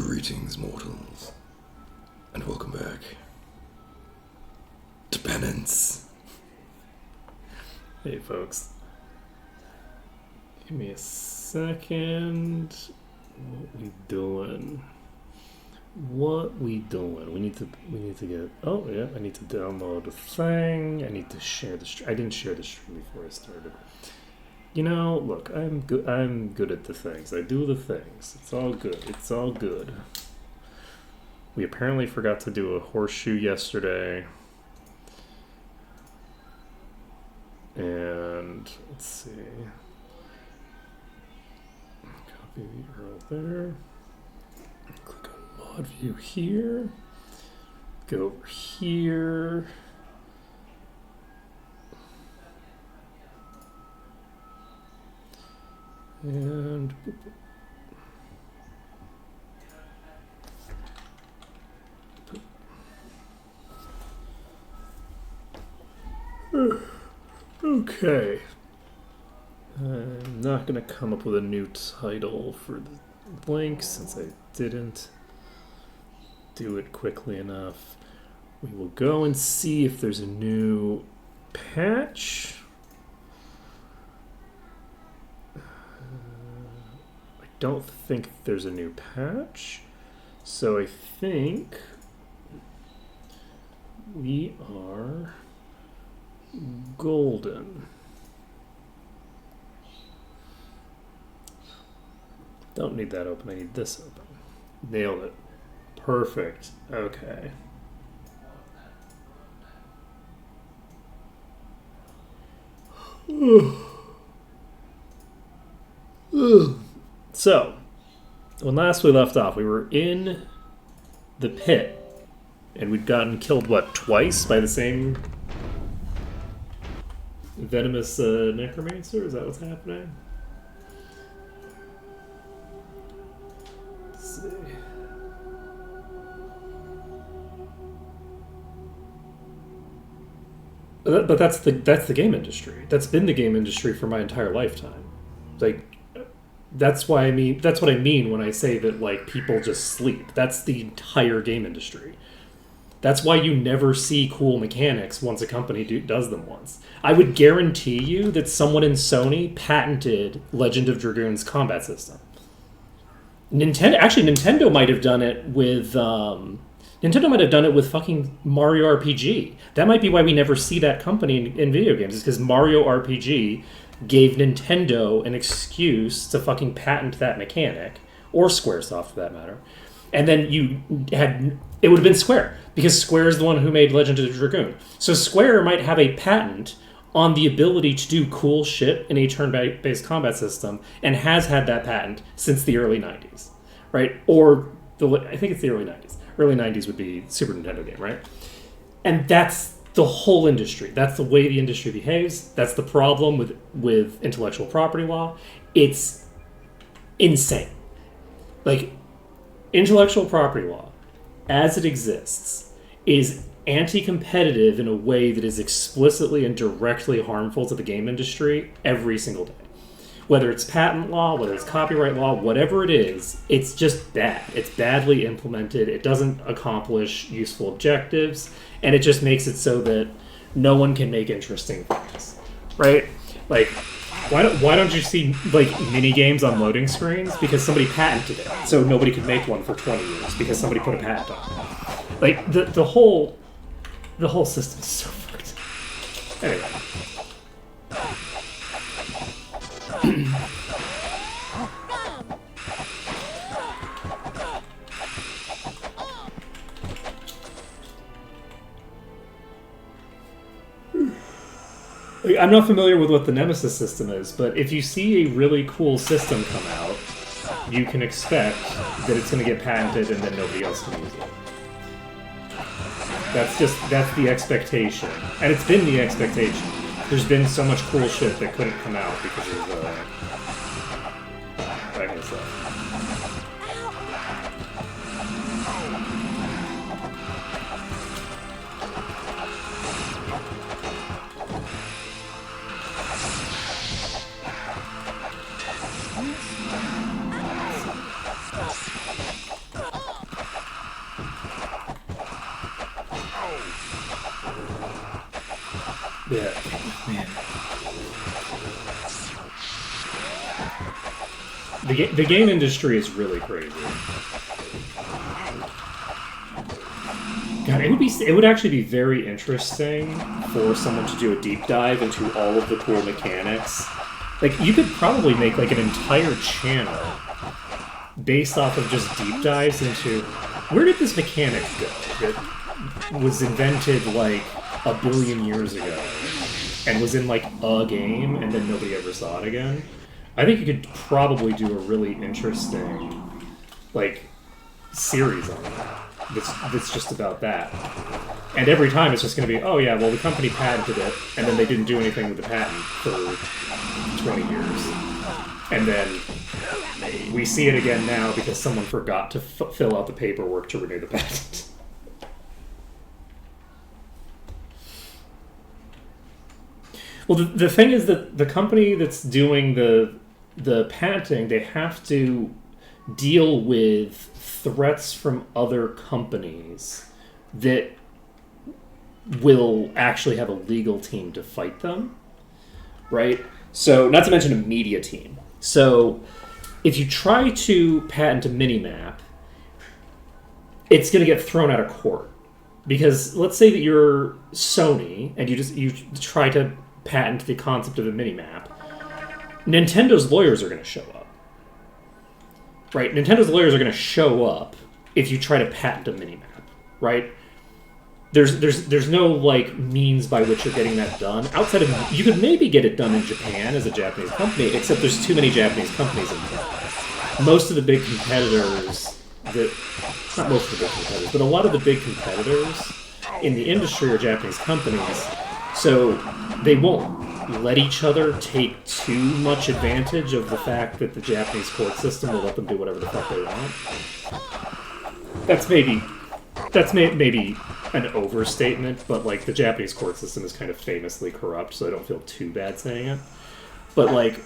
Greetings, mortals, and welcome back to Penance. Hey folks, give me a second. What we doing? We need to get. Oh yeah, I need to download a thing. I need to share the stream. I didn't share the stream before I started. You know, look, I'm good at the things. I do the things. It's all good. We apparently forgot to do a horseshoe yesterday. And let's see. Copy the URL there. Click on mod view here. Go over here. And okay. I'm not going to come up with a new title for the link since I didn't do it quickly enough. We will go and see if there's a new patch. I don't think there's a new patch. So I think we are golden. Don't need that open, I need this open. Nailed it. Perfect. Okay. So, when last we left off, we were in the pit, and we'd gotten killed, what, twice by the same venomous necromancer? Is that what's happening? Let's see. But that's the game industry. That's been the game industry for my entire lifetime. Like, that's what I mean when I say that, like, people just sleep. That's the entire game industry. That's why you never see cool mechanics once a company does them once. I would guarantee you that someone in Sony patented Legend of Dragoon's combat system. Nintendo might have done it with fucking Mario RPG. That might be why we never see that company in video games. Is because Mario RPG gave Nintendo an excuse to fucking patent that mechanic, or Squaresoft for that matter. And then it would have been Square, because Square is the one who made Legend of the Dragoon. So Square might have a patent on the ability to do cool shit in a turn-based combat system, and has had that patent since the early 90s, right? I think it's the early 90s. Early 90s would be Super Nintendo game, right? And that's the whole industry. That's the way the industry behaves. That's the problem with intellectual property law. It's insane. Like, intellectual property law, as it exists, is anti-competitive in a way that is explicitly and directly harmful to the game industry every single day. Whether it's patent law, whether it's copyright law, whatever it is, it's just bad. It's badly implemented. It doesn't accomplish useful objectives, and it just makes it so that no one can make interesting things, right? Like, why don't you see, like, mini games on loading screens? Because somebody patented it, so nobody could make one for 20 years because somebody put a patent on it. Like, the whole system is so fucked. Anyway. I'm not familiar with what the Nemesis system is, but if you see a really cool system come out, you can expect that it's going to get patented and then nobody else can use it. That's the expectation. And it's been the expectation. There's been so much cool shit that couldn't come out because of that kind of stuff. Yeah, man. The game industry is really crazy. God, it would actually be very interesting for someone to do a deep dive into all of the cool mechanics. Like, you could probably make like an entire channel based off of just deep dives into where did this mechanic go that was invented like a billion years ago and was in like a game and then nobody ever saw it again. I think you could probably do a really interesting like series on that. That's just about that. And every time it's just going to be, oh yeah, well the company patented it, and then they didn't do anything with the patent for 20 years. And then we see it again now because someone forgot to fill out the paperwork to renew the patent. Well, the thing is that the company that's doing the patenting, they have to deal with threats from other companies that will actually have a legal team to fight them, right? So, not to mention a media team. So, if you try to patent a minimap, it's going to get thrown out of court. Because let's say that you're Sony and you try to patent the concept of a minimap, Nintendo's lawyers are going to show up. Right? Nintendo's lawyers are going to show up if you try to patent a minimap, right? There's no like means by which you're getting that done. Outside of, you could maybe get it done in Japan as a Japanese company, except there's too many Japanese companies involved. Most of the big competitors not most of the big competitors, but a lot of the big competitors in the industry are Japanese companies, so they won't let each other take too much advantage of the fact that the Japanese court system will let them do whatever the fuck they want. That's maybe an overstatement, but like the Japanese court system is kind of famously corrupt, so I don't feel too bad saying it. But like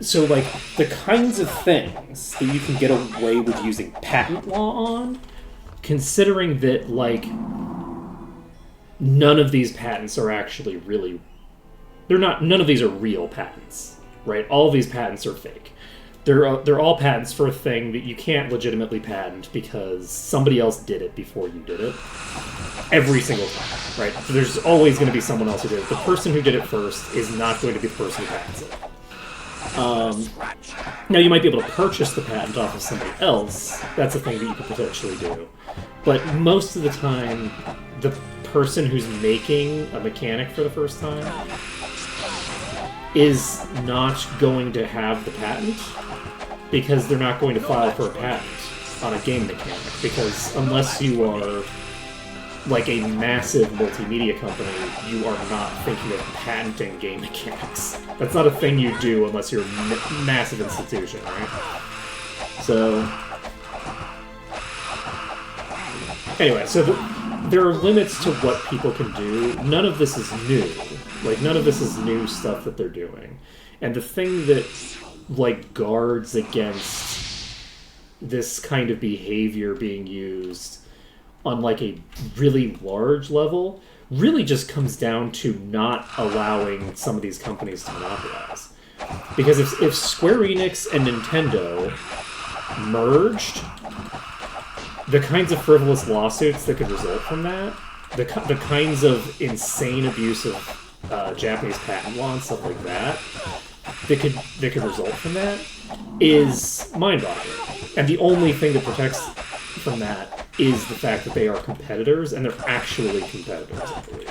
so like the kinds of things that you can get away with using patent law on, considering that like none of these patents are actually really, none of these are real patents, right? All of these patents are fake. They're all patents for a thing that you can't legitimately patent because somebody else did it before you did it. Every single time, right? So there's always going to be someone else who did it. The person who did it first is not going to be the person who patents it. Now, you might be able to purchase the patent off of somebody else. That's a thing that you could potentially do. But most of the time, the person who's making a mechanic for the first time is not going to have the patent because they're not going to file for a patent on a game mechanic. Because unless you are like a massive multimedia company, you are not thinking of patenting game mechanics. That's not a thing you do unless you're a massive institution, right? So anyway, so there are limits to what people can do. None of this is new. Like, none of this is new stuff that they're doing. And the thing that, like, guards against this kind of behavior being used on, like, a really large level really just comes down to not allowing some of these companies to monopolize. Because if Square Enix and Nintendo merged, the kinds of frivolous lawsuits that could result from that, the kinds of insane abuse of Japanese patent law and stuff like that could result from that is mind-boggling. And the only thing that protects from that is the fact that they are competitors, and they're actually competitors, I believe.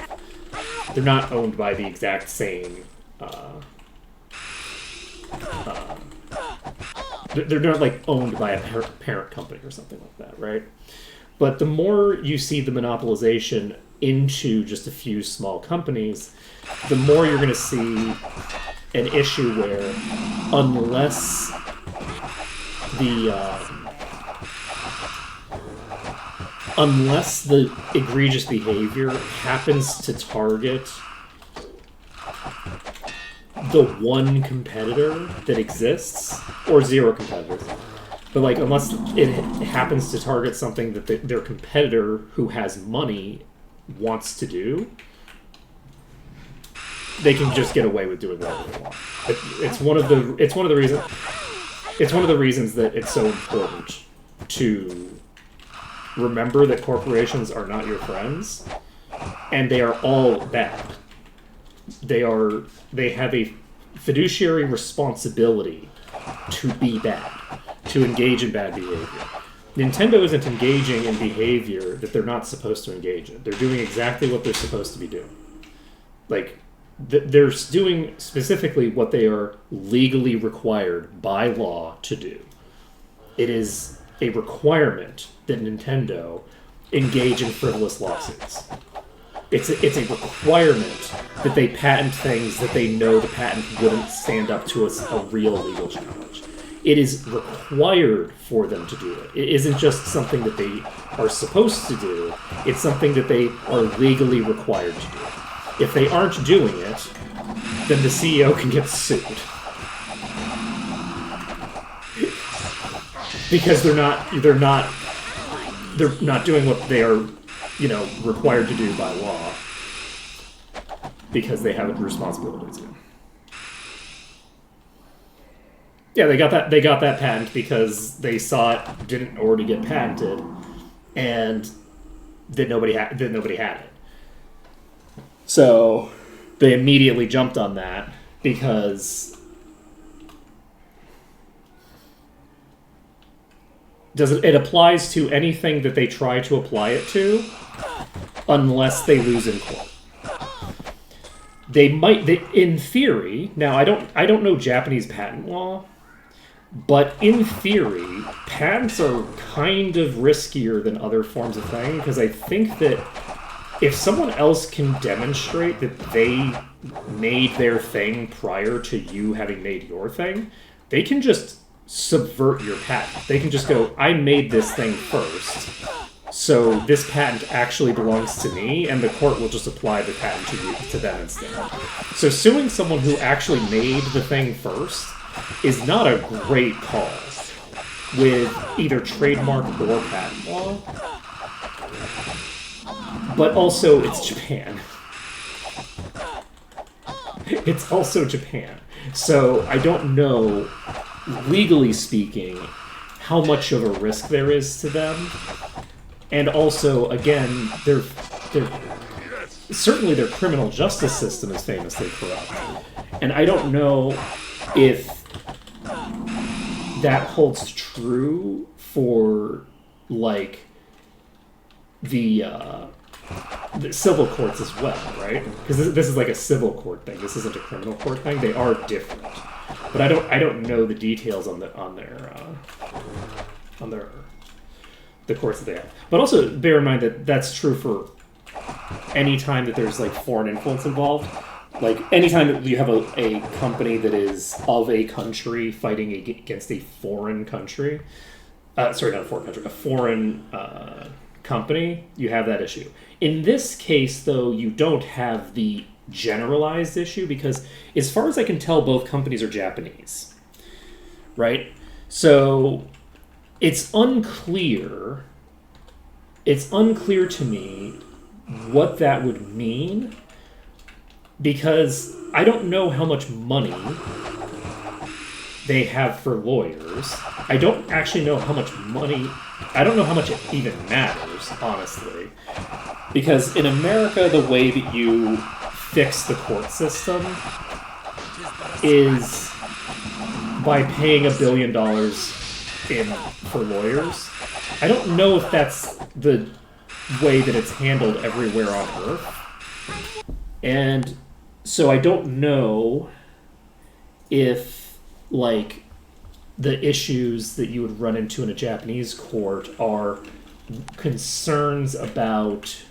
They're not owned by the exact same they're not like owned by a parent company or something like that, right? But the more you see the monopolization into just a few small companies, the more you're going to see an issue where unless the egregious behavior happens to target the one competitor that exists, or zero competitors, But like, unless it happens to target something that their competitor who has money wants to do, they can just get away with doing whatever they want. It's one of the reasons that it's so important to remember that corporations are not your friends, and they are all bad. They have a fiduciary responsibility to be bad, to engage in bad behavior. Nintendo isn't engaging in behavior that they're not supposed to engage in. They're doing exactly what they're supposed to be doing. Like, they're doing specifically what they are legally required by law to do. It is a requirement that Nintendo engage in frivolous lawsuits. It's a requirement that they patent things that they know the patent wouldn't stand up to a real legal challenge. It is required for them to do it. It isn't just something that they are supposed to do. It's something that they are legally required to do. If they aren't doing it, then the CEO can get sued. Because they're not doing what they are, required to do by law. Because they have a responsibility to. Yeah, they got that patent because they saw it didn't already get patented, and that nobody had it. So they immediately jumped on that because it applies to anything that they try to apply it to, unless they lose in court. They in theory. Now I don't know Japanese patent law, but in theory, patents are kind of riskier than other forms of thing, because I think that if someone else can demonstrate that they made their thing prior to you having made your thing, they can just subvert your patent. They can just go, I made this thing first, so this patent actually belongs to me, and the court will just apply the patent to them instead. So suing someone who actually made the thing first is not a great call with either trademark or patent law. But also, it's Japan. It's also Japan. So I don't know, legally speaking, how much of a risk there is to them. And also, again, certainly their criminal justice system is famously corrupt. And I don't know if that holds true for, like, the civil courts as well, right? Because this is like a civil court thing. This isn't a criminal court thing. They are different, but I don't know the details on the courts that they have. But also bear in mind that that's true for any time that there's like foreign influence involved. Like anytime that you have a company that is of a country fighting against a foreign country, sorry, not a foreign country, a foreign company, you have that issue. In this case, though, you don't have the generalized issue because, as far as I can tell, both companies are Japanese, right? So it's unclear to me what that would mean, because I don't know how much money they have for lawyers. I don't actually know how much money. I don't know how much it even matters, honestly. Because in America, the way that you fix the court system is by paying $1 billion for lawyers. I don't know if that's the way that it's handled everywhere on Earth. And so I don't know if, like, the issues that you would run into in a Japanese court are concerns about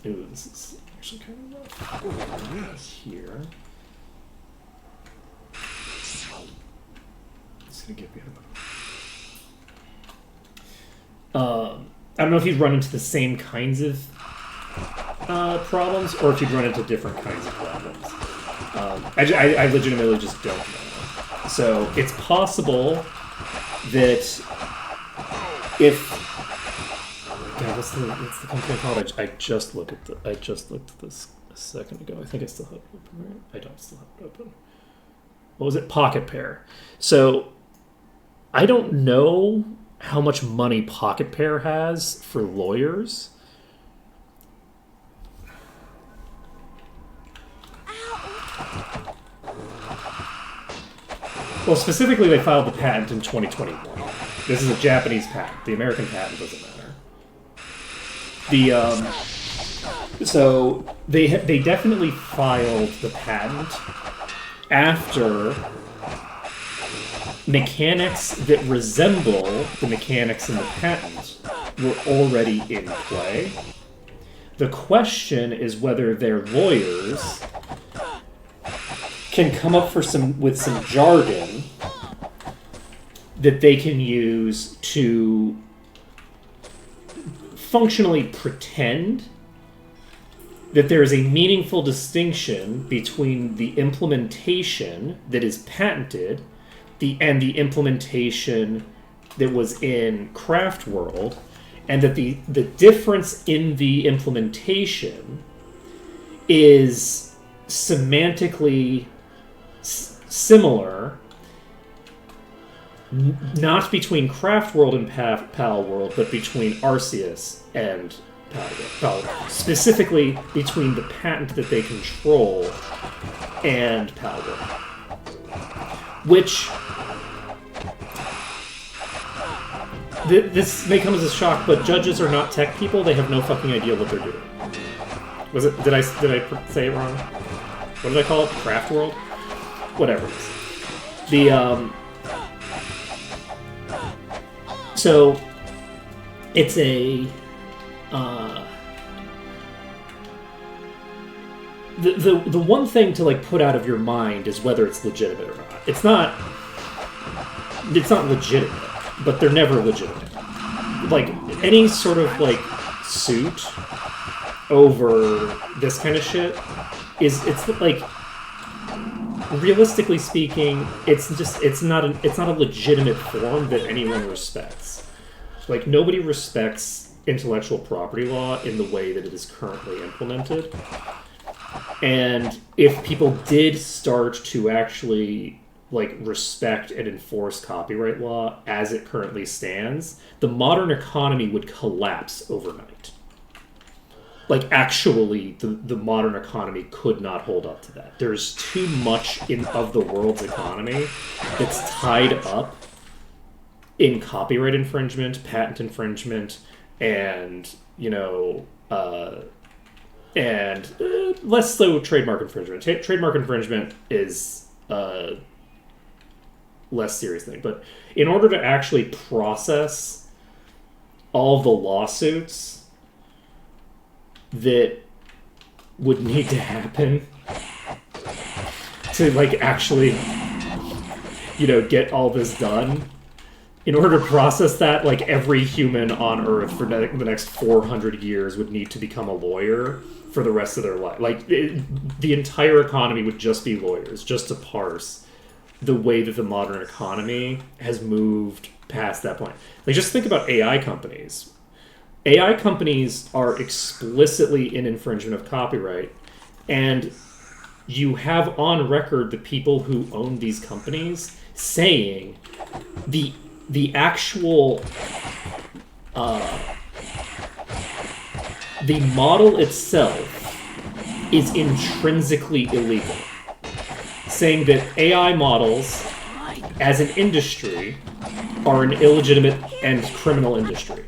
this is actually kind of rough here. It's gonna get me I don't know if you'd run into the same kinds of problems, or if you'd run into different kinds of problems. I legitimately just don't know. So it's possible that if God, what's the company called? I just looked at this a second ago. I think I still have it open. Right? I don't still have it open. What was it? Pocket Pair. So I don't know how much money Pocket Pair has for lawyers. Well, specifically, they filed the patent in 2021. This is a Japanese patent. The American patent doesn't matter. So they definitely filed the patent after mechanics that resemble the mechanics in the patent were already in play. The question is whether their lawyers can come up with some jargon that they can use to functionally pretend that there is a meaningful distinction between the implementation that is patented and the implementation that was in Craft World, and that the difference in the implementation is semantically similar, not between Craft World and Pal World, but between Arceus and Pal World. Specifically between the patent that they control and Pal World. Which, this may come as a shock, but judges are not tech people. They have no fucking idea what they're doing. Did I say it wrong? What did I call it? Craft World? Whatever it is. So it's a the one thing to like put out of your mind is whether it's legitimate or not. It's not legitimate, but they're never legitimate. Like any sort of like suit over this kind of shit it's like, realistically speaking, it's not a legitimate form that anyone respects. Like nobody respects intellectual property law in the way that it is currently implemented. And if people did start to actually like respect and enforce copyright law as it currently stands, the modern economy would collapse overnight. Like actually, the modern economy could not hold up to that. There's too much of the world's economy that's tied up in copyright infringement, patent infringement, and less so trademark infringement. Trademark infringement is a less serious thing. But in order to actually process all the lawsuits that would need to happen to like actually, get all this done, in order to process that, like every human on Earth for the next 400 years would need to become a lawyer for the rest of their life. Like the entire economy would just be lawyers, just to parse the way that the modern economy has moved past that point. Like just think about AI companies. AI companies are explicitly in infringement of copyright, and you have on record the people who own these companies saying the actual the model itself is intrinsically illegal, saying that AI models as an industry are an illegitimate and criminal industry.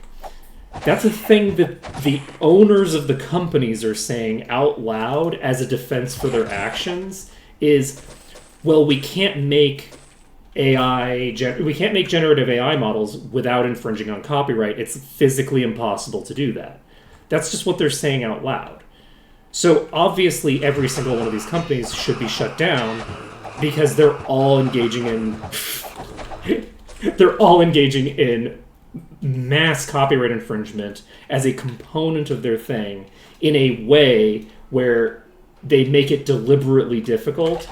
That's a thing that the owners of the companies are saying out loud as a defense for their actions is, well, we can't make generative AI models without infringing on copyright. It's physically impossible to do that. That's just what they're saying out loud. So obviously every single one of these companies should be shut down because they're all engaging in mass copyright infringement as a component of their thing in a way where they make it deliberately difficult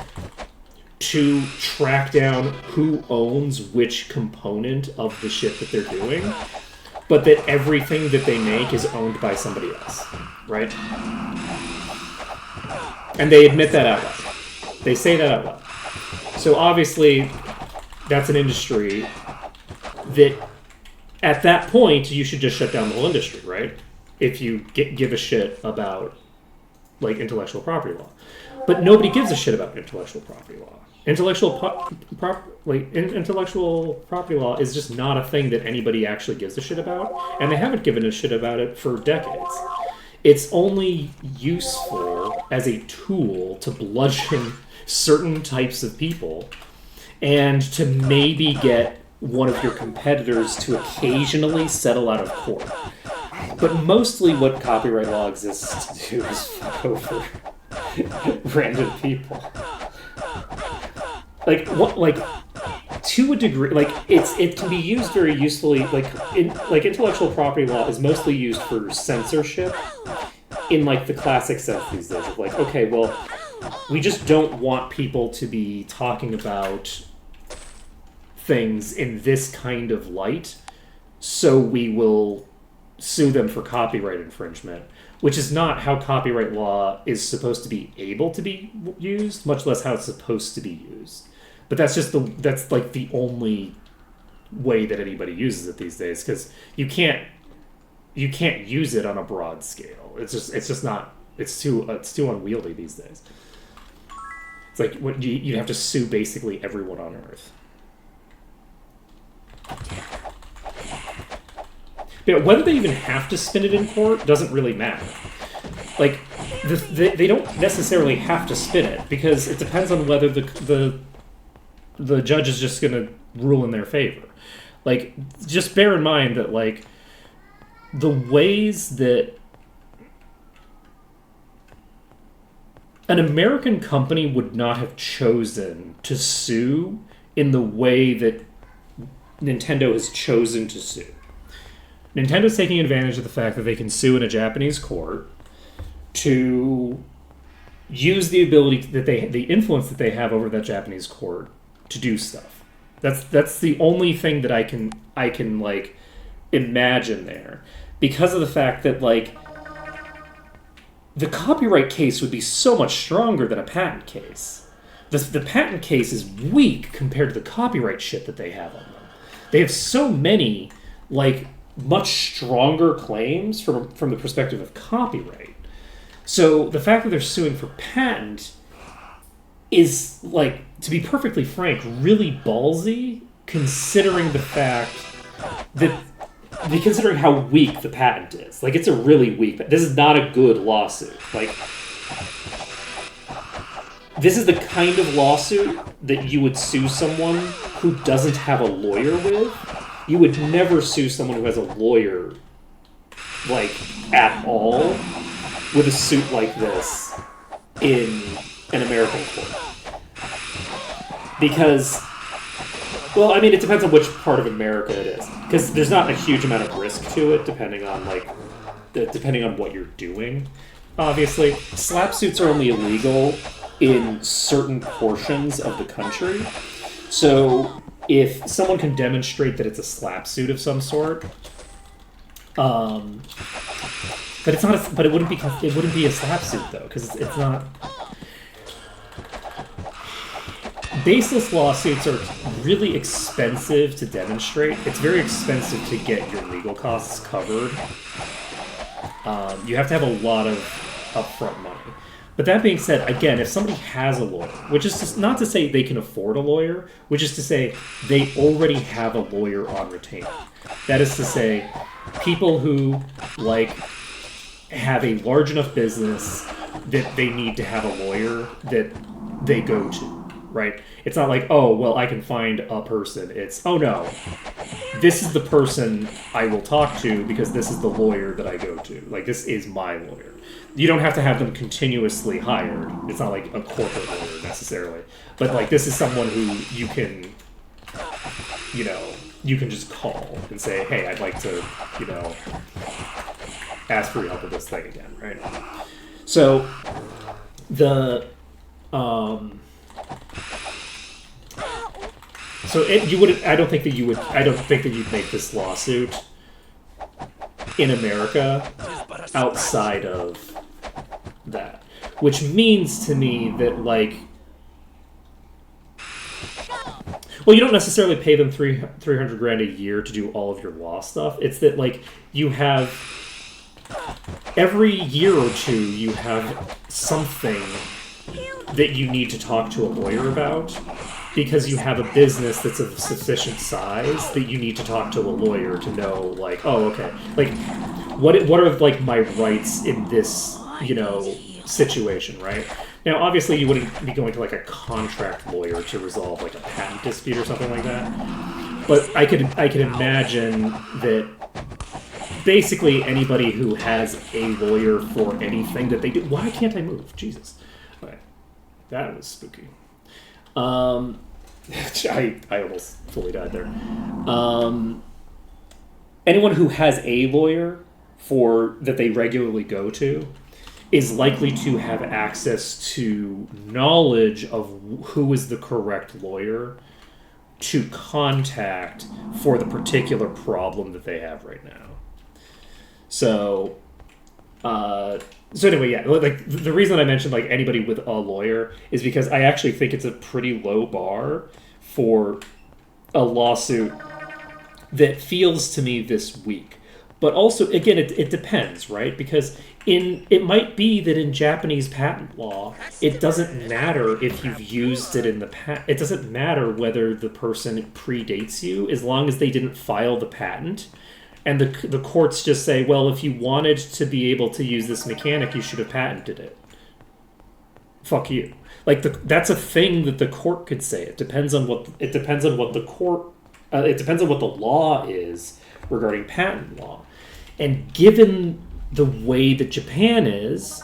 to track down who owns which component of the shit that they're doing, but that everything that they make is owned by somebody else, right? And they admit that out loud. They say that out loud. So obviously, that's an industry that, at that point, you should just shut down the whole industry, right? If you give a shit about, like, intellectual property law. But nobody gives a shit about intellectual property law. Intellectual property law is just not a thing that anybody actually gives a shit about, and they haven't given a shit about it for decades. It's only useful as a tool to bludgeon certain types of people and to maybe get one of your competitors to occasionally settle out of court. But mostly what copyright law exists to do is fuck over random people. To a degree, it can be used very usefully. Intellectual property law is mostly used for censorship in the classic sense these days of okay, well, we just don't want people to be talking about things in this kind of light, so we will sue them for copyright infringement, which is not how copyright law is supposed to be able to be used, much less how it's supposed to be used. But that's the only way that anybody uses it these days, because you can't use it on a broad scale. It's too unwieldy these days. It's like you'd have to sue basically everyone on Earth. But whether they even have to spin it in court doesn't really matter. They don't necessarily have to spin it, because it depends on whether the judge is just going to rule in their favor. Just bear in mind that the ways that an American company would not have chosen to sue in the way that Nintendo has chosen to sue. Nintendo's taking advantage of the fact that they can sue in a Japanese court to use the ability the influence that they have over that Japanese court to do stuff. That's the only thing that I can imagine there, because of the fact that the copyright case would be so much stronger than a patent case. The patent case is weak compared to the copyright shit that they have on them. They have so many much stronger claims from the perspective of copyright. So the fact that they're suing for patent is, to be perfectly frank, really ballsy, considering the fact that, considering how weak the patent is. It's a really weak, this is not a good lawsuit. This is the kind of lawsuit that you would sue someone who doesn't have a lawyer with. You would never sue someone who has a lawyer, at all, with a suit like this in an American court. Because, it depends on which part of America it is. Because there's not a huge amount of risk to it, depending on what you're doing. Obviously, slap suits are only illegal in certain portions of the country. So if someone can demonstrate that it's a slap suit of some sort, but it's not. But it wouldn't be a slap suit though, because it's not. Baseless lawsuits are really expensive to demonstrate. It's very expensive to get your legal costs covered. You have to have a lot of upfront money. But that being said, again, if somebody has a lawyer, which is not to say they can afford a lawyer, which is to say they already have a lawyer on retainer. That is to say, people who have a large enough business that they need to have a lawyer that they go to, right? It's not oh, well, I can find a person. It's, oh no, this is the person I will talk to because this is the lawyer that I go to. This is my lawyer. You don't have to have them continuously hired. It's not a corporate lawyer necessarily. But this is someone who you can just call and say, hey, I'd like to, ask for your help with this thing again, right? So you wouldn't. I don't think that you would. I don't think that you'd make this lawsuit in America outside of that, which means to me that like, well, you don't necessarily pay them $300,000 a year to do all of your law stuff. It's that like you have every year or two you have something that you need to talk to a lawyer about, because you have a business that's of sufficient size that you need to talk to a lawyer to know, like, oh, okay, like, what are like my rights in this, situation, right? Now, obviously, you wouldn't be going to like a contract lawyer to resolve like a patent dispute or something like that. But I could imagine that basically anybody who has a lawyer for anything that they do. Why can't I move? Jesus. Okay. That was spooky. I almost fully died there. Anyone who has a lawyer that they regularly go to is likely to have access to knowledge of who is the correct lawyer to contact for the particular problem that they have right now. So anyway, yeah, like the reason I mentioned like anybody with a lawyer is because I actually think it's a pretty low bar for a lawsuit that feels to me this weak. But also, again, it depends, right? Because it might be that in Japanese patent law, it doesn't matter if you've used it in the past. It doesn't matter whether the person predates you, as long as they didn't file the patent. And the courts just say, well, if you wanted to be able to use this mechanic, you should have patented it. Fuck you. Like that's a thing that the court could say. It depends on what the law is regarding patent law. And given the way that Japan is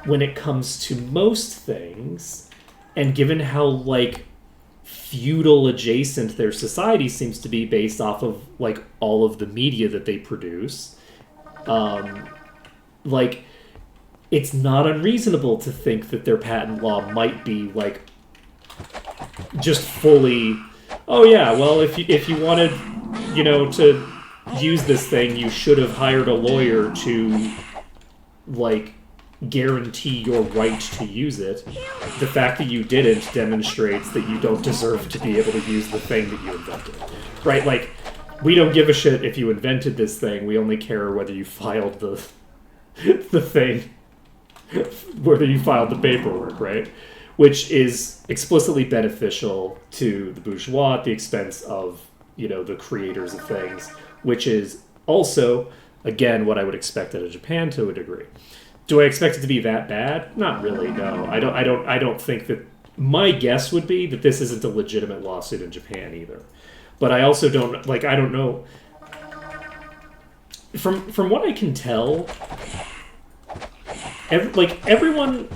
when it comes to most things, and given how like feudal adjacent their society seems to be based off of like all of the media that they produce, like it's not unreasonable to think that their patent law might be like just fully, oh yeah, well if you wanted to use this thing, you should have hired a lawyer to like guarantee your right to use it. The fact that you didn't demonstrates that you don't deserve to be able to use the thing that you invented, right? Like, we don't give a shit if you invented this thing. We only care whether you filed the thing, whether you filed the paperwork, right? Which is explicitly beneficial to the bourgeois at the expense of the creators of things, which is also, again, what I would expect out of Japan to a degree. Do I expect it to be that bad? Not really, no. I don't think that. My guess would be that this isn't a legitimate lawsuit in Japan either. But I also don't, like, I don't know. From what I can tell, everything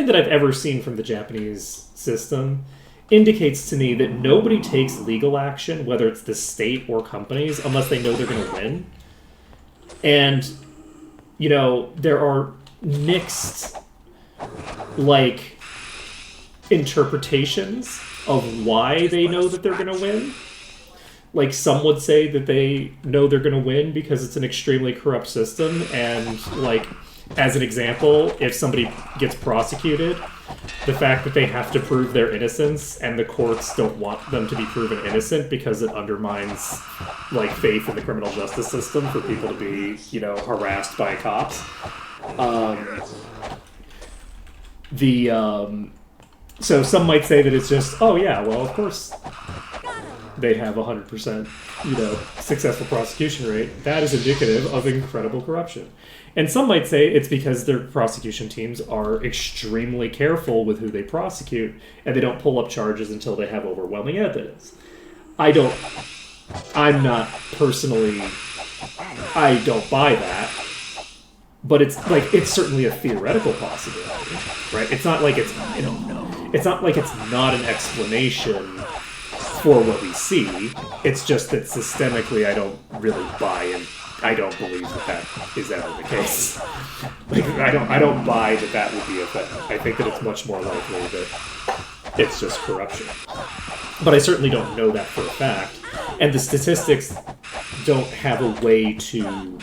that I've ever seen from the Japanese system indicates to me that nobody takes legal action, whether it's the state or companies, unless they know they're going to win. And, there are mixed, like, interpretations of why they know that they're going to win. Like, some would say that they know they're going to win because it's an extremely corrupt system, and, like, as an example, if somebody gets prosecuted, the fact that they have to prove their innocence and the courts don't want them to be proven innocent because it undermines like faith in the criminal justice system for people to be, harassed by cops. So some might say that it's just, oh yeah, well of course they have 100%, successful prosecution rate. That is indicative of incredible corruption. And some might say it's because their prosecution teams are extremely careful with who they prosecute, and they don't pull up charges until they have overwhelming evidence. I don't buy that, but it's certainly a theoretical possibility, right? It's not like it's not an explanation for what we see. It's just that systemically I don't really buy and I don't believe that is ever the case. Like, I don't buy that would be a thing. I think that it's much more likely that It's just corruption. But I certainly don't know that for a fact. And the statistics don't have a way to...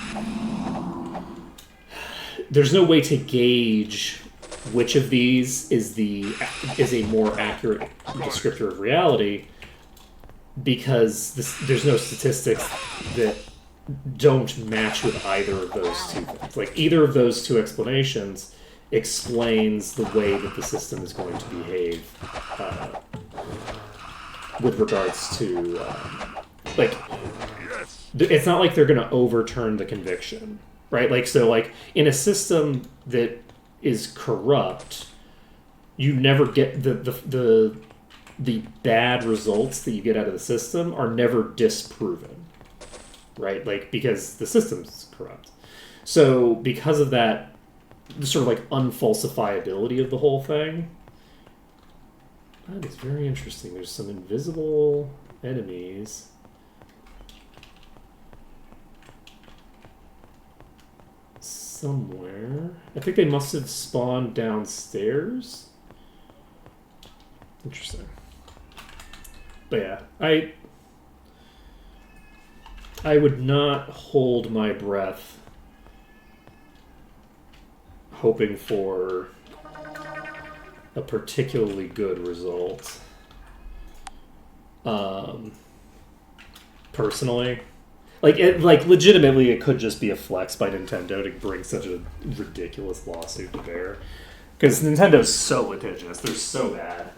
There's no way to gauge which of these is a more accurate descriptor of reality, because there's no statistics that don't match with either of those two things. Like, either of those two explanations explains the way that the system is going to behave with regards to... it's not like they're going to overturn the conviction, right? Like, so, like, in a system that is corrupt, you never get the bad results that you get out of the system are never disproven, right? Like, because the system's corrupt. So because of that sort of like unfalsifiability of the whole thing, that is very interesting. There's some invisible enemies. Somewhere. I think they must have spawned downstairs. Interesting. But yeah, I would not hold my breath hoping for a particularly good result. Personally. Like, legitimately, it could just be a flex by Nintendo to bring such a ridiculous lawsuit to bear. Because Nintendo's so litigious. They're so bad.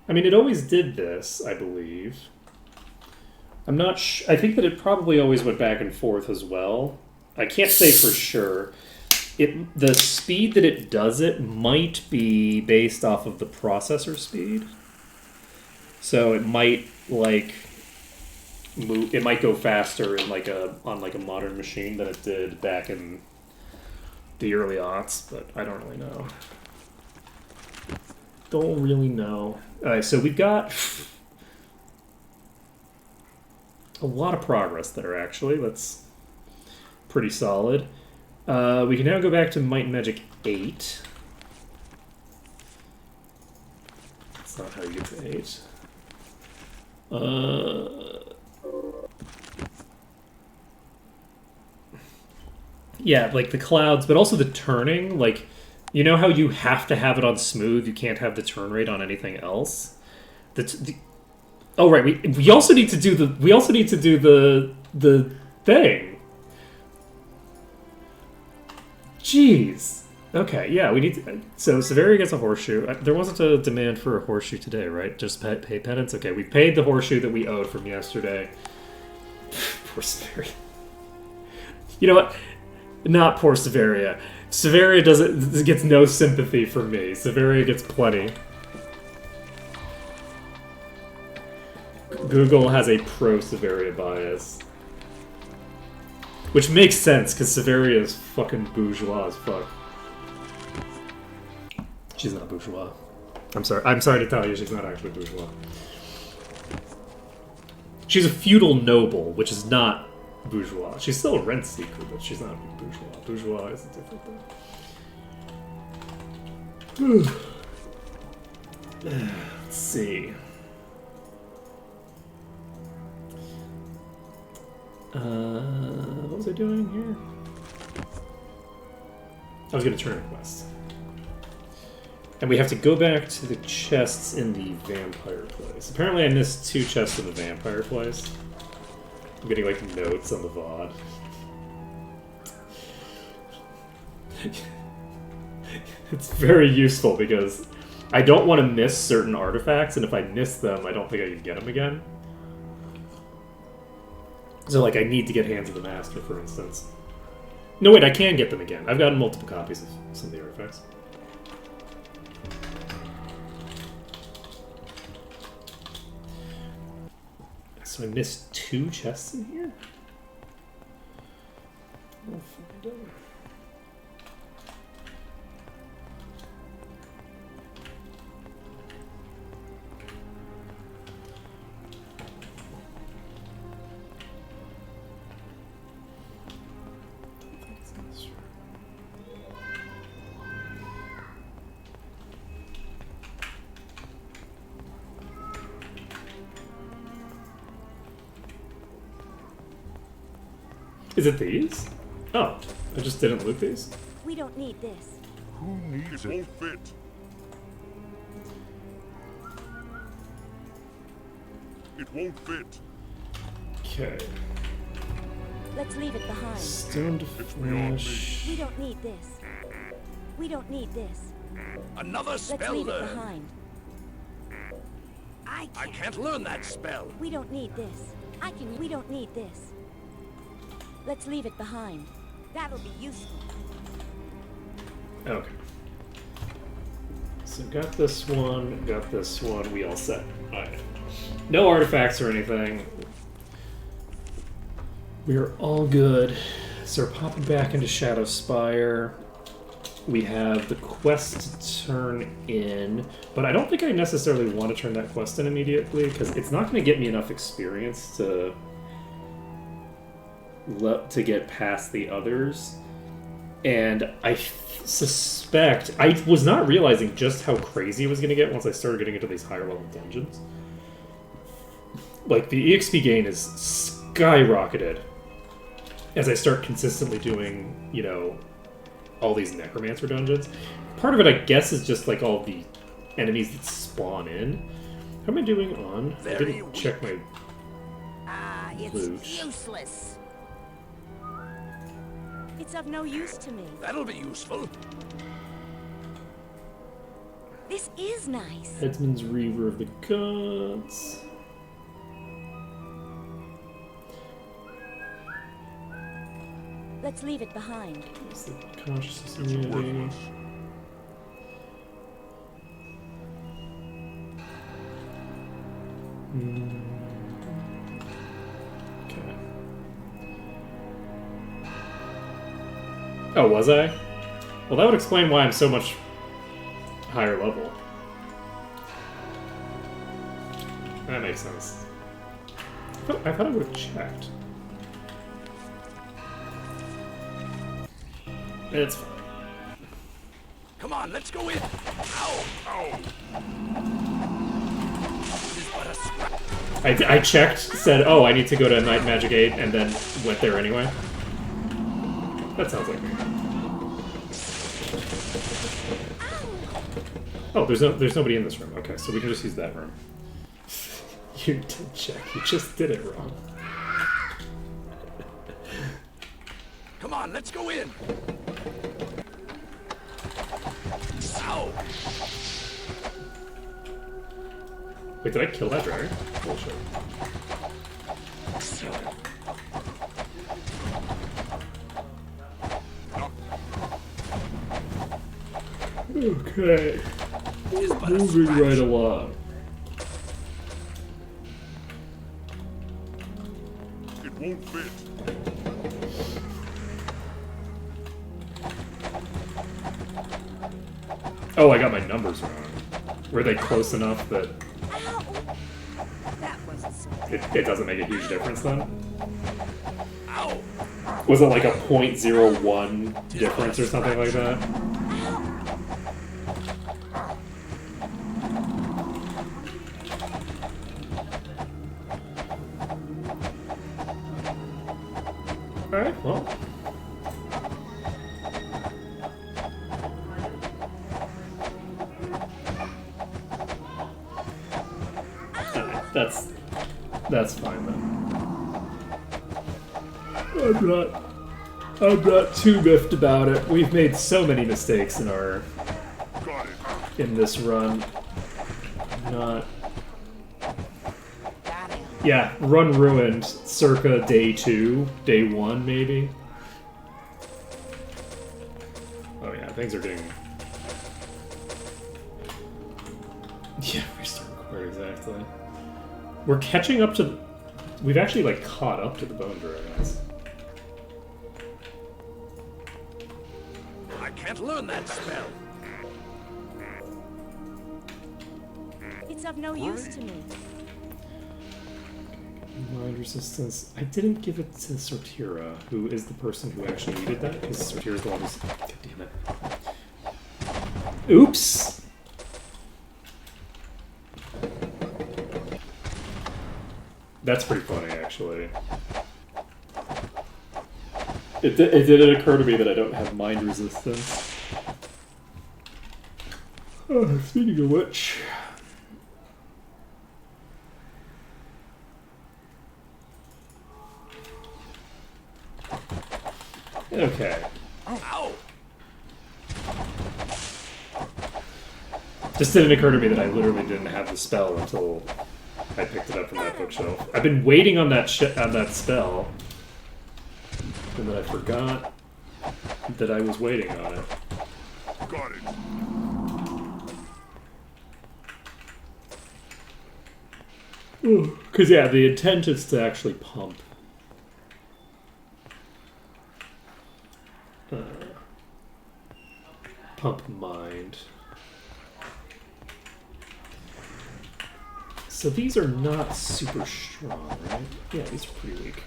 I mean, it always did this, I believe. I'm not I think that it probably always went back and forth as well. I can't say for sure. The speed that it does it might be based off of the processor speed. So it might, like, move. It might go faster in on a modern machine than it did back in the early aughts, but I don't really know. Don't really know. Alright, so we've got a lot of progress there, actually. That's pretty solid. We can now go back to Might and Magic 8. That's not how you get to 8. Yeah, like the clouds, but also the turning, like... You know how you have to have it on smooth? You can't have the turn rate on anything else. Oh right, we also need to do the thing. Jeez. Okay, yeah, we need to. So Severia gets a horseshoe. There wasn't a demand for a horseshoe today, right? Just pay penance. Okay, we paid the horseshoe that we owed from yesterday. Poor Severia. You know what? Not poor Severia. Severia gets no sympathy from me. Severia gets plenty. Google has a pro-Severia bias. Which makes sense, because Severia is fucking bourgeois as fuck. She's not bourgeois. I'm sorry to tell you, she's not actually bourgeois. She's a feudal noble, which is not bourgeois. She's still a rent seeker, but she's not bourgeois. Bourgeois is a different thing. Let's see. What was I doing here? I was going to turn a quest. And we have to go back to the chests in the vampire place. Apparently I missed 2 chests in the vampire place. I'm getting, like, notes on the VOD. It's very useful because I don't want to miss certain artifacts, and if I miss them, I don't think I can get them again. So, like, I need to get Hands of the Master, for instance. No, wait, I can get them again. I've gotten multiple copies of some of the artifacts. So I missed 2 chests in here? We'll find out. Is it these? Oh, I just didn't loot these. We don't need this. Who needs It it? won't fit. It won't fit. Okay. Let's leave it behind. Stone to flash. We don't need this. We don't need this. Another Let's spell leave it learned. behind. I can't learn that spell. We don't need this. We don't need this. Let's leave it behind. That'll be useful. Okay. So got this one, we all set. Alright. No artifacts or anything. We're all good. So we're popping back into Shadow Spire. We have the quest to turn in, but I don't think I necessarily want to turn that quest in immediately, because it's not going to get me enough experience to get past the others. And I suspect I was not realizing just how crazy it was going to get once I started getting into these higher level dungeons. Like, the EXP gain is skyrocketed as I start consistently doing, you know, all these Necromancer dungeons. Part of it, I guess, is just like all the enemies that spawn in. How am I doing on? I Very didn't check my It's loot. useless. It's of no use to me. That'll be useful. This is nice. Headsman's Reaver of the Gods. Let's leave it behind. It's the Consciousness It's Immunity. worthless. Okay. Oh, was I? Well, that would explain why I'm so much higher level. That makes sense. I thought I would have checked. It's fine. Come on, let's go in. Ow! Ow! It is but a scrap. I checked, said, oh, I need to go to Night Magic 8, and then went there anyway. That sounds like me. Oh, there's nobody in this room. Okay, so we can just use that room. You did check. You just did it wrong. Come on, let's go in. Ow! Wait, did I kill that dragon? Bullshit. Okay. It is but a Moving scratch. right along. It won't fit. Oh, I got my numbers wrong. Were they close enough that Ow! That wasn't so it doesn't make a huge difference then? Ow! Was it like a 0.01 difference or something like that? Alright, well. Alright, that's fine then. I'm not too miffed about it. We've made so many mistakes in Got it. in this run. Not. Yeah, run ruined circa day 2, day 1 maybe. things are getting... Yeah, restart required, exactly. We're catching up to... We've actually, like, caught up to the Bone Dragons. I can't learn that spell. It's of no use to me. Mind resistance. I didn't give it to Sortira, who is the person who actually needed that, because Sortira's the one who's... God damn it. Oops! That's pretty funny, actually. It didn't occur to me that I don't have mind resistance. Oh, speaking of which... Okay. Ow! Just didn't occur to me that I literally didn't have the spell until I picked it up from that bookshelf. I've been waiting on that spell, and then I forgot that I was waiting on it. Got it. Because yeah, the intent is to actually pump. Pump mind. So these are not super strong, right? Yeah, these are pretty weak.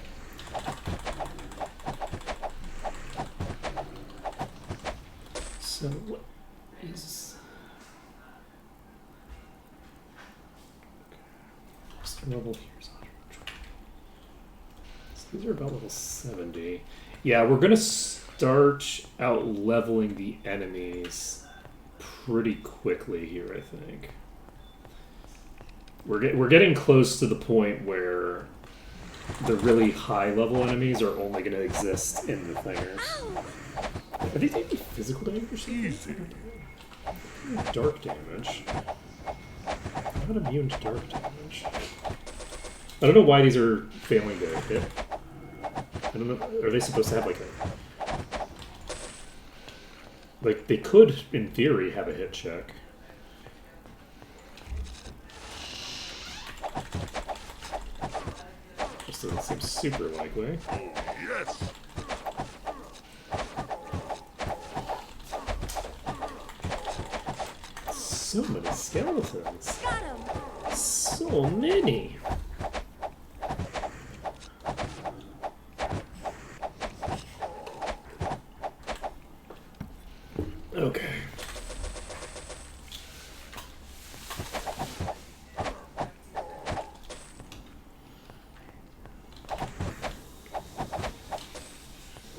So what is... What's the level here? So these are about level 70. Yeah, we're gonna start out leveling the enemies pretty quickly here, I think. We're getting close to the point where the really high level enemies are only going to exist in the thingers. Are these taking physical damage or something? Dark damage. I'm not immune to dark damage. I don't know why these are failing to hit. I don't know. Are they supposed to have like a... Like, they could, in theory, have a hit check. Just doesn't seem super likely. Oh, yes. So many skeletons. Got him. So many. Okay.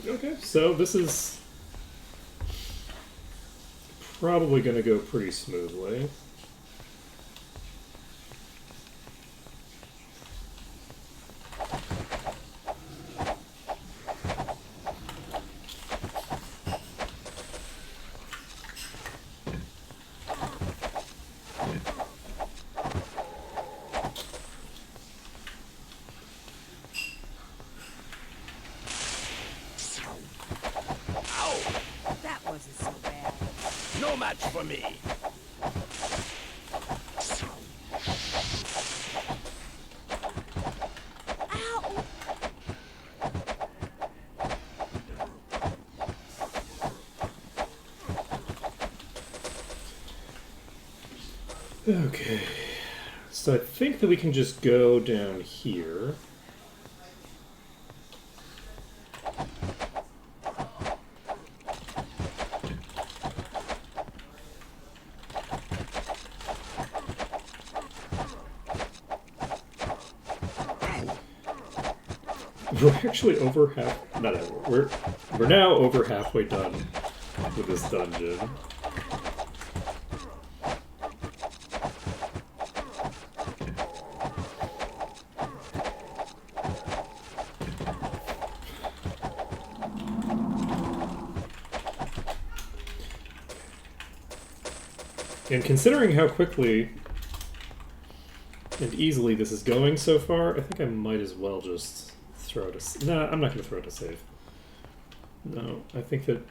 Okay, so this is probably going to go pretty smoothly. That wasn't so bad. No match for me. Ow! Okay. So I think that we can just go down here. We're actually over half. No, we're now over halfway done with this dungeon. And considering how quickly and easily this is going so far, I think I might as well just throw it a... No, I'm not going to throw it a save. No, I think that...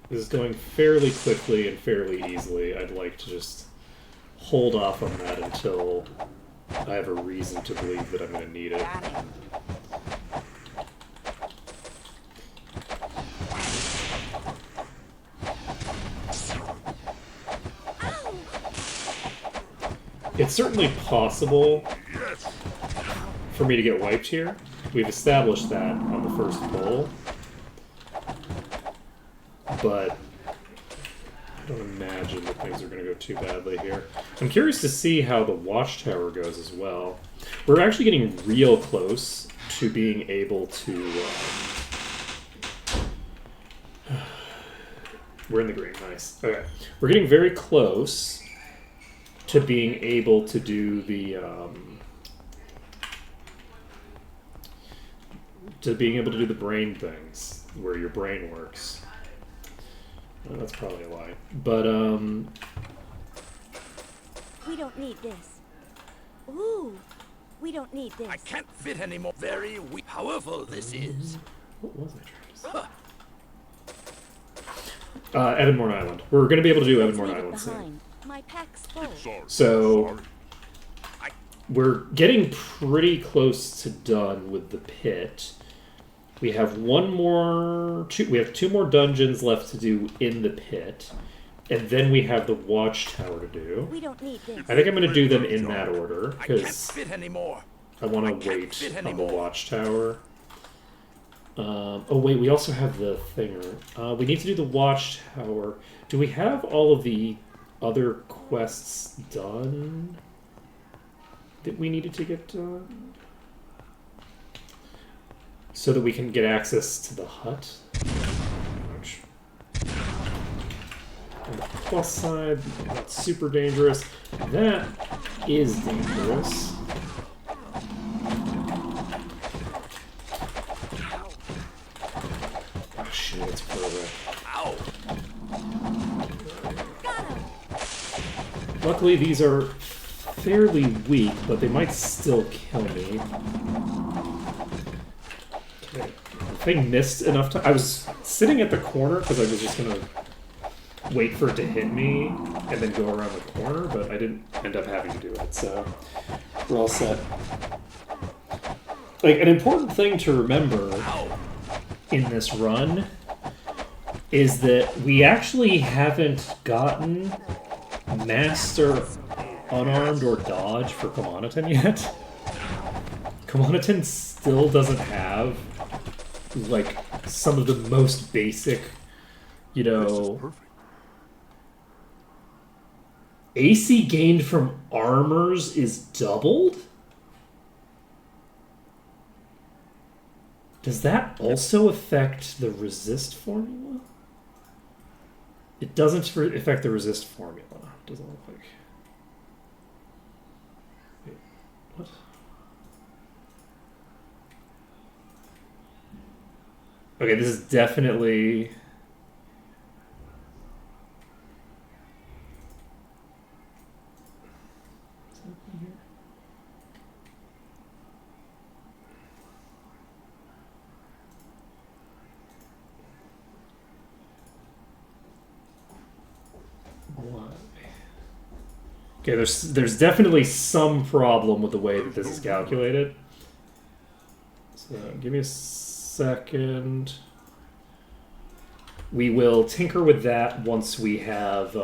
This is going fairly quickly and fairly easily. I'd like to just hold off on that until I have a reason to believe that I'm going to need it. Got him. Ow! It's certainly possible Yes. for me to get wiped here. We've established that on the first pull. But I don't imagine that things are going to go too badly here. I'm curious to see how the watchtower goes as well. We're actually getting real close to being able to... we're in the green, nice. Okay. We're getting very close to being able to do the... brain things, where your brain works. Well, that's probably a lie. But, We don't need this. Ooh, we don't need this. I can't fit anymore. Very weak. Powerful this is. what was I trying to say? Evanmorn Island. We're going to be able to do Let's Evanmorn leave it Island soon. behind. My pack's full. Sorry. So, Sorry. we're getting pretty close to done with the pit. We have we have two more dungeons left to do in the pit. And then we have the watchtower to do. We don't need this. I think I'm going to do them in that order, I can't because fit anymore. I want I to can't wait fit on the anymore. watchtower. Oh wait, we also have the thinger. We need to do the watchtower. Do we have all of the other quests done that we needed to get done? So that we can get access to the hut? Ouch. On the plus side, that's super dangerous. That is dangerous. Oh shit, it's further. Ow. Got him. Luckily, these are fairly weak, but they might still kill me. Okay. The thing missed enough time. I was sitting at the corner because I was just gonna wait for it to hit me and then go around the corner, but I didn't end up having to do it, so we're all set. Like, an important thing to remember in this run is that we actually haven't gotten Master Unarmed or Dodge for Kamanaton yet. Kamanaton still doesn't have, like, some of the most basic, you This is know... perfect. AC gained from armors is doubled? Does that also affect the resist formula? It doesn't affect the resist formula. Doesn't look like. Wait, what? Okay, this is definitely. Okay, there's definitely some problem with the way that this is calculated. So give me a second. We will tinker with that once we have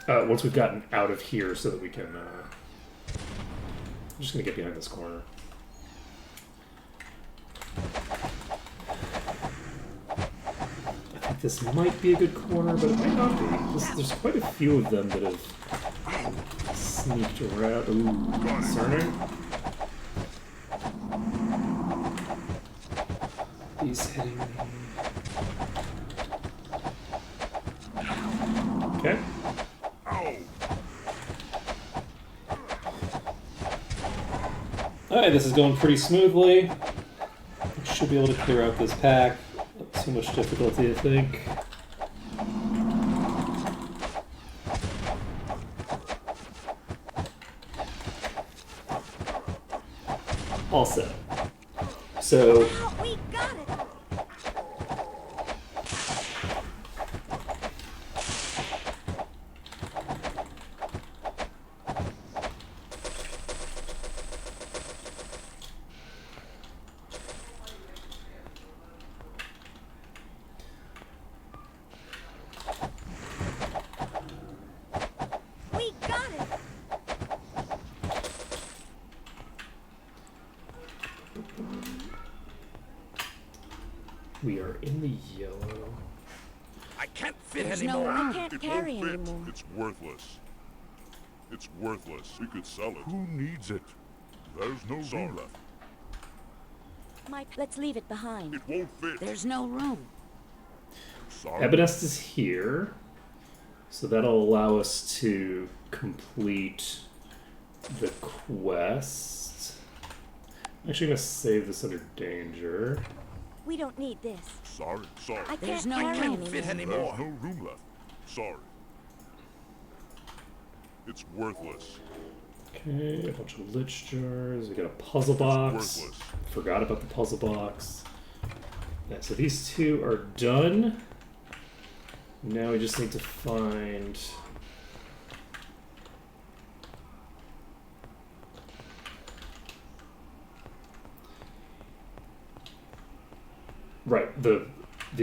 once we've gotten out of here, so that we can. I'm just gonna get behind this corner. This might be a good corner, but it might not be. There's quite a few of them that have sneaked around. Ooh, concerning. He's hitting me. Okay. Ow. Alright, this is going pretty smoothly. Should be able to clear out this pack. Not too much difficulty, I think. All set. So Oh, we got it. We got it. we are in the yellow. I can't fit There's no anymore. room. I can't It carry won't fit. anymore. It's worthless. It's worthless. We could sell it. Who needs it? There's no room left. Let's leave it behind. It won't fit. There's no room. Sorry. Ebenest is here, so that'll allow us to complete the quest. I'm actually gonna save this under danger. We don't need this. Sorry. Sorry. I There's can't no carry room. anymore. Fit There's anymore. no room left. Sorry. It's worthless. Okay, a bunch of lich jars. We got a puzzle box. Worthless. Forgot about the puzzle box. Yeah, so these two are done. Now we just need to find. Right, the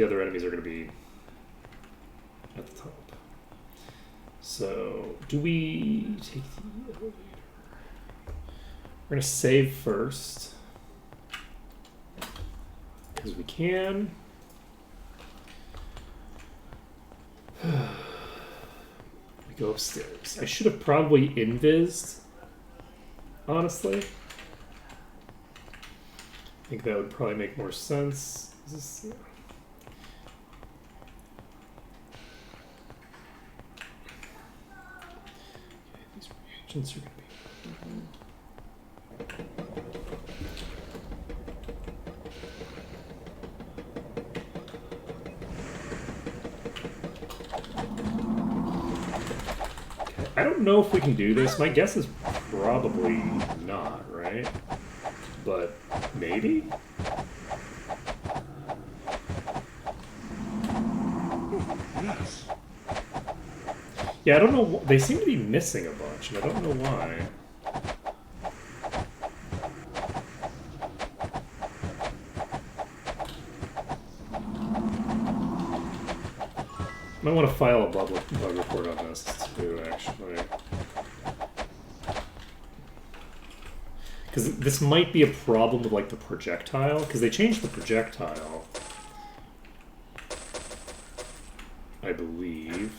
other enemies are going to be at the top. So, do we take the elevator? We're going to save first. Because we can. We go upstairs. I should have probably invised, honestly. I think that would probably make more sense. Is this, okay, these reagents are going to be. I don't know if we can do this. My guess is probably not, right? But maybe? Yes. Yeah, I don't know. They seem to be missing a bunch, and I don't know why. Might want to file a bug report on this too, actually. Because this might be a problem with like the projectile, because they changed the projectile, I believe.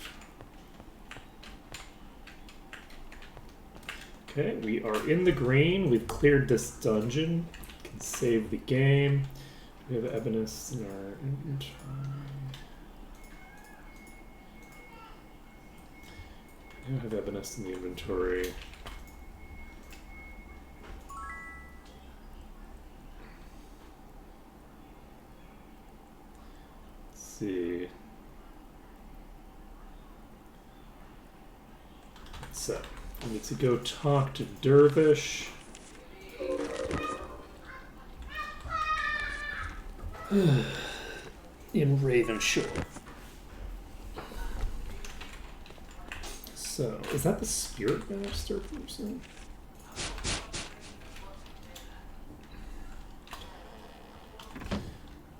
Okay, we are in the green. We've cleared this dungeon. We can save the game. We have Ebenest in our inventory. I have Ebenest in the inventory. Let's see. So, we need to go talk to Dervish. In Ravenshaw. So, is that the Spirit Master person?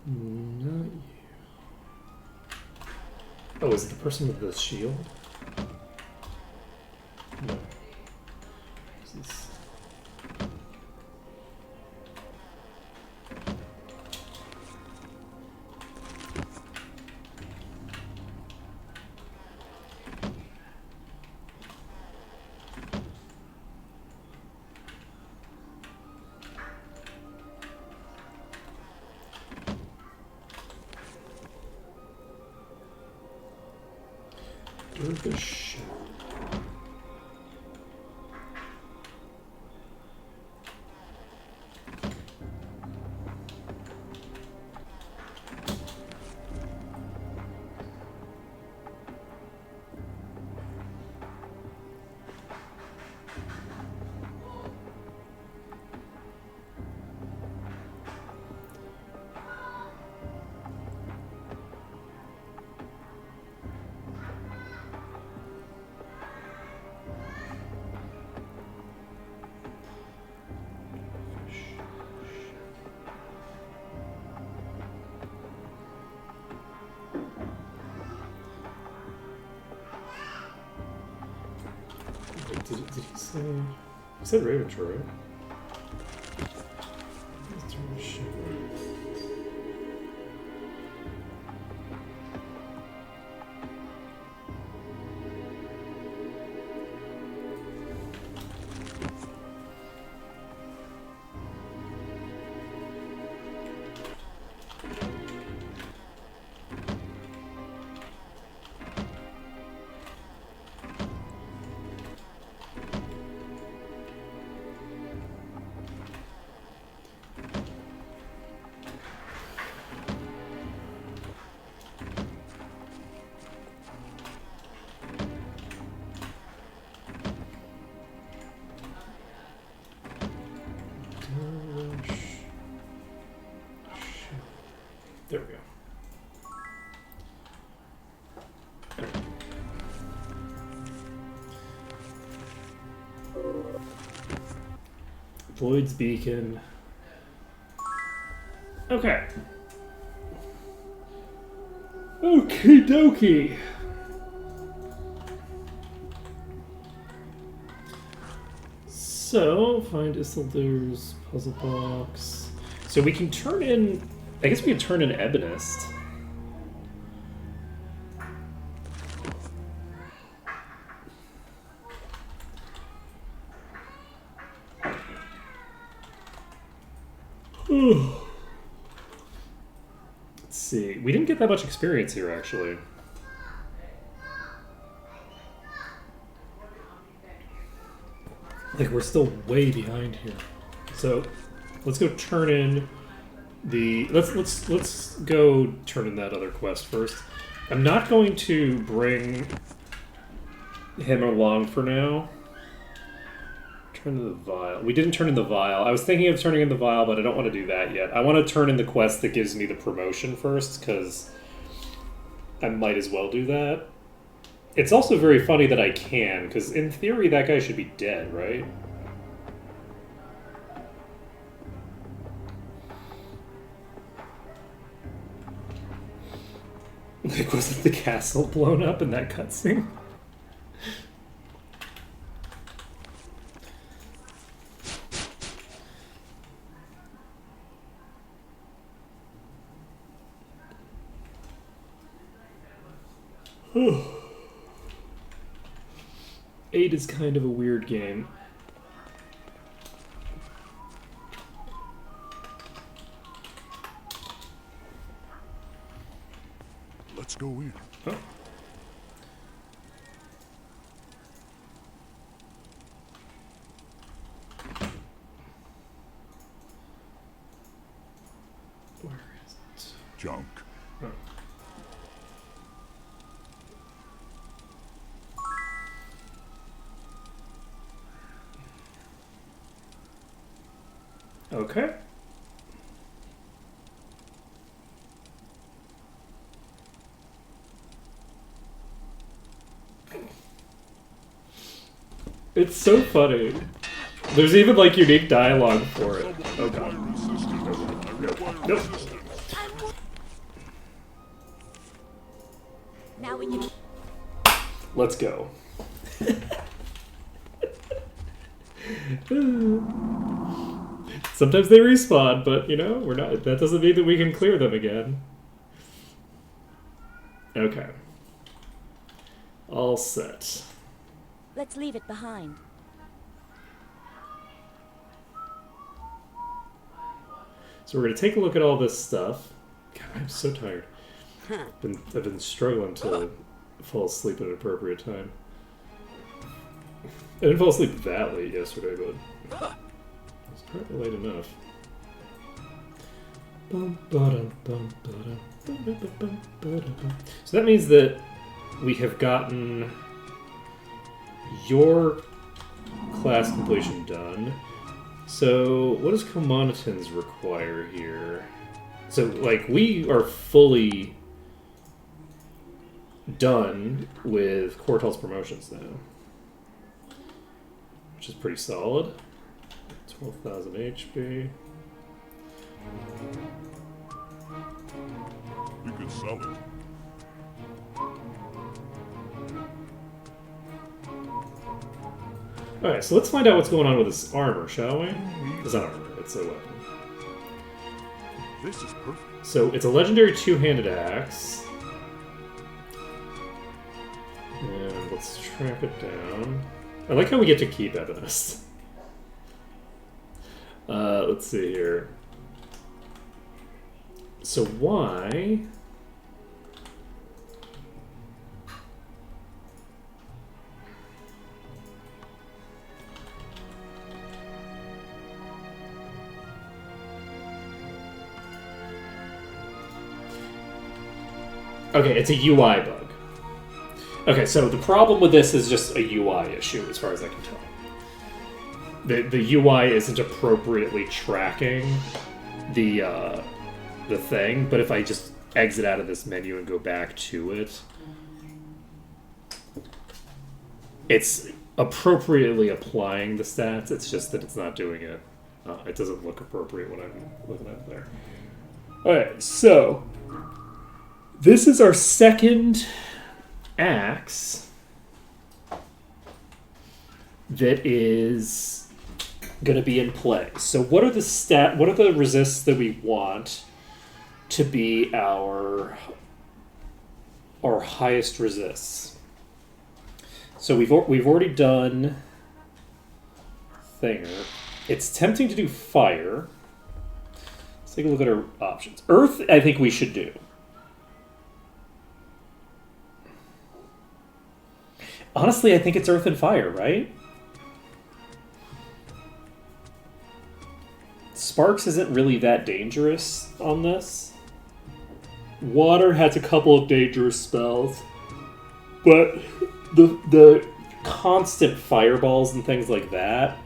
Not you. Oh, is it the person with the shield? No. This is... Dervish. Did he say... He said Ravenshore, right? There we go. Void's Beacon. Okay. Okie dokie. So, find Isildur's puzzle box. So we can turn in... I guess we can turn in Ebonist. Let's see. We didn't get that much experience here, actually. Like, we're still way behind here. So, let's go turn in the... Let's go turn in that other quest first. I'm not going to bring him along for now. Turn in the vial. We didn't turn in the vial. I was thinking of turning in the vial, but I don't want to do that yet. I want to turn in the quest that gives me the promotion first, because I might as well do that. It's also very funny that I can, because in theory that guy should be dead, right? Like, wasn't the castle blown up in that cutscene? Eight is kind of a weird game. Let's go in. Oh. Where is it? Junk. Oh. Okay. It's so funny. There's even like unique dialogue for it. Oh god. Nope. Now we can. Let's go. Sometimes they respawn, but you know, we're not. That doesn't mean that we can clear them again. Okay. All set. Let's leave it behind. So we're gonna take a look at all this stuff. God, I'm so tired. I've been struggling to fall asleep at an appropriate time. I didn't fall asleep that late yesterday, but it's probably late enough. So that means that we have gotten your class completion done. So what does Comonitans require here? So, like, we are fully done with Cortal's promotions now, which is pretty solid. 12,000 HP. We could sell it. Alright, so let's find out what's going on with this armor, shall we? It's not armor, it's a weapon. This is perfect. So it's a legendary two-handed axe. And let's track it down. I like how we get to keep Ebonist. Let's see here. So why... Okay, it's a UI bug. Okay, so the problem with this is just a UI issue, as far as I can tell. The UI isn't appropriately tracking the thing, but if I just exit out of this menu and go back to it, it's appropriately applying the stats. It's just that it's not doing it. It doesn't look appropriate when I'm looking at it there. Alright, so this is our second axe that is going to be in play. So what are the resists that we want to be our highest resists? So we've already done Thinger. It's tempting to do fire. Let's take a look at our options. Earth, I think we should do. Honestly, I think it's earth and fire, right? Sparks isn't really that dangerous on this. Water has a couple of dangerous spells, but the constant fireballs and things like that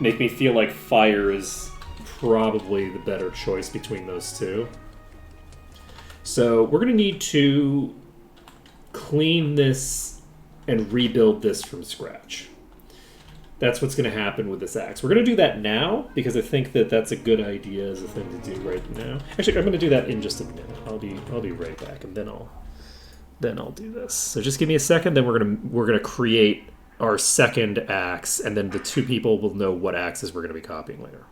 make me feel like fire is probably the better choice between those two. So we're going to need to clean this and rebuild this from scratch. That's what's going to happen with this axe. We're going to do that now, because I think that that's a good idea as a thing to do right now. Actually, I'm going to do that in just a minute. I'll be right back, and then I'll do this. So just give me a second, then we're gonna create our second axe, and then the two people will know what axes we're going to be copying later.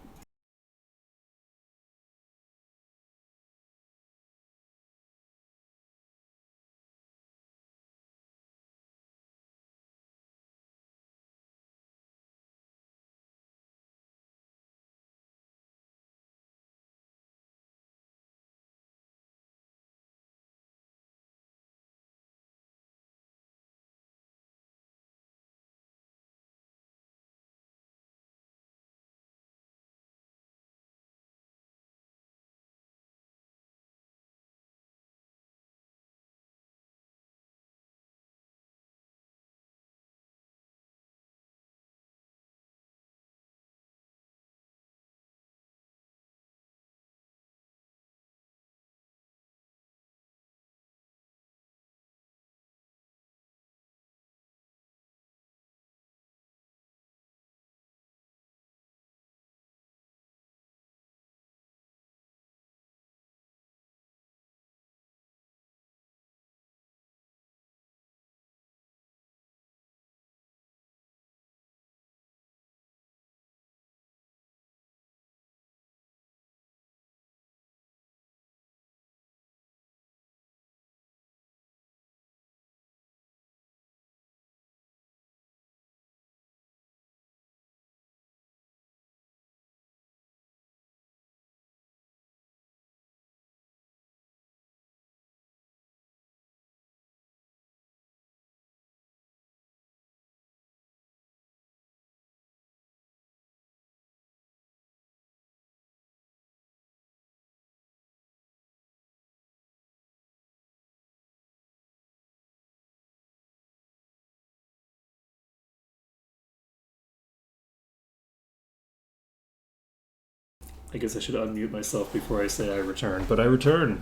I guess I should unmute myself before I say I return, but I return.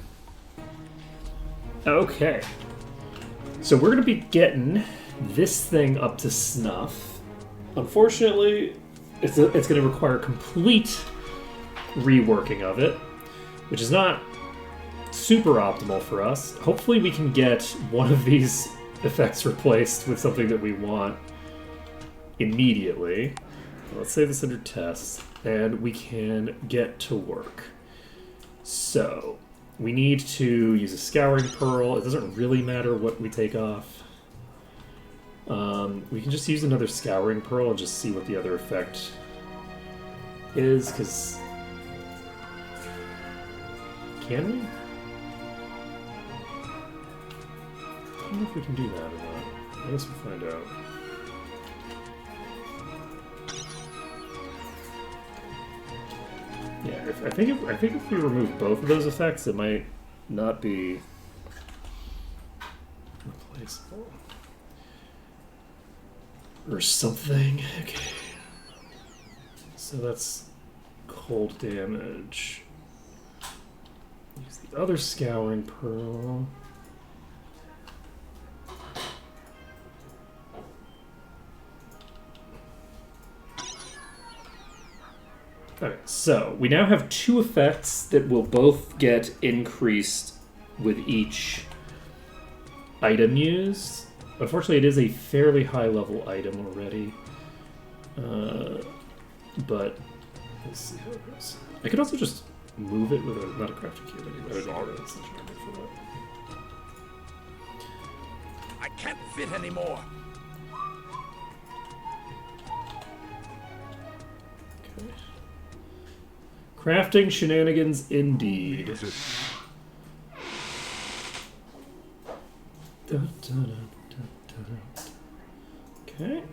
Okay. So we're going to be getting this thing up to snuff. Unfortunately, it's going to require complete reworking of it, which is not super optimal for us. Hopefully we can get one of these effects replaced with something that we want. immediately. Let's save this under tests, and we can get to work. So, we need to use a Scouring Pearl. It doesn't really matter what we take off. We can just use another Scouring Pearl and just see what the other effect is, because... Can we? I don't know if we can do that or not. I guess we'll find out. Yeah, I think if we remove both of those effects, it might not be replaceable or something. Okay, so that's cold damage. Use the other Scouring Pearl. Okay, so we now have two effects that will both get increased with each item used. Unfortunately, it is a fairly high level item already. But let's see how it goes. I could also just move it with not a crafting cube anyway. I would such a for that. I can't fit anymore. Okay. Crafting shenanigans indeed. Needs it. Da, da, da, da, da. Okay.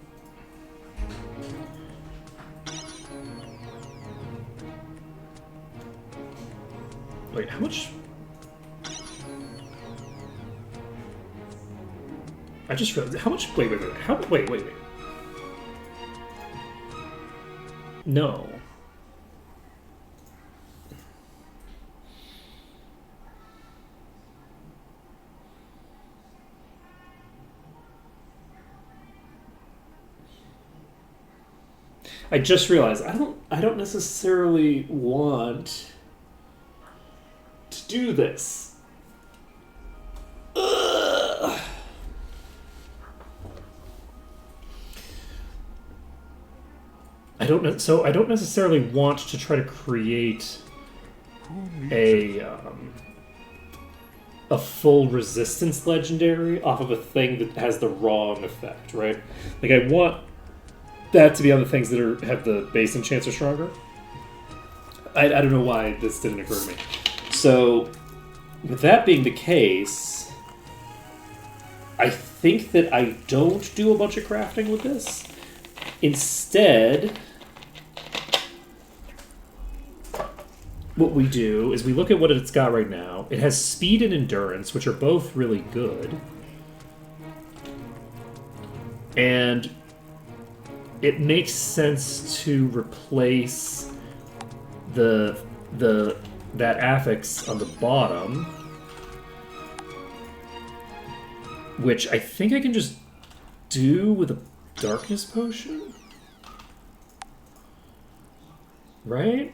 Wait, how much? I just realized how much. Wait. How? Wait. No. I just realized I don't necessarily want to do this. Ugh. I don't necessarily want to try to create a full resistance legendary off of a thing that has the wrong effect, right? Like I want that to be on the things that have the base enchants are stronger. I don't know why this didn't occur to me. So, with that being the case, I think that I don't do a bunch of crafting with this. Instead, what we do is we look at what it's got right now. It has speed and endurance, which are both really good. And it makes sense to replace that affix on the bottom, which I think I can just do with a darkness potion, right?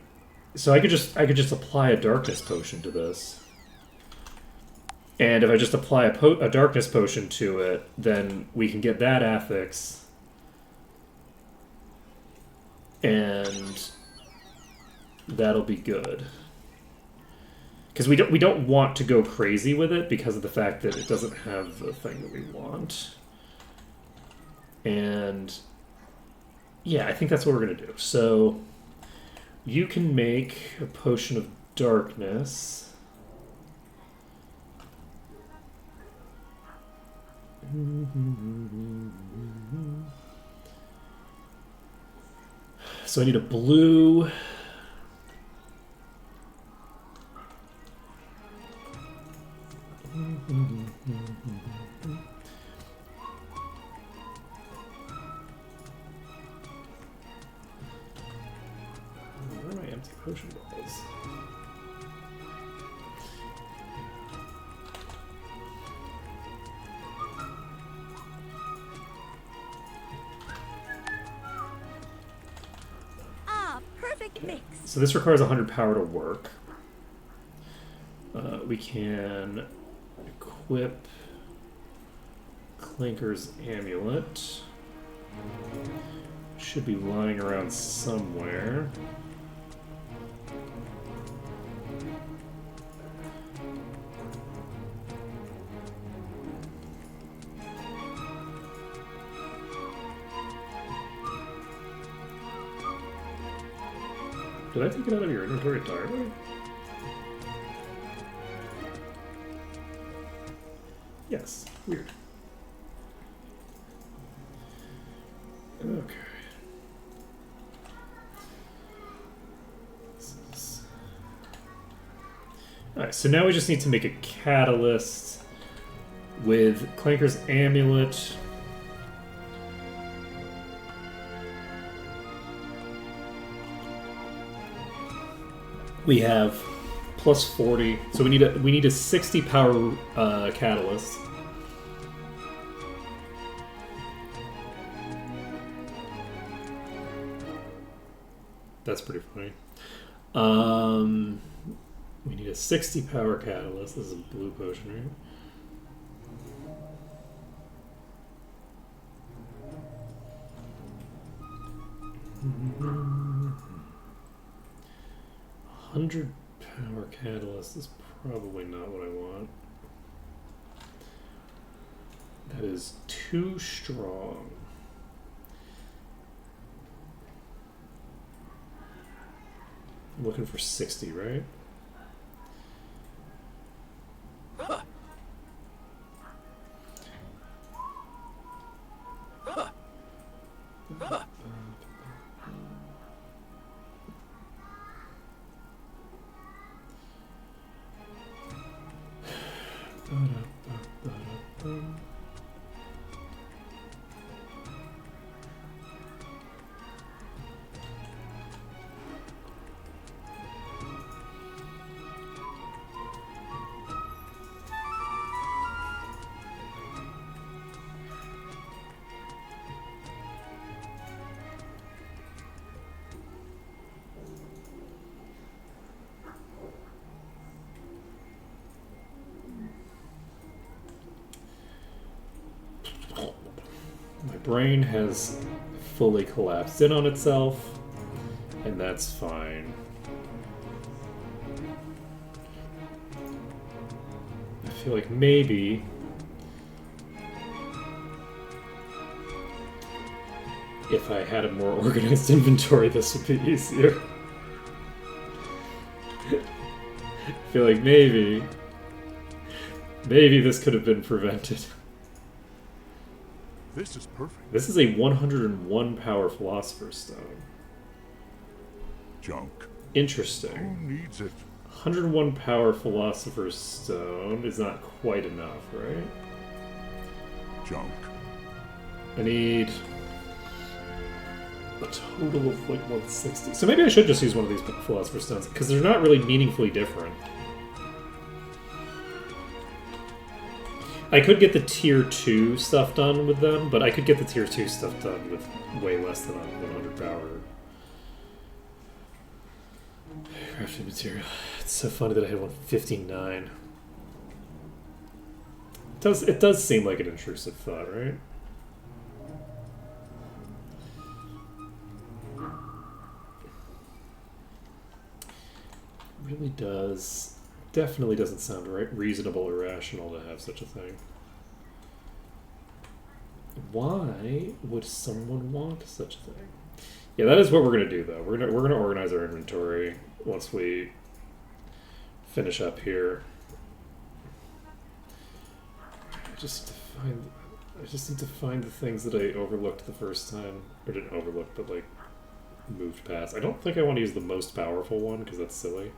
So I could just apply a darkness potion to this, and if I just apply a darkness potion to it, then we can get that affix. And that'll be good. Because we don't want to go crazy with it because of the fact that it doesn't have the thing that we want. And yeah, I think that's what we're gonna do. So you can make a potion of darkness. So I need a blue. Where are my empty potion bottles? Perfect mix. So this requires 100 power to work. We can equip Clinker's Amulet. Should be lying around somewhere. Did I take it out of your inventory entirely? Yes. Weird. Okay. Alright, so now we just need to make a catalyst with Clanker's Amulet. We have plus 40, so we need a 60 power catalyst. That's pretty funny. We need a 60 power catalyst. This is a blue potion, right? Mm-hmm. 100 power catalyst is probably not what I want. That is too strong. I'm looking for 60, right? My brain has fully collapsed in on itself, and that's fine. I feel like maybe if I had a more organized inventory, this would be easier. I feel like maybe this could have been prevented. This is perfect. This is a 101 power Philosopher's Stone. Junk. Interesting. Who needs it? 101 power Philosopher's Stone is not quite enough, right? Junk. I need a total of like 160. So maybe I should just use one of these Philosopher's Stones, because they're not really meaningfully different. I could get the tier 2 stuff done with them, but I could get the tier 2 stuff done with way less than 100 power. Crafting material. It's so funny that I had 159. It does seem like an intrusive thought, right? It really does. Definitely doesn't sound right, reasonable or rational to have such a thing. Why would someone want such a thing? Yeah, that is what we're gonna do, though. We're gonna organize our inventory once we finish up here. I just need to find the things that I overlooked the first time, or didn't overlook, but like moved past. I don't think I want to use the most powerful one because that's silly.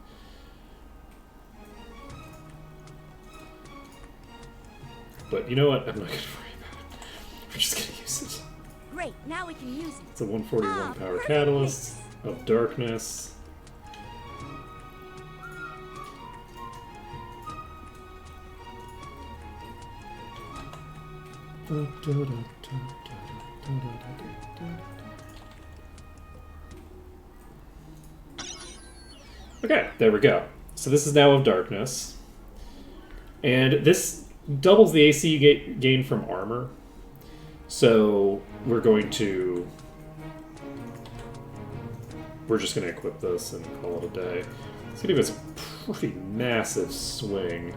But you know what? I'm not going to worry about it. We're just going to use it. Great, now we can use it. It's a 141 power perfect catalyst of darkness. Okay, there we go. So this is now of darkness. And this doubles the AC you gain from armor. So we're just going to equip this and call it a day. It's going to give us a pretty massive swing.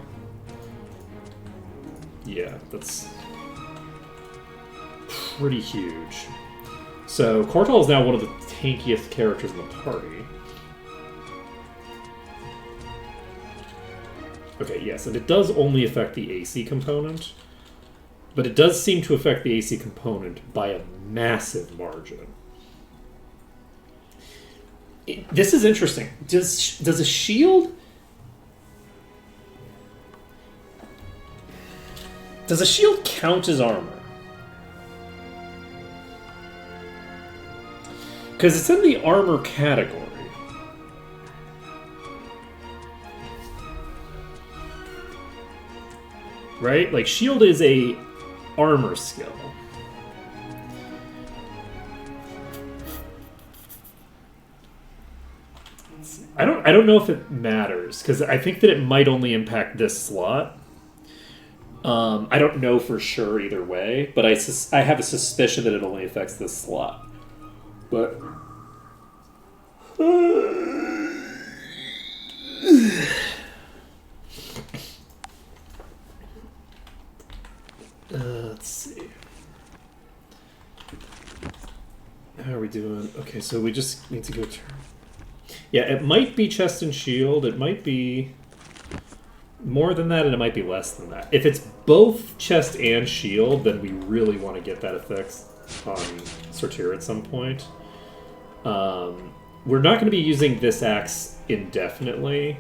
Yeah, that's pretty huge. So Kortal is now one of the tankiest characters in the party. Okay, yes, and it does only affect the AC component, but it does seem to affect the AC component by a massive margin. This is interesting. Does a shield... Does a shield count as armor? Because it's in the armor category. Right? Like, shield is a armor skill. I don't know if it matters, because I think that it might only impact this slot. I don't know for sure either way, but I have a suspicion that it only affects this slot. But... let's see. How are we doing? Okay, so we just need to go turn. Yeah, it might be chest and shield. It might be more than that, and it might be less than that. If it's both chest and shield, then we really want to get that effect on Sortir at some point. We're not going to be using this axe indefinitely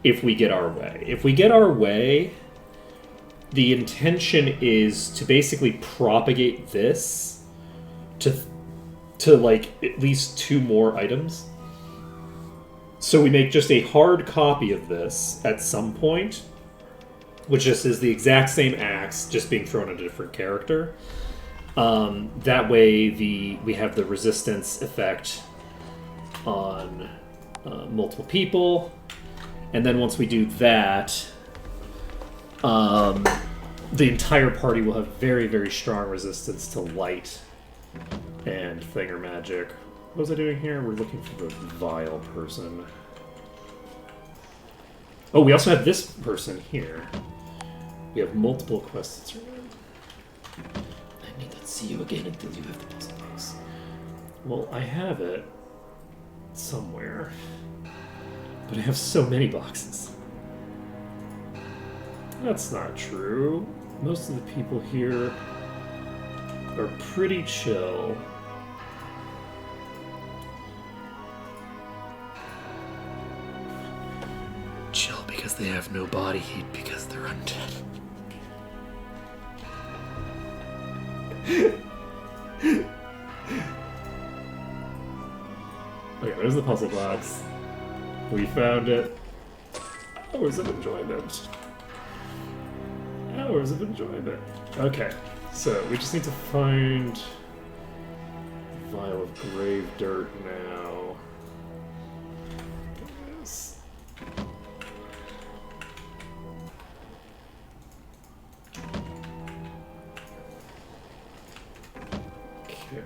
if we get our way. If we get our way, the intention is to basically propagate this to like at least 2 more items. So we make just a hard copy of this at some point, which just is the exact same axe, just being thrown at a different character. That way we have the resistance effect on multiple people. And then once we do that, the entire party will have very, very strong resistance to light and thinger magic. What was I doing here? We're looking for the vile person. Oh, we also have this person here. We have multiple quests around. I need not see you again until you have the puzzle box. Well, I have it somewhere, but I have so many boxes. That's not true. Most of the people here are pretty chill. Chill because they have no body heat because they're undead. Okay, there's the puzzle box. We found it. Hours of enjoyment. Hours of enjoyment. Okay, so we just need to find a vial of grave dirt now. Yes. Okay.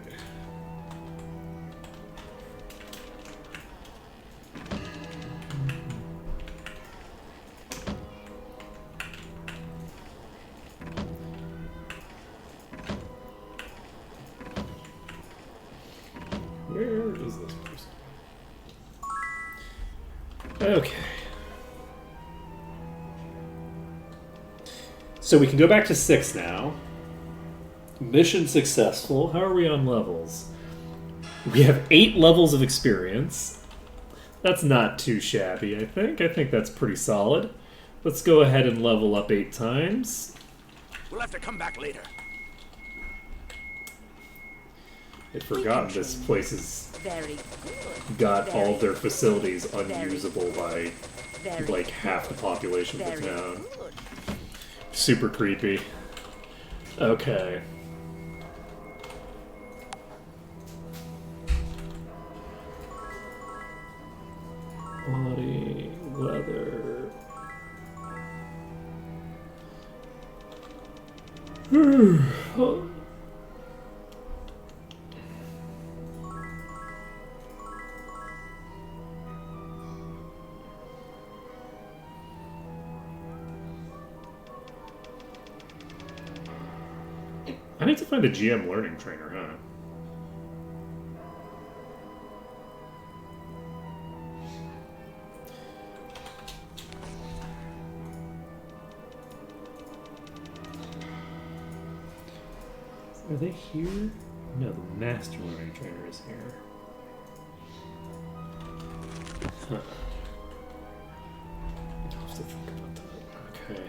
Where is this person? Okay. So we can go back to 6 now. Mission successful. How are we on levels? We have 8 levels of experience. That's not too shabby, I think. I think that's pretty solid. Let's go ahead and level up 8 times. We'll have to come back later. I'd forgotten this place has Very good. got Very all their facilities Very unusable by Very like half the population of Very the town. good. Super creepy. Okay. Body, weather. I need to find the GM learning trainer, huh? Are they here? No, the master learning trainer is here. Huh. I'll have to think about that. Okay.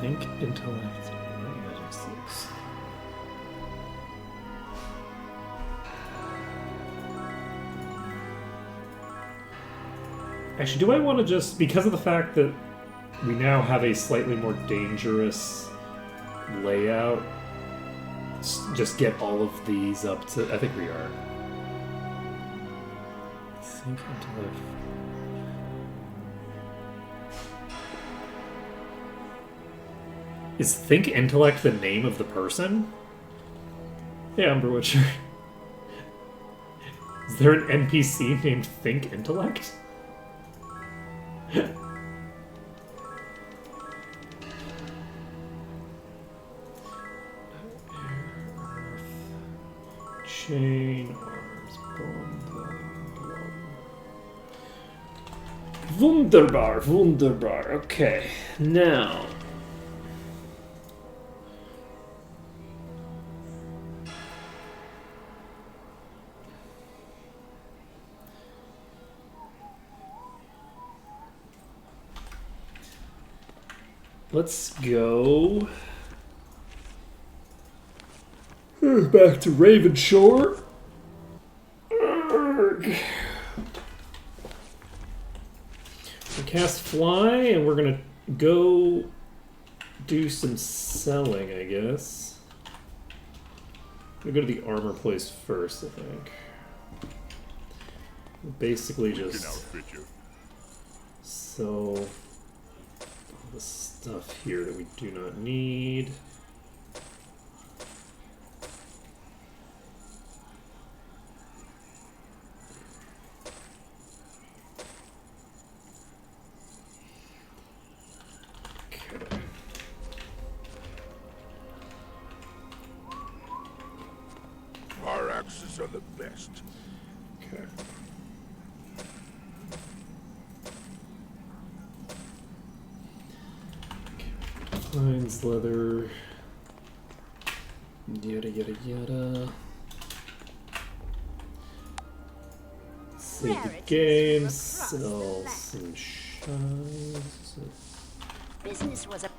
Think, intellect, magic 6. Actually, do I want to just, because of the fact that we now have a slightly more dangerous layout, just get all of these up to, I think we are. Think, intellect. Is Think Intellect the name of the person? Yeah, Umber Witcher. Is there an NPC named Think Intellect? Chain, arms, bone, blood. Wunderbar, wunderbar. Okay, now. Let's go back to Ravenshore. We cast Fly, and we're gonna go do some selling, I guess. We'll go to the armor place first, I think. Basically just sell all the stuff here that we do not need. Our axes are the best. Okay. Pines, leather, yada yada yada. Save the game, sell some shines. Business was a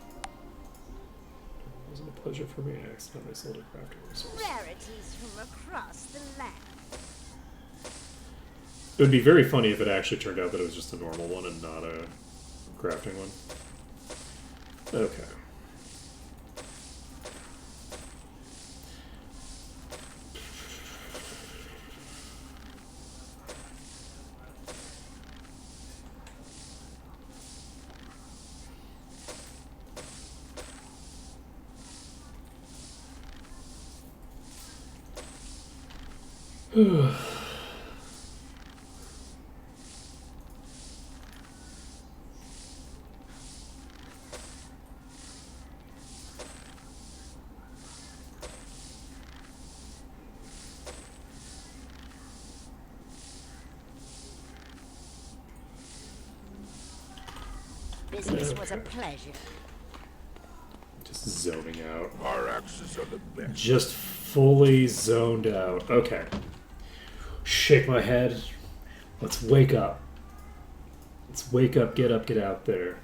It wasn't a pleasure for me. I accidentally sold a crafting resource. rarities from across the land. It would be very funny if it actually turned out that it was just a normal one and not a crafting one. Okay. Business was a pleasure. Just zoning out. Our axes are the best. Just fully zoned out. Okay. Shake my head. Let's wake up. Let's wake up, get out there.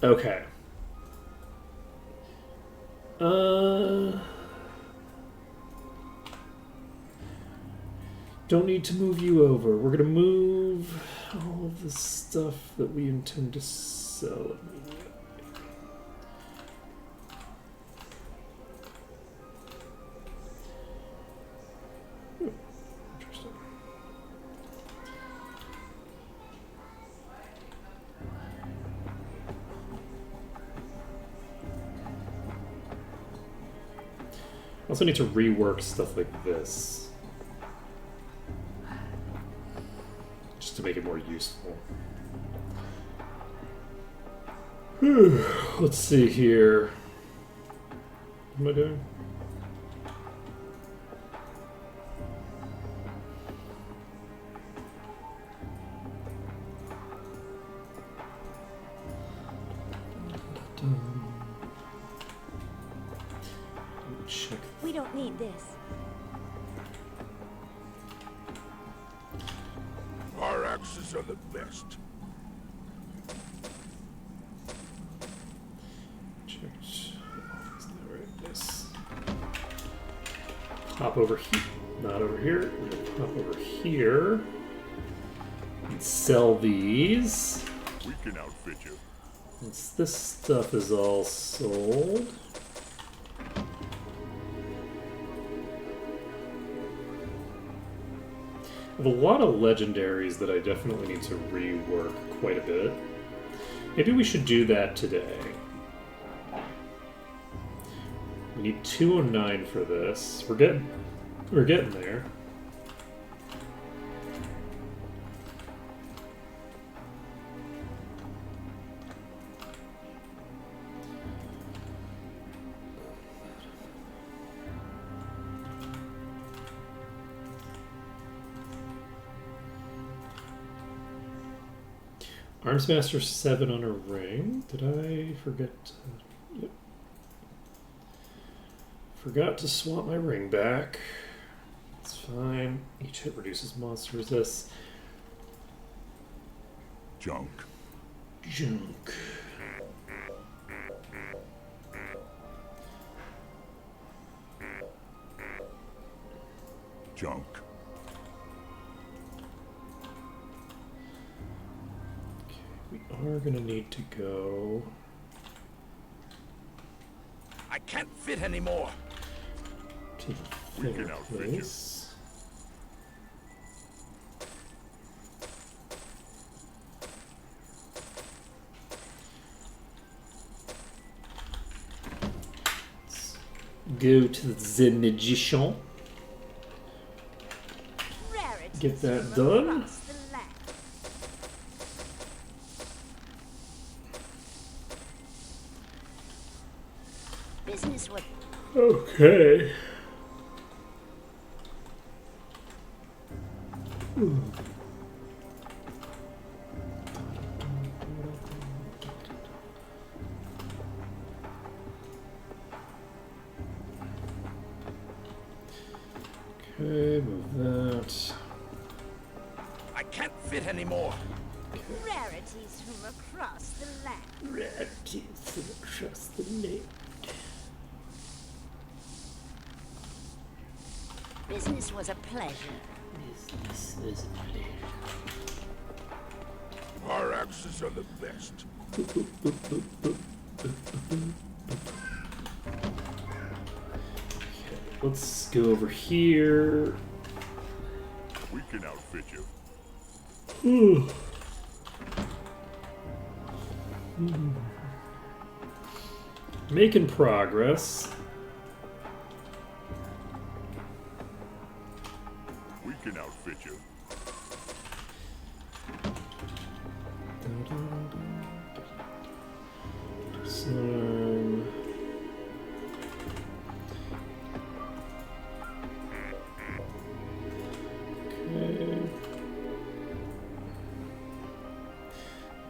Okay. Don't need to move you over. We're gonna move all of the stuff that we intend to sell immediately. Interesting. Also need to rework stuff like this. Just to make it more useful. Let's see here. What am I doing? Check. We don't need this. Our axes are the best. Check. Is that right? Yes. Pop over here. Not over here. We're gonna pop over here. And sell these. We can outfit you. Once this stuff is all sold. I have a lot of legendaries that I definitely need to rework quite a bit. Maybe we should do that today. We need 209 for this. We're getting there. Armsmaster 7 on a ring. Did I forget? Yep. Forgot to swap my ring back. It's fine. Each hit reduces monster resist. Junk. Junk. Junk. We are gonna need to go I can't fit anymore. to the We can thing outfit you. place. Let's go to the magician. Rarities Get that from done. across the land. Business with Okay. Okay, move that. I can't fit anymore. rarities from across the land. Rarities across the land. Business was a pleasure. Business is a pleasure. Our axes are the best. Let's go over here. We can outfit you. Making progress. We can outfit you. Some. Okay.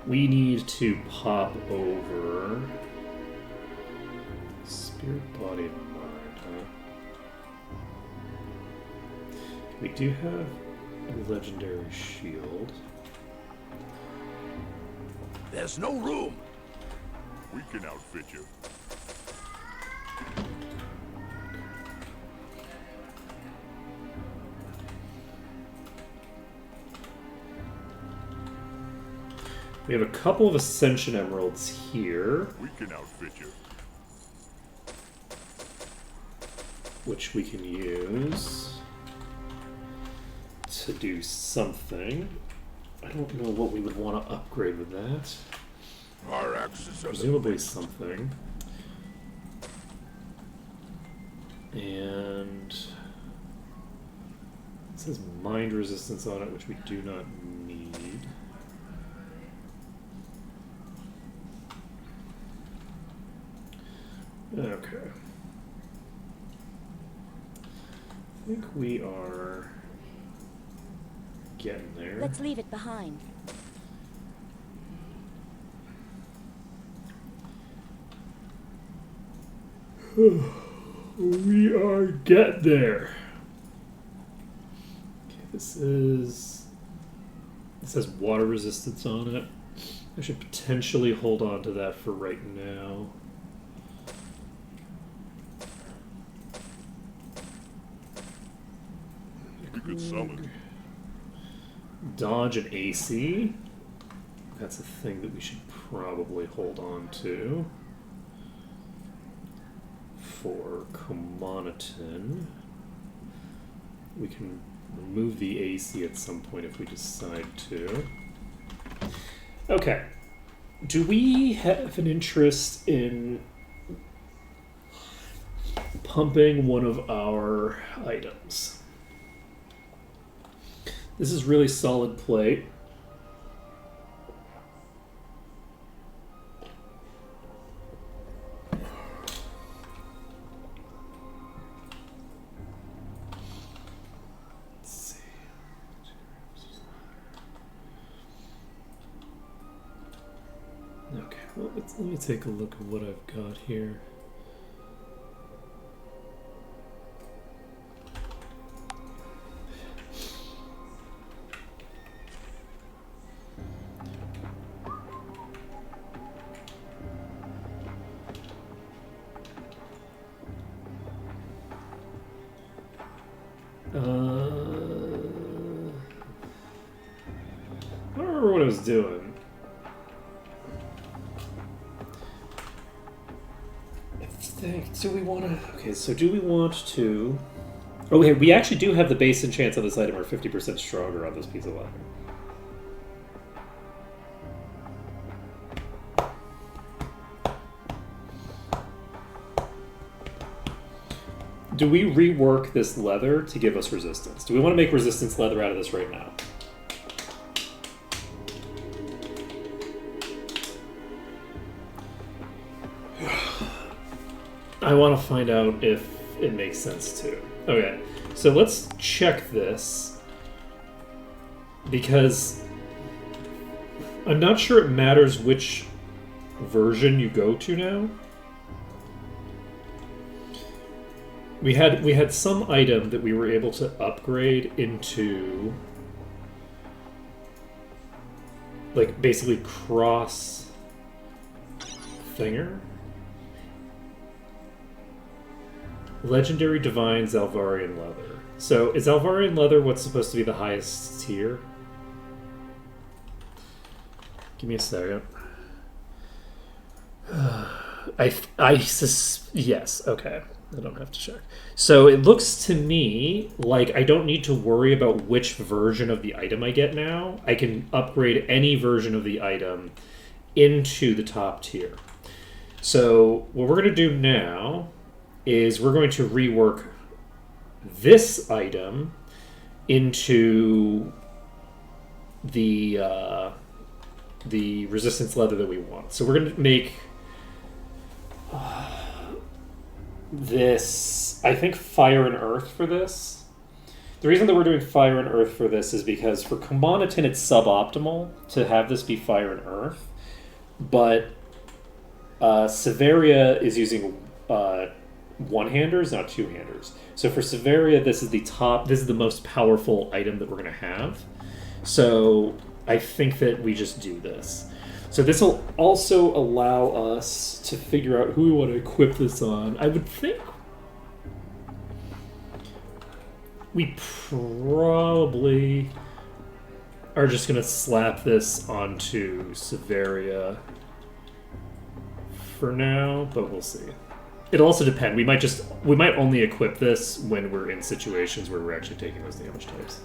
We need to pop over Spirit, Body, and Mind, huh? We do have a legendary shield. There's no room. We can outfit you. We have a couple of Ascension Emeralds here, We can outfit you. which we can use to do something. I don't know what we would want to upgrade with that. Our axes are the Presumably something. And it says mind resistance on it, which we do not need. Okay. I think we are getting there. Let's leave it behind. We are getting there. Okay, this is. It says water resistance on it. I should potentially hold on to that for right now. We could sell it. Dodge and AC. That's a thing that we should probably hold on to. For Commoniton, we can remove the AC at some point if we decide to. Okay. Do we have an interest in pumping one of our items? This is really solid plate. Let's see. Okay, well, let me take a look at what I've got here. I don't remember what I was doing. I think, do we want to... Okay, so do we want to... Okay, we actually do have the base enchants on this item are 50% stronger on this piece of leather. Do we rework this leather to give us resistance? Do we want to make resistance leather out of this right now? I want to find out if it makes sense too. Okay, so let's check this. Because I'm not sure it matters which version you go to now. We had some item that we were able to upgrade into, like, basically cross thinger. Legendary Divine Zalvarian Leather. So is Zalvarian Leather what's supposed to be the highest tier? Give me a second. Yes, okay. I don't have to check. So it looks to me like I don't need to worry about which version of the item I get now. I can upgrade any version of the item into the top tier. So what we're going to do now is we're going to rework this item into the resistance leather that we want. So we're going to make this, I think, fire and earth for this. The reason that we're doing fire and earth for this is because for Commoniton it's suboptimal to have this be fire and earth, but Severia is using one-handers, not two-handers. So for Severia, this is the most powerful item that we're going to have. So I think that we just do this. So this will also allow us to figure out who we want to equip this on. I would think we probably are just going to slap this onto Severia for now, but we'll see. It'll also depend. We might only equip this when we're in situations where we're actually taking those damage types.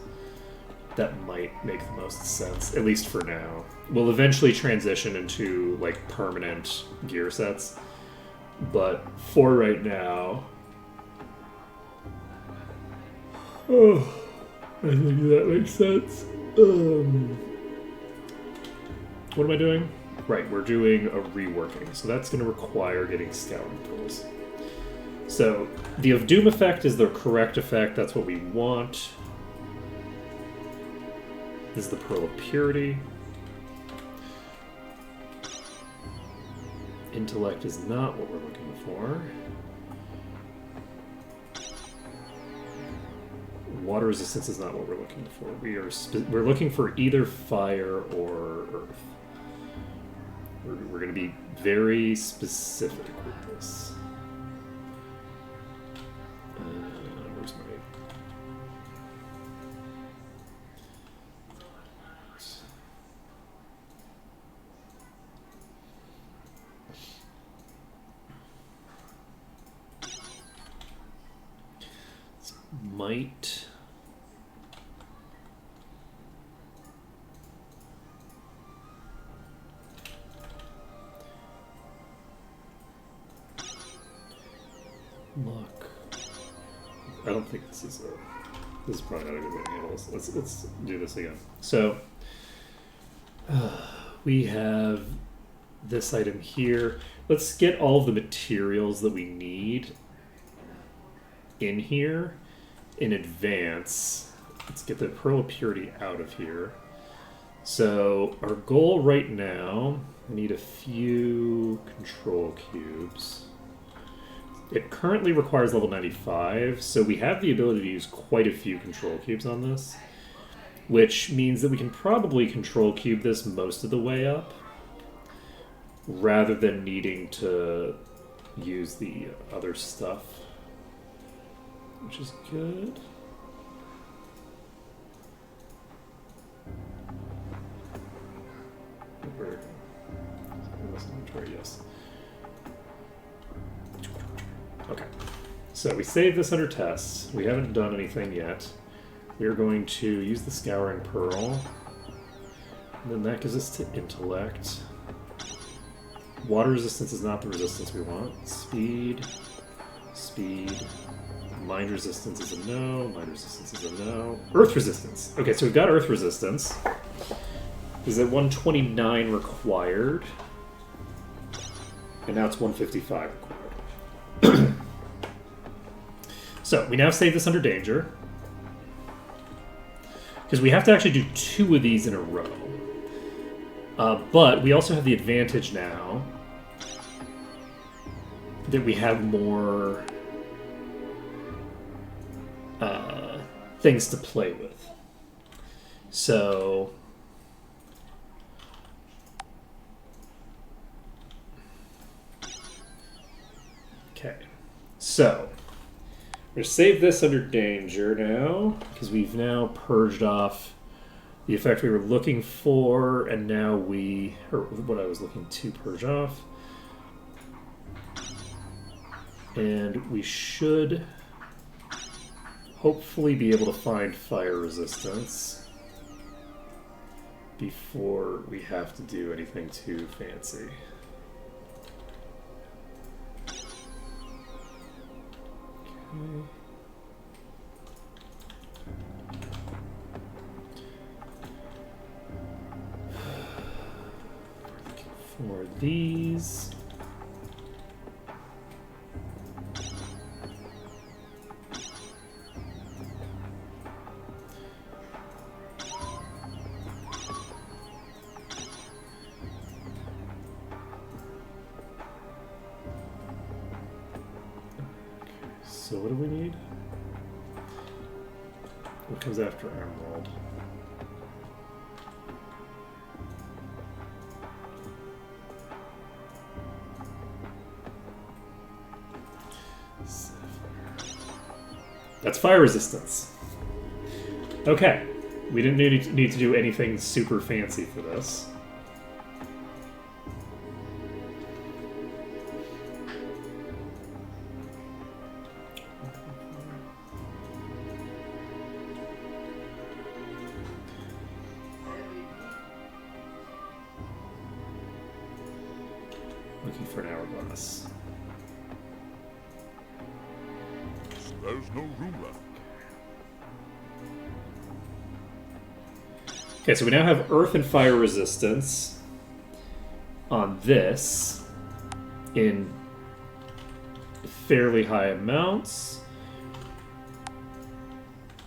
That might make the most sense, at least for now. We'll eventually transition into, like, permanent gear sets. But for right now, Oh, I think that makes sense. What am I doing? Right, we're doing a reworking, so that's going to require getting scouting pearls. So, the of Doom effect is the correct effect, that's what we want. This is the Pearl of Purity. Intellect is not what we're looking for. Water resistance is not what we're looking for. We're looking for either fire or earth. We're going to be very specific with this. Where's my... This might... Look, I don't think this is probably not a good way to handle this. Let's do this again. So we have this item here. Let's get all of the materials that we need in here in advance. Let's get the Pearl of Purity out of here. So our goal right now, I need a few control cubes. It currently requires level 95, so we have the ability to use quite a few control cubes on this, which means that we can probably control cube this most of the way up, rather than needing to use the other stuff, which is good. Yes. Okay, so we saved this under tests. We haven't done anything yet. We are going to use the Scouring Pearl. And then that gives us to Intellect. Water resistance is not the resistance we want. Speed. Speed. Mind resistance is a no. Mind resistance is a no. Earth resistance. Okay, so we've got Earth resistance. Is at 129 required. And now it's 155 required. So, we now save this under danger. Because we have to actually do 2 of these in a row. But we also have the advantage now that we have more things to play with. So... Okay. So... we're going to save this under danger now, because we've now purged off the effect we were looking for, and now or what I was looking to purge off. And we should hopefully be able to find fire resistance before we have to do anything too fancy. For these, so what do we need? What comes after Emerald? That's fire resistance. Okay. We didn't need to do anything super fancy for this. Looking for an hourglass. There's no room left. Okay, so we now have earth and fire resistance on this in fairly high amounts.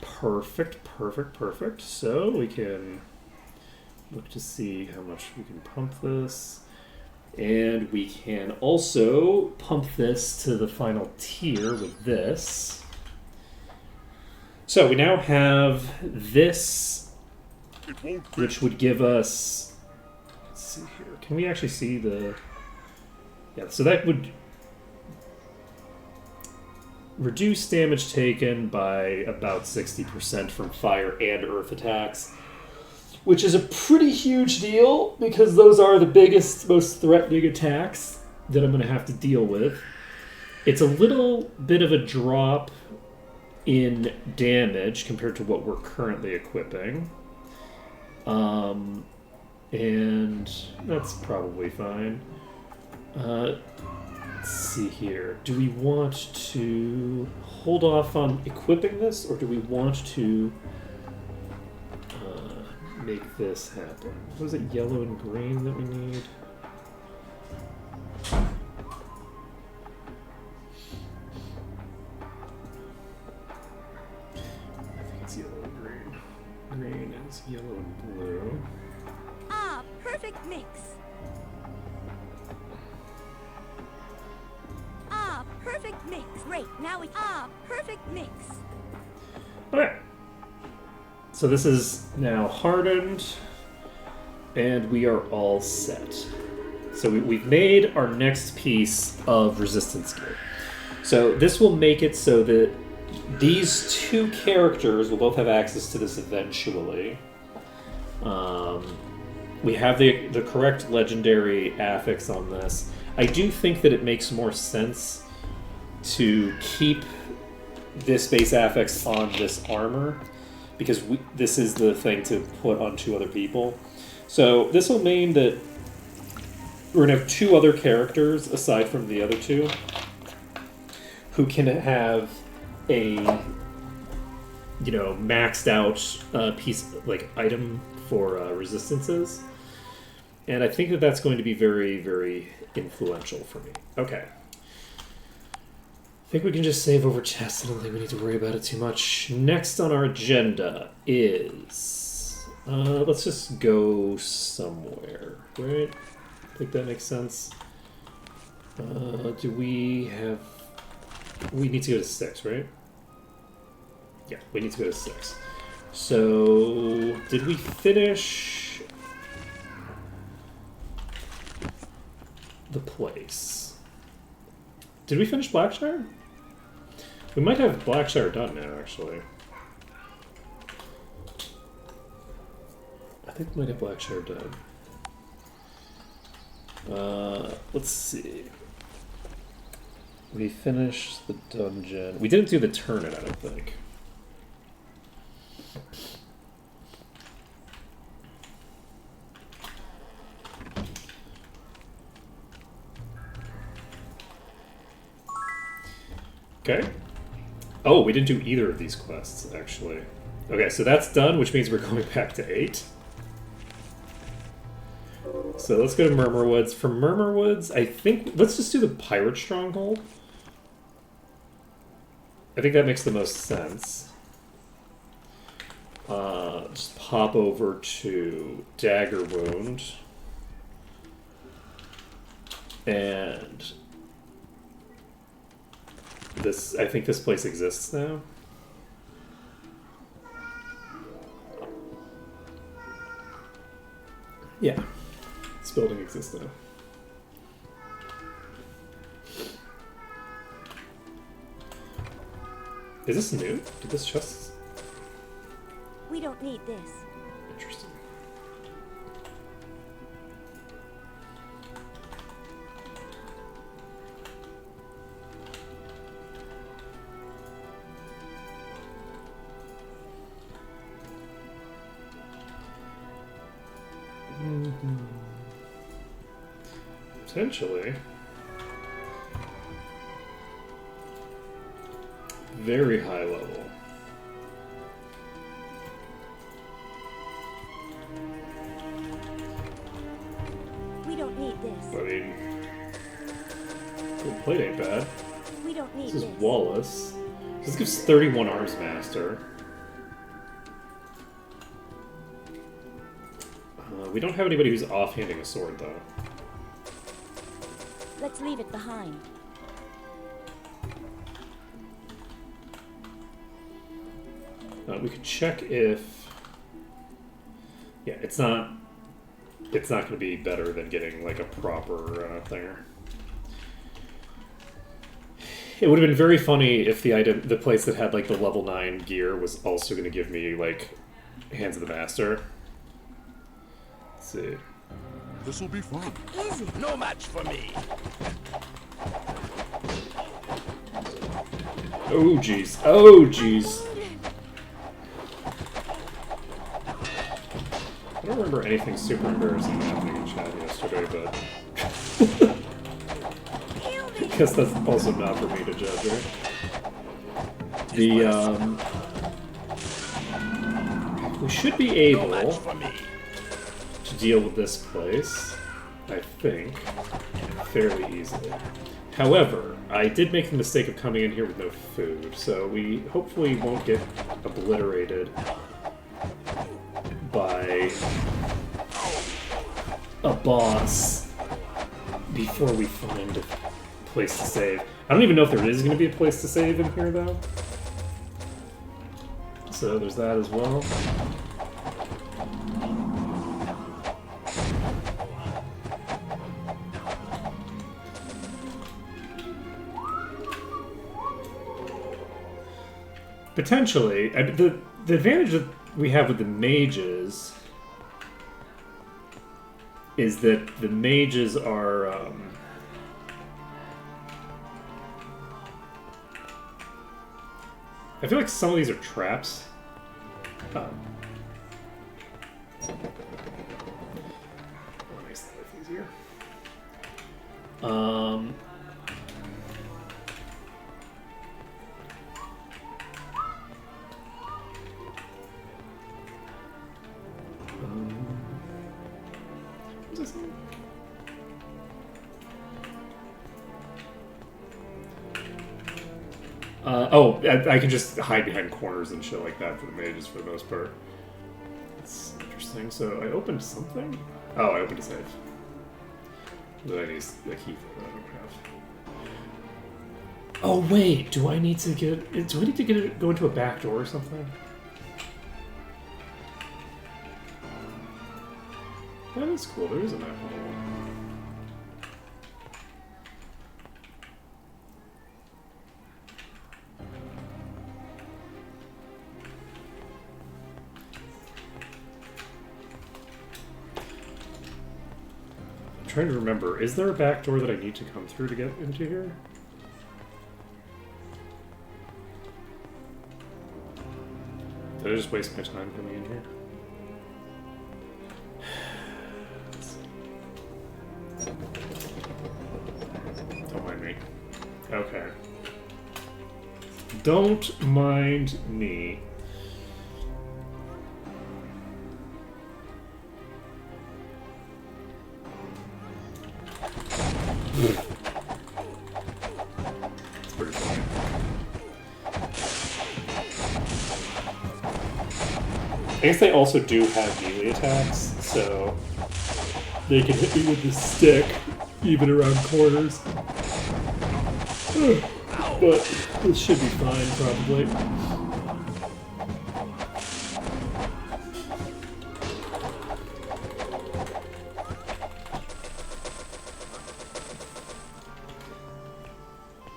Perfect, perfect, perfect. So we can look to see how much we can pump this. And we can also pump this to the final tier with this. So we now have this, It won't fit. which would give us... Let's see here. Can we actually see the... Yeah, so that would reduce damage taken by about 60% from fire and earth attacks, which is a pretty huge deal because those are the biggest, most threatening attacks that I'm going to have to deal with. It's a little bit of a drop in damage compared to what we're currently equipping. And that's probably fine. Let's see here. Do we want to hold off on equipping this, or do we want to make this happen? What is it, yellow and green that we need? I think it's yellow and green. Green is yellow and blue. Ah, perfect mix. Ah, perfect mix. Great. Now we perfect mix. Okay. So this is now hardened, and we are all set. So we've made our next piece of resistance gear. So this will make it so that these two characters will both have access to this eventually. We have the correct legendary affix on this. I do think that it makes more sense to keep this base affix on this armor, because this is the thing to put on two other people. So this will mean that we're going to have two other characters aside from the other two who can have a, maxed out piece, like item for resistances. And I think that that's going to be very, very influential for me. Okay. I think we can just save over chest. I don't think we need to worry about it too much. Next on our agenda is... let's just go somewhere, right? I think that makes sense. Do we have... We need to go to 6, right? Yeah, we need to go to 6. So, did we finish the place? Did we finish Blackshire? We might have Blackshire done now, actually. I think we might have Blackshire done. Let's see. We finished the dungeon. We didn't do the turn-in, I don't think. Okay. Oh, we didn't do either of these quests, actually. Okay, so that's done, which means we're going back to 8. So let's go to Murmurwoods. For Murmurwoods, I think... Let's just do the Pirate Stronghold. I think that makes the most sense. Just pop over to Dagger Wound. And... this, I think this place exists now. Yeah. This building exists now. Is this new? Did this just... We don't need this. Interesting. Potentially. Very high level. ain't bad. We don't need This is this. Wallace. This gives 31 Arms Master. We don't have anybody who's offhanding a sword, though. Let's leave it behind. We could check if... Yeah, it's not going to be better than getting, like, a proper thinger. It would have been very funny if the place that had, like, the level 9 gear was also going to give me, like, Hands of the Master. Let's see. This'll be fun. Is it? No match for me. Oh, jeez. Oh, jeez. I don't remember anything super embarrassing happening in chat yesterday, but... I guess that's also not for me to judge, right? We should be No match able for me. to deal with this place, I think, fairly easily. However, I did make the mistake of coming in here with no food, so we hopefully won't get obliterated by a boss before we find a place to save. I don't even know if there is going to be a place to save in here, though. So there's that as well. Potentially, the advantage that we have with the mages is that the mages are I feel like some of these are traps. That makes life easier. What's this thing? I can just hide behind corners and shit like that for the mages for the most part. That's interesting. So I opened something? Oh, I opened a safe. That I need a key for that I don't have. Oh wait, do I need to go into a back door or something? That is cool. There is a map on the wall. I'm trying to remember. Is there a back door that I need to come through to get into here? Did I just waste my time coming in here? Don't mind me. Okay. Don't mind me. It's pretty funny. I guess they also do have melee attacks, so they can hit me with the stick, even around corners. But this should be fine, probably.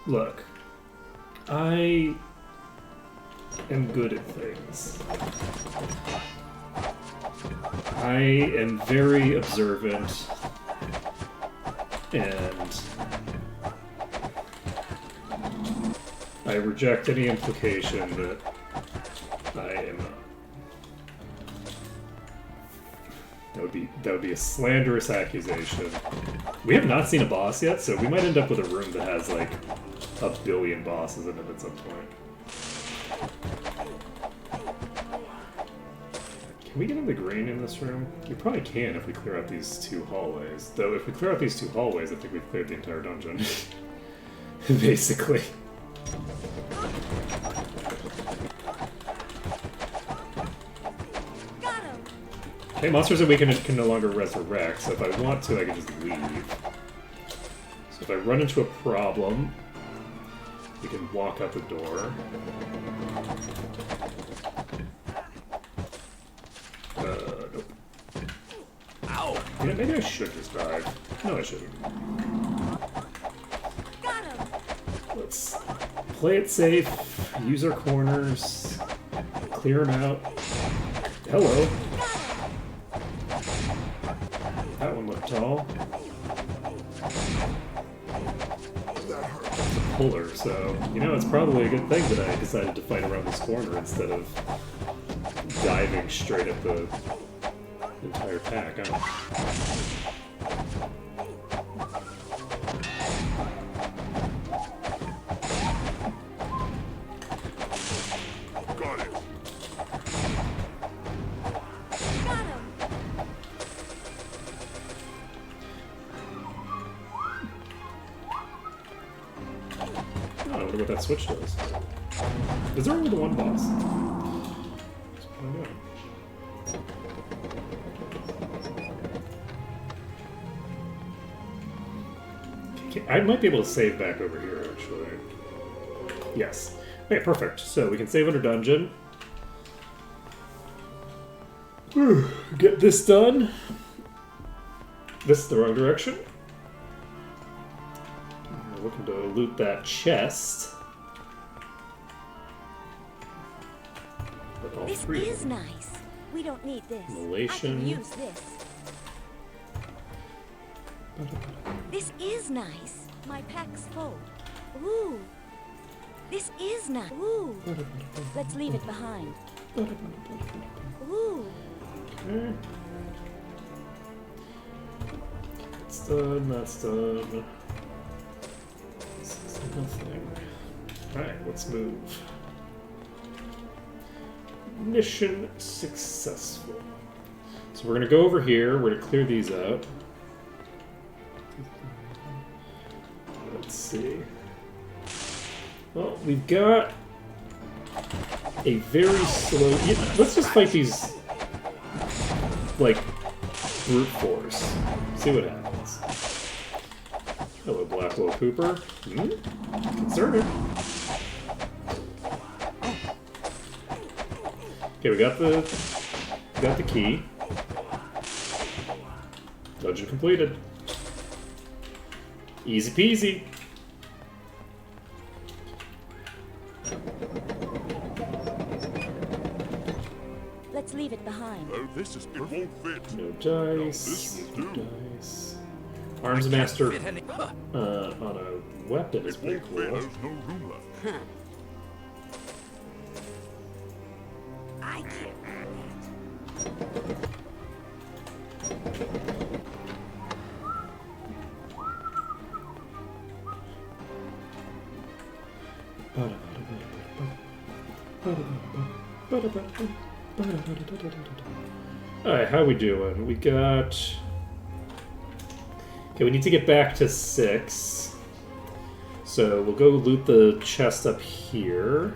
Look, I am good at things. I am very observant, and I reject any implication that I am not. That would be a slanderous accusation. We have not seen a boss yet, so we might end up with a room that has like a billion bosses in it at some point. Can we get in the green in this room? We probably can if we clear out these two hallways. Though if we clear out these two hallways, I think we've cleared the entire dungeon. Basically. Got him. Okay, monsters that we can no longer resurrect, so if I want to, I can just leave. So if I run into a problem, we can walk out the door. Nope. Ow! You know, maybe I should just dive. No, I shouldn't. Got him. Let's play it safe, use our corners, clear them out. Hello. That one looked tall. It's a puller, so, you know, it's probably a good thing that I decided to fight around this corner instead of diving straight at the entire pack. Huh? Got it. Got him. Oh, I wonder what that switch does. Is there only the one boss? I don't know. Okay, I might be able to save back over here, actually. Yes. Okay, perfect. So we can save under dungeon. Whew. Get this done. This is the wrong direction. We're looking to loot that chest. But all This three of is them. nice. We don't need this. I Immolation. can use this. This is nice. My pack's full. Ooh. This is nice. Ooh. Let's leave it behind. Ooh. Okay. That's done, that's done. This is nothing. Alright, let's move. Mission successful. So we're gonna go over here, we're gonna clear these out. Let's see. Well, we've got a very slow... Yeah, let's just fight these, like, brute force. See what happens. Hello, Blackwell Cooper. Concerning. Okay, we got the key. Dungeon completed. Easy peasy. Let's leave it behind. Oh, this is it won't fit. No Now dice. this will No do. dice. Arms Master Fit any- Huh. on a weapon is It pretty won't fit. cool. There's no room left. I can't. Alright, how we doing? We got... Okay, we need to get back to 6. So we'll go loot the chest up here.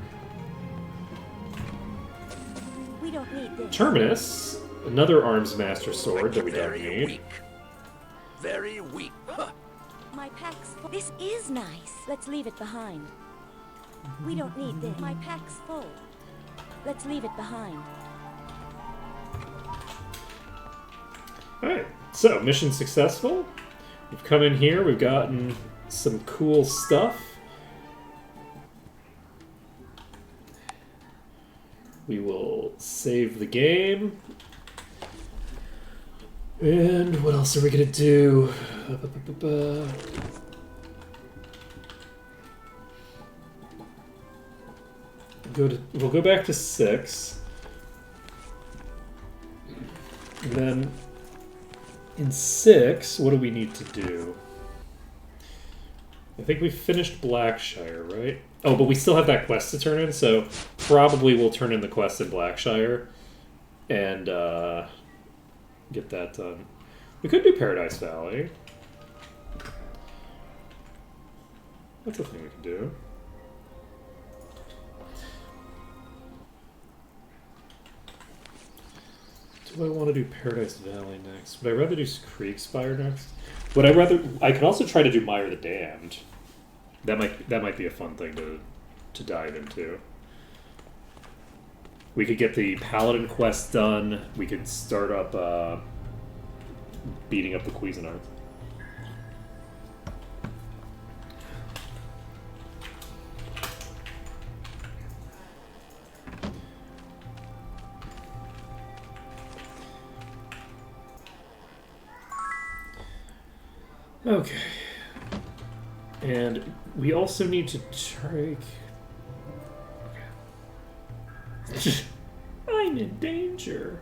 We don't need this. Terminus, another Arms Master sword that we don't Very need. weak. Very weak. Huh. My pack's full. This is nice. Let's leave it behind. We don't need this. My pack's full. Let's leave it behind. Alright, so mission successful. We've come in here, we've gotten some cool stuff. We will save the game. And what else are we gonna do? We'll go back to 6. And then in 6, what do we need to do? I think we finished Blackshire, right? Oh, but we still have that quest to turn in, so probably we'll turn in the quest in Blackshire and get that done. We could do Paradise Valley. That's a thing we can do. Do I want to do Paradise Valley next? Would I rather do Kriegspire next? Would I rather? I could also try to do Mire the Damned. That might be a fun thing to dive into. We could get the Paladin quest done. We could start up beating up the Cuisinarts. Okay. And we also need to take... I'm in danger.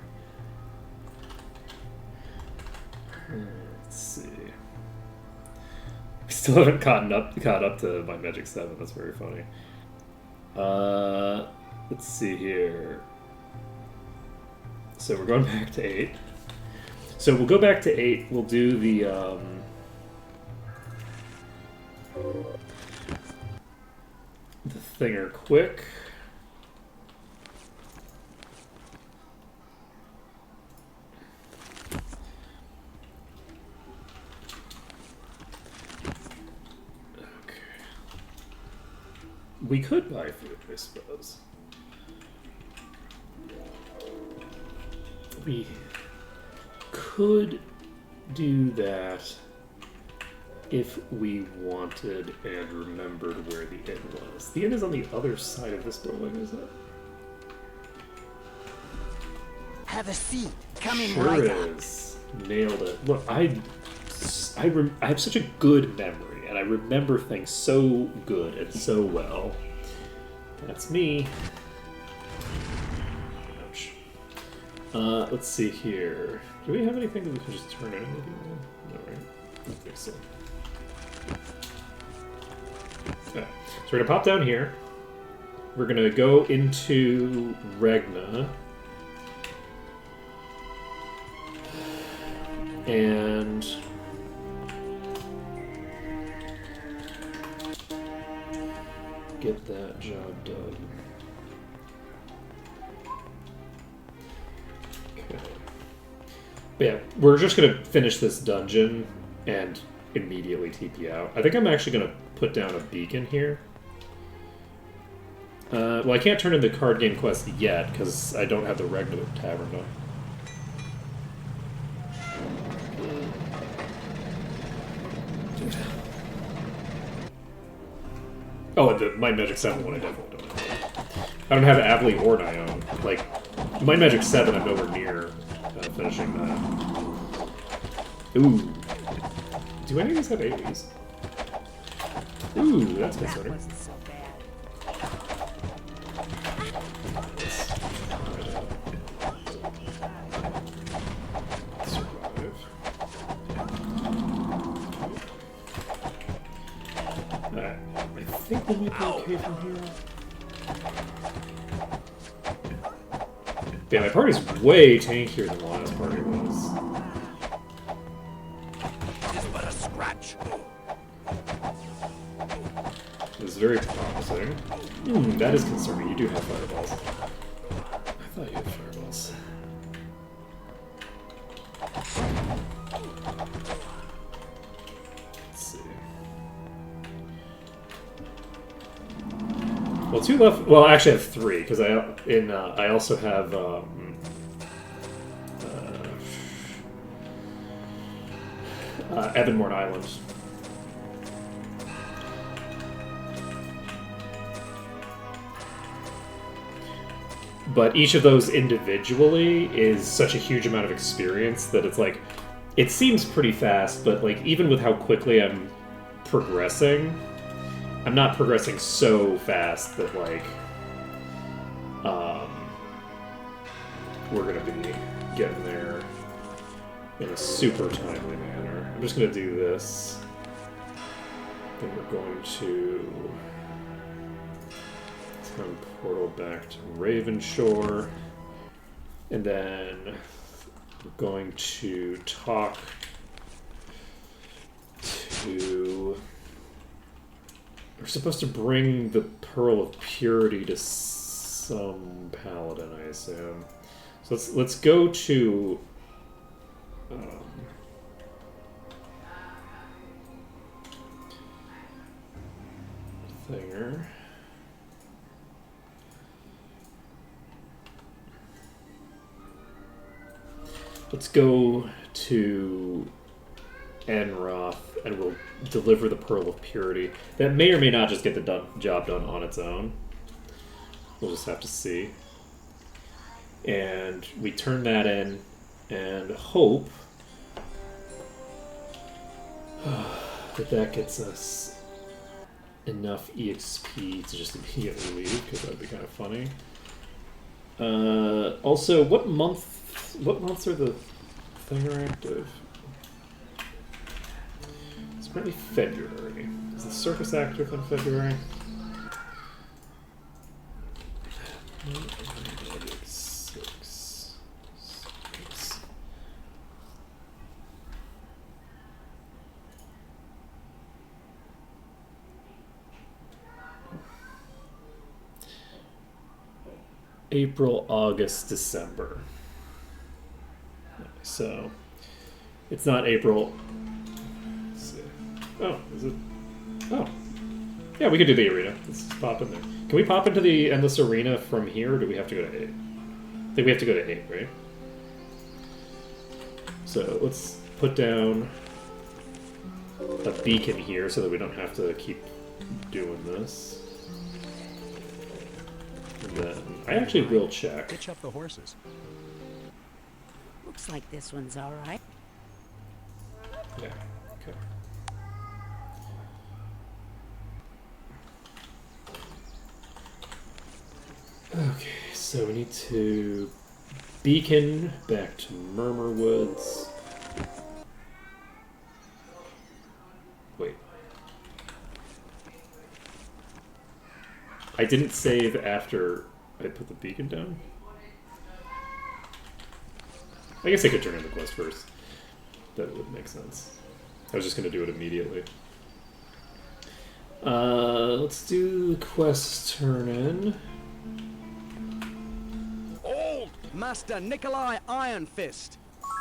Let's see. We still haven't caught up to my Magic 7. That's very funny. Let's see here. So we're going back to 8. So we'll go back to 8. We'll do the thinger quick. Okay. We could buy food, I suppose. We could do that if we wanted and remembered where the inn was. The inn is on the other side of this building, is it? Have a seat. Coming Sure right up. is. Nailed it. Look, I have such a good memory, and I remember things so good and so well. That's me. Ouch. Let's see here. Do we have anything that we can just turn in? No, right? I don't think so. Okay. So we're gonna pop down here. We're gonna go into Regna. And get that job done. Okay. But yeah, we're just gonna finish this dungeon and immediately TP out. I think I'm actually gonna put down a beacon here. Well, I can't turn in the card game quest yet because I don't have the Regna Tavern done. Oh, and the Might Magic 7 one I definitely don't have. I don't have Avli or Nione. Like, Might Magic 7 I'm nowhere near finishing that. Ooh. Do any of these have AoEs? Ooh, that's concerning. Wasn't so bad. Survive. Alright. I think we might be okay from here. Yeah, my party's way tankier than the last party was. This but a scratch. It's very promising. That is concerning. You do have fireballs. I thought you had fireballs. Let's see. Well, 2 left. Well, actually, I have 3 because I also have Evanmorn Island. But each of those individually is such a huge amount of experience that it's like, it seems pretty fast, but like even with how quickly I'm progressing, I'm not progressing so fast that like, we're gonna be getting there in a super timely manner. I'm just gonna do this. Then we're going to town portal back to Ravenshore, and then we're going to talk to We're supposed to bring the Pearl of Purity to some paladin, I assume. So let's go to Thinger. Let's go to Enroth, and we'll deliver the Pearl of Purity. That may or may not just get the job done on its own. We'll just have to see. And we turn that in, and hope that gets us enough EXP to just immediately leave, because that'd be kind of funny. Also, what months are the Thinger active? It's probably February. Is the Surface active in February? April, August, December. So, it's not April. Let's see. Oh, is it? Oh. Yeah, we could do the arena. Let's just pop in there. Can we pop into the Endless Arena from here, or do we have to go to 8? I think we have to go to 8, right? So, let's put down a beacon here so that we don't have to keep doing this. And then, I actually will check. Hitch up the horses. Looks like this one's all right. Yeah, okay. Okay, so we need to beacon back to Murmur Woods. Wait. I didn't save after I put the beacon down? I guess I could turn in the quest first. That would make sense. I was just going to do it immediately. Let's do the quest turn in. Old Master Nikolai Ironfist,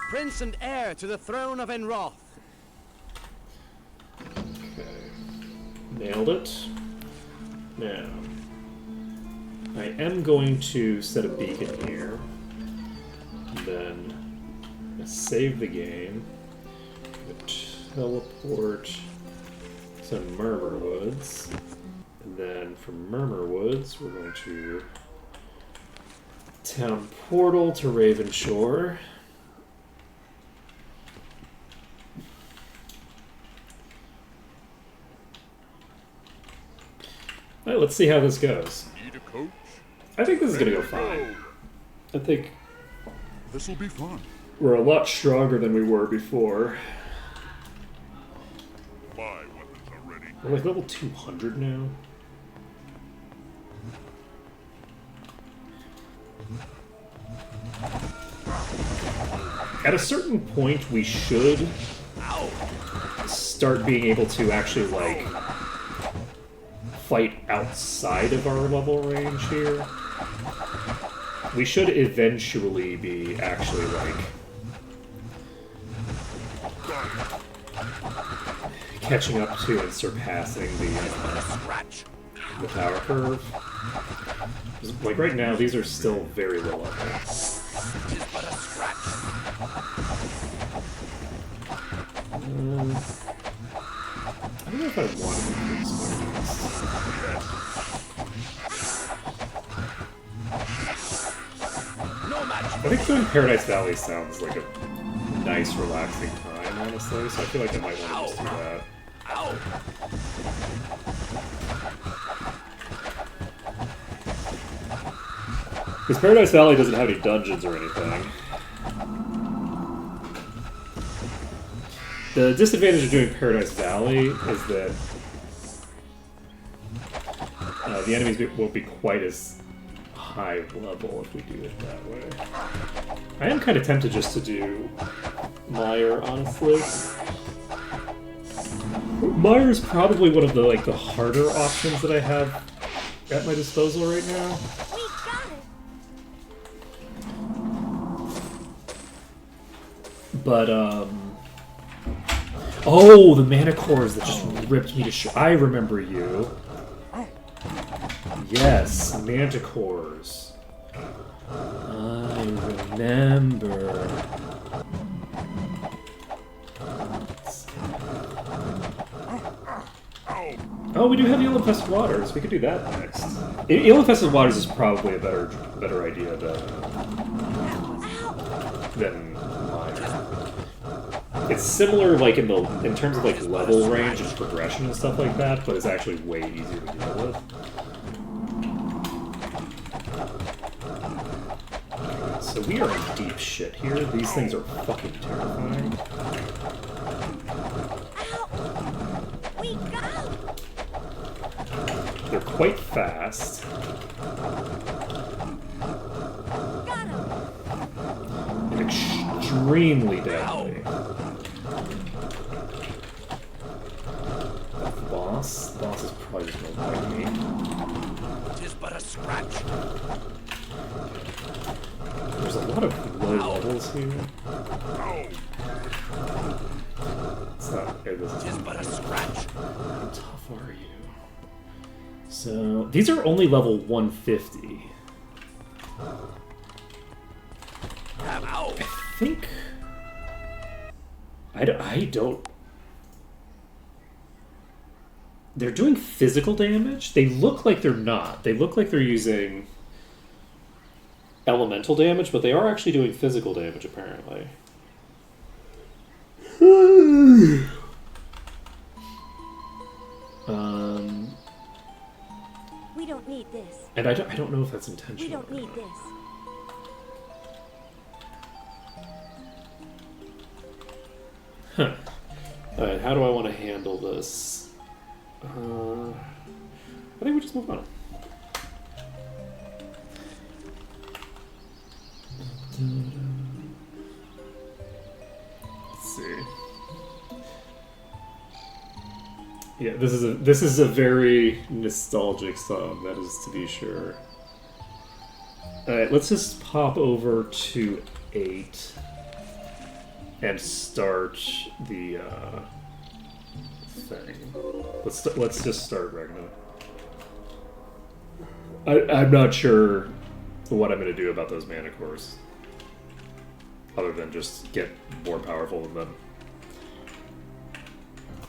Prince and heir to the throne of Enroth. Okay. Nailed it. Now, I am going to set a beacon here. Then save the game. Teleport to Murmur Woods. And then from Murmur Woods, we're going to Town Portal to Ravenshore. Alright, let's see how this goes. Need a coach? I think this is gonna go fine. I think This'll be fun. we're a lot stronger than we were before. My weapons are ready. We're like level 200 now. At a certain point, we should start being able to actually, like, fight outside of our level range here. We should eventually be actually, like, catching up to and surpassing the power curve. Like, right now, these are still very low level. I don't know if I want to increase I think doing Paradise Valley sounds like a nice, relaxing time, honestly, so I feel like I might want to just do that. Because Paradise Valley doesn't have any dungeons or anything. The disadvantage of doing Paradise Valley is that the enemies won't be quite as high level if we do it that way. I am kind of tempted just to do Mire, honestly. Mire's probably one of the the harder options that I have at my disposal right now. We got it. But oh, the Manticores that just ripped me to shit. I remember you. Yes, Manticores. I remember. Oh, we do have Eel Infested Waters. We could do that next. Eel Infested Waters is probably a better idea than mine. It's similar, in terms of level range and progression and stuff like that, but it's actually way easier to deal with. So we are in deep shit here. These things are fucking terrifying. We got it. They're quite fast. Got him. And extremely deadly. The boss is probably just gonna bite me. Tis but a scratch. There's a lot of low levels here. It's not. Tis but a scratch. How tough are you? So these are only level 150. Ow. I think. I don't. They're doing physical damage. They look like they're not. They look like they're using elemental damage, but they are actually doing physical damage apparently. We don't need this. And I don't know if that's We intentional. don't need this. Huh. Alright, how do I want to handle this? I think we just move on. Let's see. Yeah, this is a very nostalgic song, that is to be sure. Alright, let's just pop over to 8 and start the thing. Let's just start Ragnar. I'm not sure what I'm going to do about those Manticores, other than just get more powerful than them.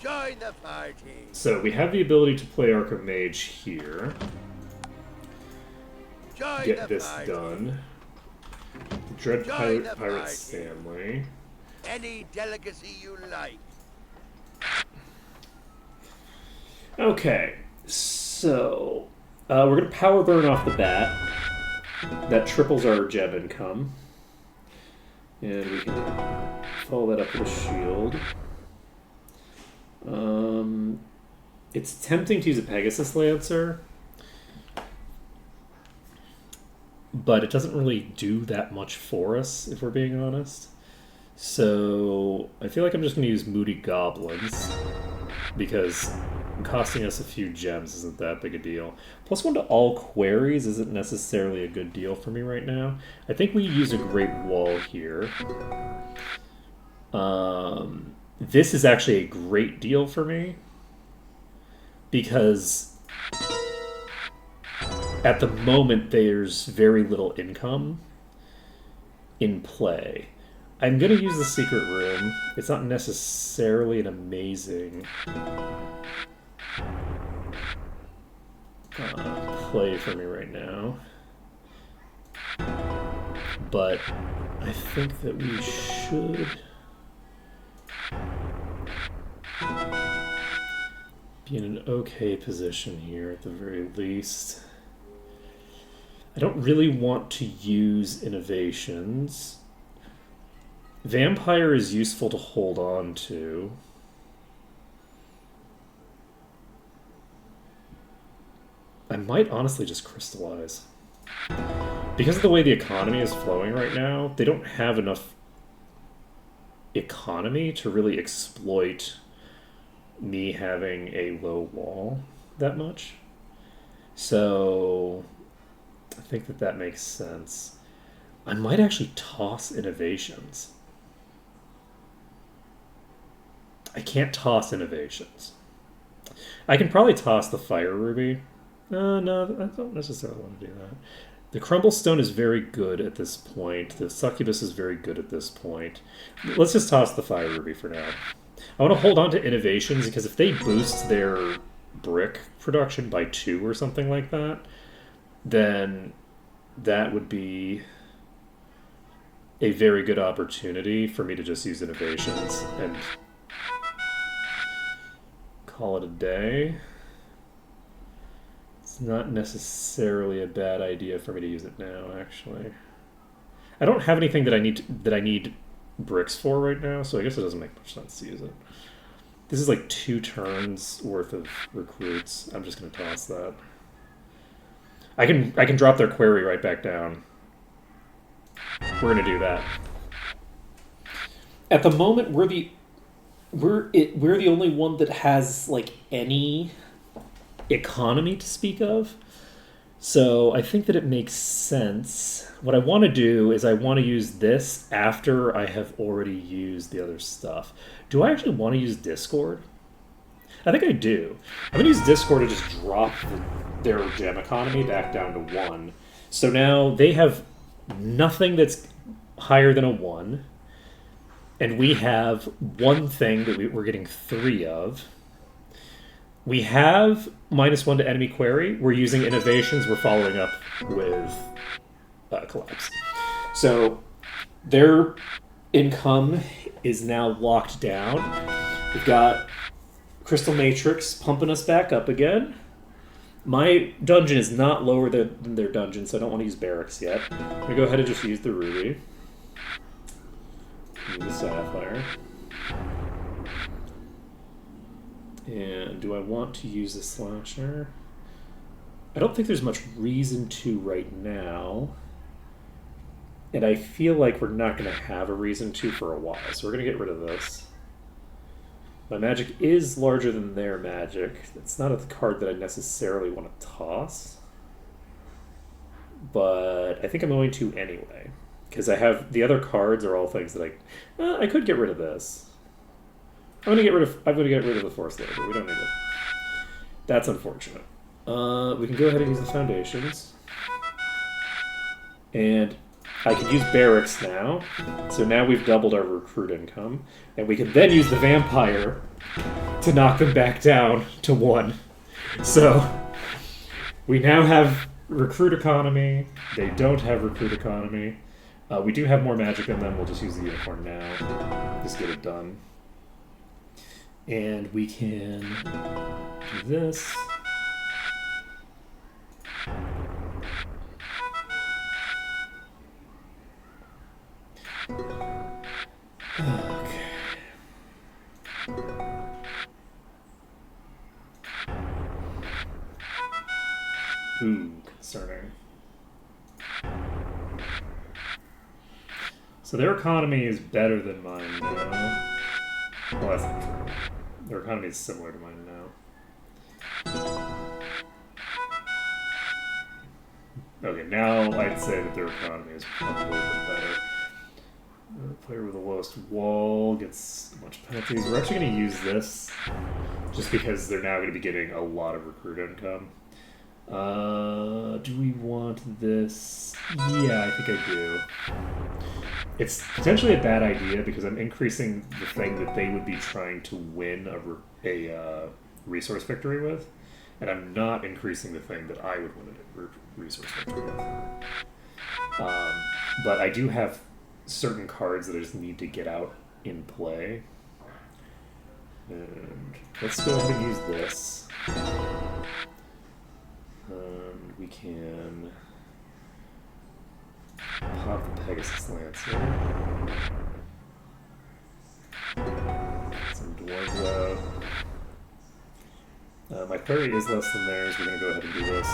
Join the party. So we have the ability to play Archmage here. Join Get the this party. done. The Dread Join the Pirate party. Stanley. Any delicacy you like. Okay, so we're going to power burn off the bat. That triples our gem income. And we can follow that up with a shield. It's tempting to use a Pegasus Lancer, but it doesn't really do that much for us, if we're being honest. So I feel like I'm just going to use Moody Goblins, because costing us a few gems isn't that big a deal. +1 to all queries isn't necessarily a good deal for me right now. I think we use a Great Wall here. This is actually a great deal for me, because at the moment there's very little income in play. I'm going to use the Secret Room. It's not necessarily an amazing play for me right now, but I think that we should be in an okay position here at the very least. I don't really want to use innovations. Vampire is useful to hold on to. I might honestly just crystallize. Because of the way the economy is flowing right now, they don't have enough economy to really exploit me having a low wall that much. So I think that makes sense. I might actually toss innovations. I can't toss innovations. I can probably toss the Fire Ruby. No, I don't necessarily want to do that. The Crumblestone is very good at this point. The Succubus is very good at this point. Let's just toss the Fire Ruby for now. I want to hold on to innovations because if they boost their brick production by 2 or something like that, then that would be a very good opportunity for me to just use innovations and call it a day. It's not necessarily a bad idea for me to use it now, actually. I don't have anything that I need bricks for right now, so I guess it doesn't make much sense to use it. This is like 2 turns worth of recruits. I'm just gonna toss that. I can drop their query right back down. We're gonna do that. At the moment, we're the only one that has like any economy to speak of. So I think that it makes sense. What I want to do is I want to use this after I have already used the other stuff. Do I actually want to use Discord? I think I do. I'm going to use Discord to just drop their gem economy back down to 1. So now they have nothing that's higher than a 1. And we have one thing that we're getting 3 of. We have -1 to enemy query. We're using innovations. We're following up with collapse. So their income is now locked down. We've got Crystal Matrix pumping us back up again. My dungeon is not lower than their dungeon, so I don't want to use barracks yet. I'm going to go ahead and just use the Ruby. Use the Sapphire. And do I want to use the Slasher? I don't think there's much reason to right now. And I feel like we're not going to have a reason to for a while, so we're going to get rid of this. My magic is larger than their magic. It's not a card that I necessarily want to toss. But I think I'm going to anyway. Because I have the other cards are all things that I could get rid of this. I'm gonna get rid of the Force Layer, but we don't need it. That's unfortunate. We can go ahead and use the foundations. And I can use barracks now. So now we've doubled our recruit income. And we can then use the vampire to knock them back down to 1. So we now have recruit economy. They don't have recruit economy. We do have more magic in them. We'll just use the unicorn now. Just get it done. And we can do this. Okay. Ooh, concerning. So their economy is better than mine now. Well, that's not true. Their economy is similar to mine now. Okay, now I'd say that their economy is probably a bit better. The player with the lowest wall gets a bunch of penalties. We're actually going to use this just because they're now going to be getting a lot of recruit income. Do we want this? Yeah, I think I do. It's potentially a bad idea because I'm increasing the thing that they would be trying to win a resource victory with, and I'm not increasing the thing that I would win a resource victory with. But I do have certain cards that I just need to get out in play. And let's go ahead and use this. We can pop the Pegasus Lance here. Some dwarves out. My parry is less than theirs. We're going to go ahead and do this.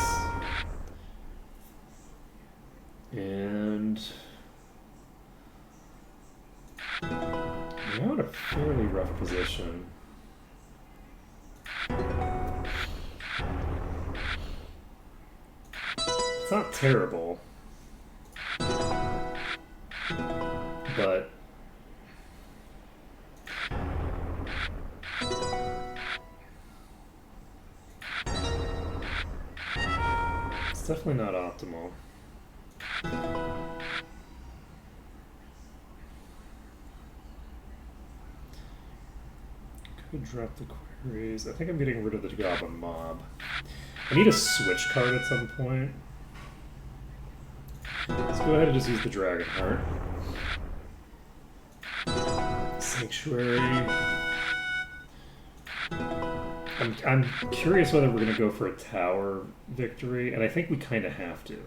And we're now in a fairly rough position. It's not terrible. But it's definitely not optimal. Could drop the queries. I think I'm getting rid of the Goblin Mob. I need a switch card at some point. Let's go ahead and just use the Dragonheart. Sanctuary. I'm curious whether we're going to go for a tower victory, and I think we kind of have to.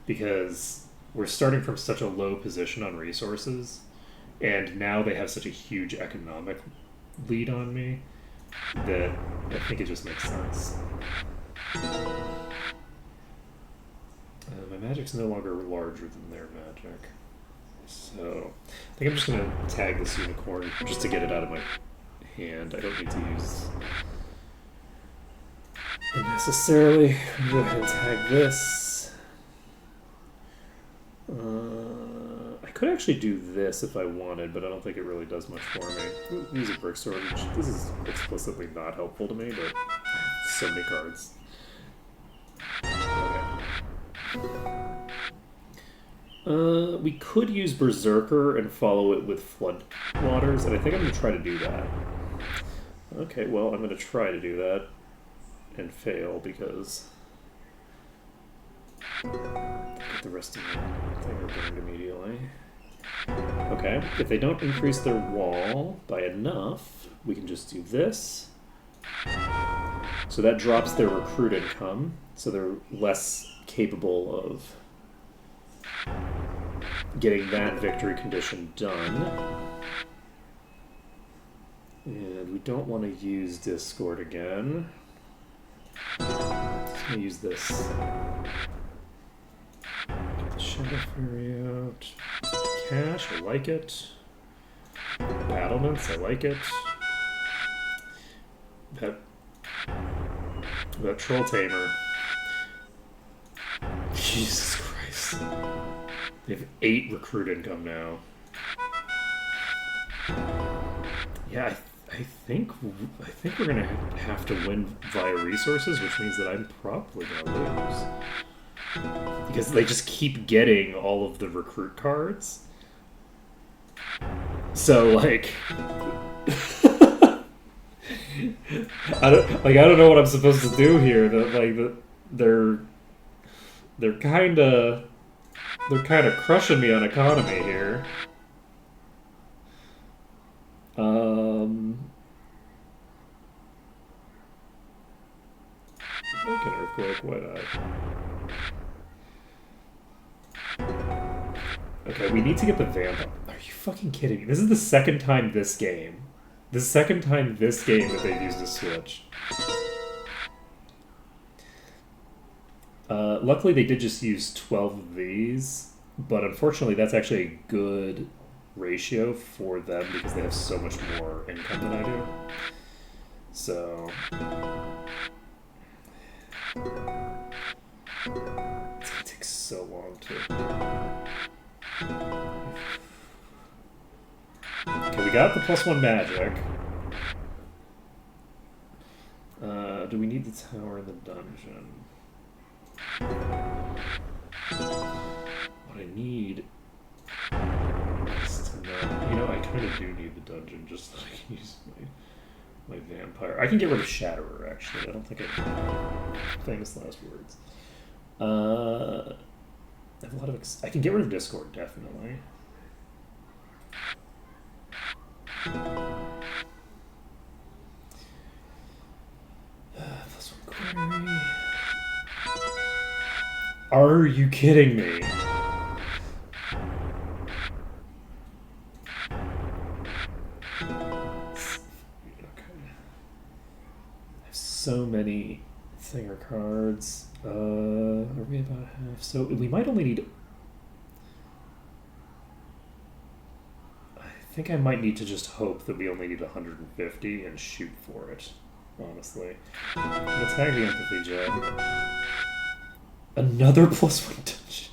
Because we're starting from such a low position on resources, and now they have such a huge economic lead on me that I think it just makes sense. My magic's no longer larger than their magic. So I think I'm just going to tag this unicorn just to get it out of my hand. I don't need to use it necessarily. I'm going to go ahead and tag this. I could actually do this if I wanted, but I don't think it really does much for me. Use a brick sword. This is explicitly not helpful to me, but so many cards. Okay. We could use Berserker and follow it with Flood Waters, and I think I'm going to try to do that. Okay, well, I'm going to try to do that and fail because get the rest of the thing burned immediately. Okay, if they don't increase their wall by enough, we can just do this. So that drops their recruit income, so they're less capable of getting that victory condition done. And we don't want to use Discord again. Just gonna use this. Get the Shadow Fury out. Cash, I like it. Battlements, I like it. That Troll Tamer. Jesus Christ. They have 8 recruit income now. Yeah, I think we're gonna have to win via resources, which means that I'm probably gonna lose. Because they just keep getting all of the recruit cards. So like I don't know what I'm supposed to do here. They're kinda crushing me on economy here. Like an earthquake, why not? Okay, we need to get the vamp up. Are you fucking kidding me? This is the second time this game. The second time this game that they've used a switch. Luckily they did just use 12 of these, but unfortunately that's actually a good ratio for them because they have so much more income than I do. So it's gonna take so long to... Okay, we got the +1 magic. Do we need the tower in the dungeon? What I need is to know... You know, I kind of do need the dungeon just so I can use my vampire. I can get rid of Shatterer, actually. I don't think I... Famous last words. I have a lot of... I can get rid of Discord, definitely. +1 query. Are you kidding me? Okay. I have so many Thinger cards. Are we about half? So we might only need... I think I might need to just hope that we only need 150 and shoot for it, honestly. I'm gonna tag the Empathy Jet. Another +1 dungeon.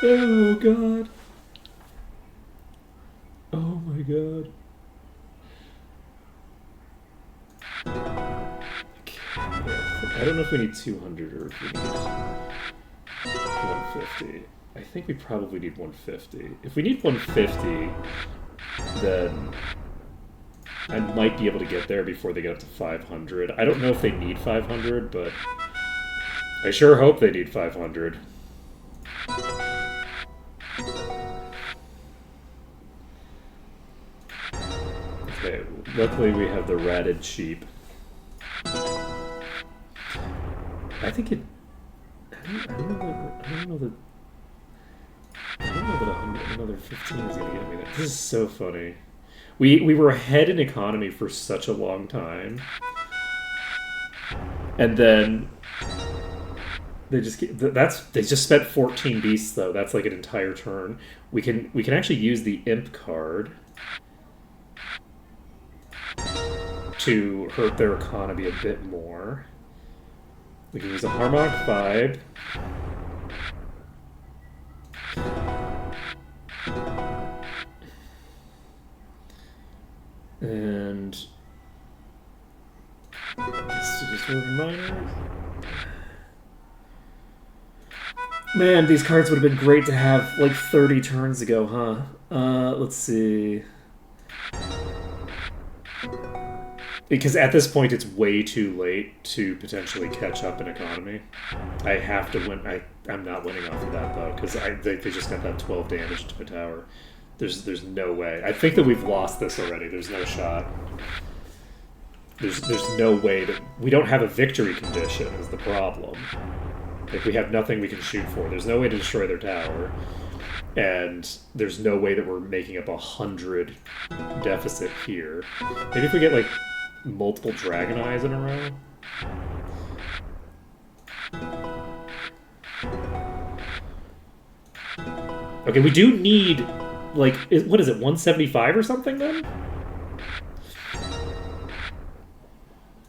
Oh god. Oh my god. I don't know if we need 200 or if we need 150. I think we probably need 150. If we need 150, then I might be able to get there before they get up to 500. I don't know if they need 500, but I sure hope they need 500. Okay, luckily we have the ratted sheep. I think it. I don't know that another 15 is gonna get me there. This is so funny. We were ahead in economy for such a long time, and then they just they just spent 14 beasts though. That's like an entire turn. We can actually use the imp card to hurt their economy a bit more. We can use a Harmonic Vibe. And this is a reminder. Man, these cards would have been great to have like 30 turns ago, huh? Let's see. Because at this point, it's way too late to potentially catch up in economy. I have to win. I'm not winning off of that, though, because they just got that 12 damage to a tower. There's no way. I think that we've lost this already. There's no shot. There's no way that... We don't have a victory condition is the problem. Like, we have nothing we can shoot for. There's no way to destroy their tower. And there's no way that we're making up 100 deficit here. Maybe if we get, like, multiple Dragon Eyes in a row? Okay, we do need, like, what is it, 175 or something then?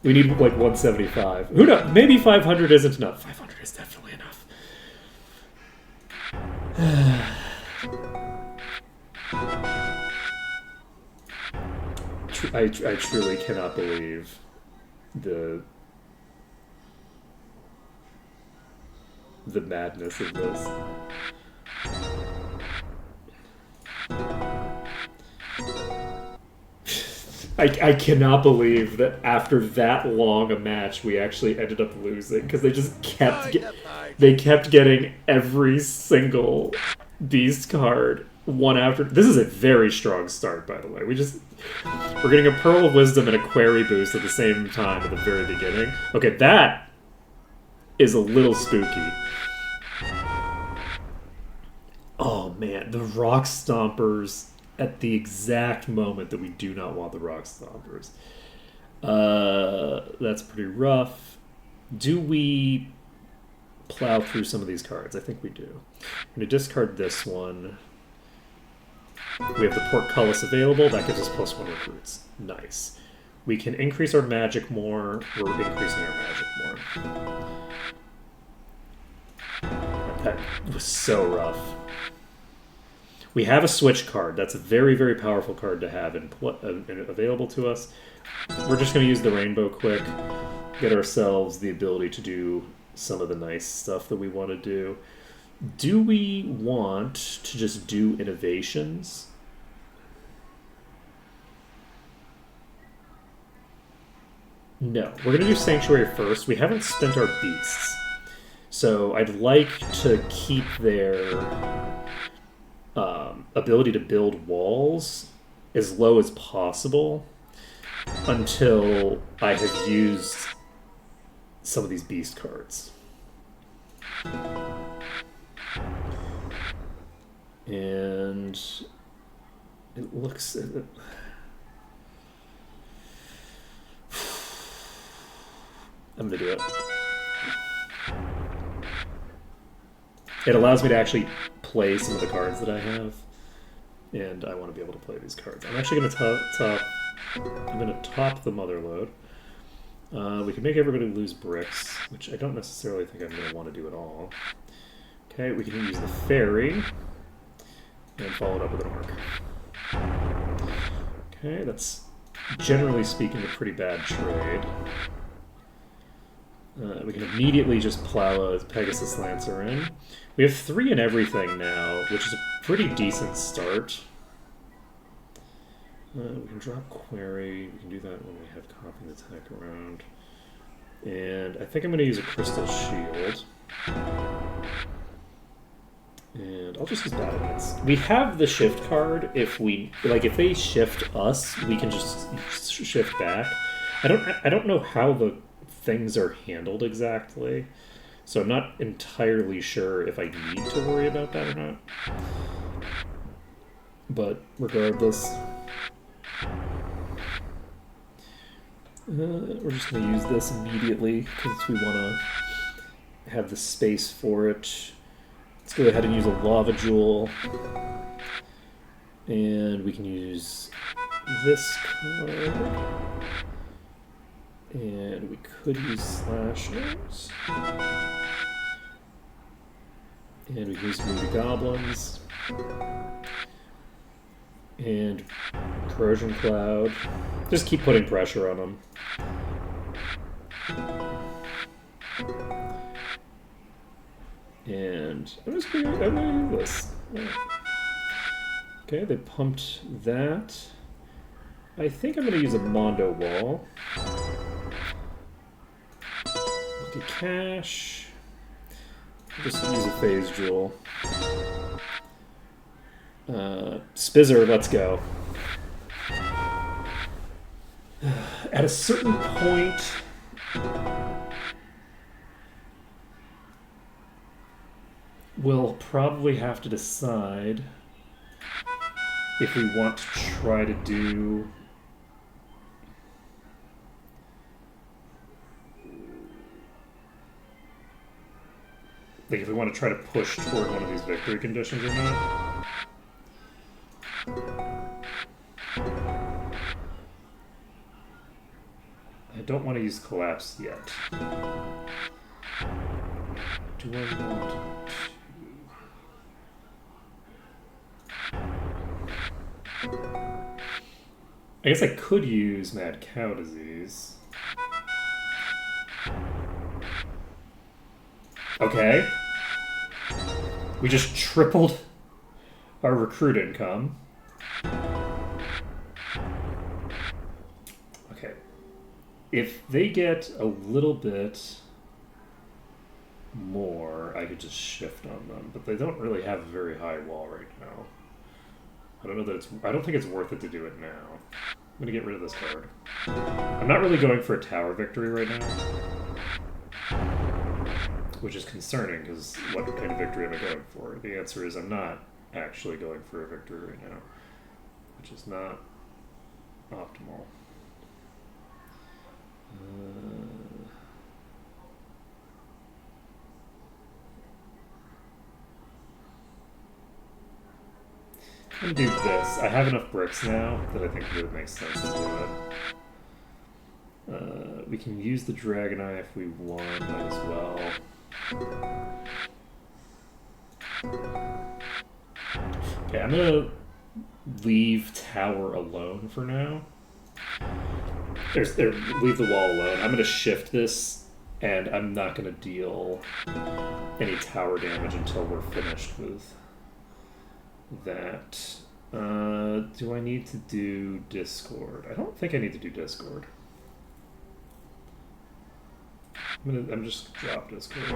We need, like, 175. Who knows? Maybe 500 isn't enough. 500 is definitely enough. I truly cannot believe the madness of this. I cannot believe that after that long a match we actually ended up losing because they just kept getting every single beast card one after. This is a very strong start, by the way. We're getting a Pearl of Wisdom and a Query boost at the same time at the very beginning. Okay, that is a little spooky. Oh man, the Rock Stompers at the exact moment that we do not want the Rock Stompers. That's pretty rough. Do we plow through some of these cards? I think we do. I'm going to discard this one. We have the Portcullis available. That gives us +1 recruits. Nice. We can increase our magic more. We're increasing our magic more. That was so rough. We have a switch card. That's a very, very powerful card to have and available to us. We're just going to use the Rainbow quick, get ourselves the ability to do some of the nice stuff that we want to do. Do we want to just do innovations? No. We're going to do Sanctuary first. We haven't spent our beasts. So I'd like to keep their ability to build walls as low as possible until I have used some of these beast cards. And it looks... I'm gonna do it. It allows me to actually play some of the cards that I have, and I want to be able to play these cards. I'm actually going to top the Motherlode. We can make everybody lose bricks, which I don't necessarily think I'm going to want to do at all. Okay, we can use the ferry and follow it up with an arc. Okay, that's generally speaking a pretty bad trade. We can immediately just plow a Pegasus Lancer in. We have 3 in everything now, which is a pretty decent start. We can drop Query. We can do that when we have Copying Attack around. And I think I'm going to use a Crystal Shield. And I'll just use Battle Knights. We have the shift card. If they shift us, we can just shift back. I don't know how the things are handled exactly, so I'm not entirely sure if I need to worry about that or not. But regardless, we're just going to use this immediately because we want to have the space for it. Let's go ahead and use a Lava Jewel, and we can use this card. And we could use Slashers. And we can use Moody Goblins. And Corrosion Cloud. Just keep putting pressure on them. And I'm gonna do this. Okay, they pumped that. I think I'm gonna use a Mondo Wall. Lucky Cash. Just use a Phase Jewel. Spizzer, let's go. At a certain point, we'll probably have to decide if we want to try to do if we want to try to push toward one of these victory conditions or not. I don't want to use collapse yet. Do I want to? I guess I could use Mad Cow Disease. Okay. We just tripled our recruit income. Okay. If they get a little bit more, I could just shift on them, but they don't really have a very high wall right now. I don't know that I don't think it's worth it to do it now. I'm gonna get rid of this card. I'm not really going for a tower victory right now, which is concerning, because what kind of victory am I going for? The answer is I'm not actually going for a victory right now, which is not optimal. I'm gonna do this. I have enough bricks now that I think it would make sense to do it. We can use the Dragon Eye if we want as well. Okay, I'm gonna leave tower alone for now. Leave the wall alone. I'm gonna shift this, and I'm not gonna deal any tower damage until we're finished with that. Do I need to do Discord? I don't think I need to do Discord. I'm just drop Discord.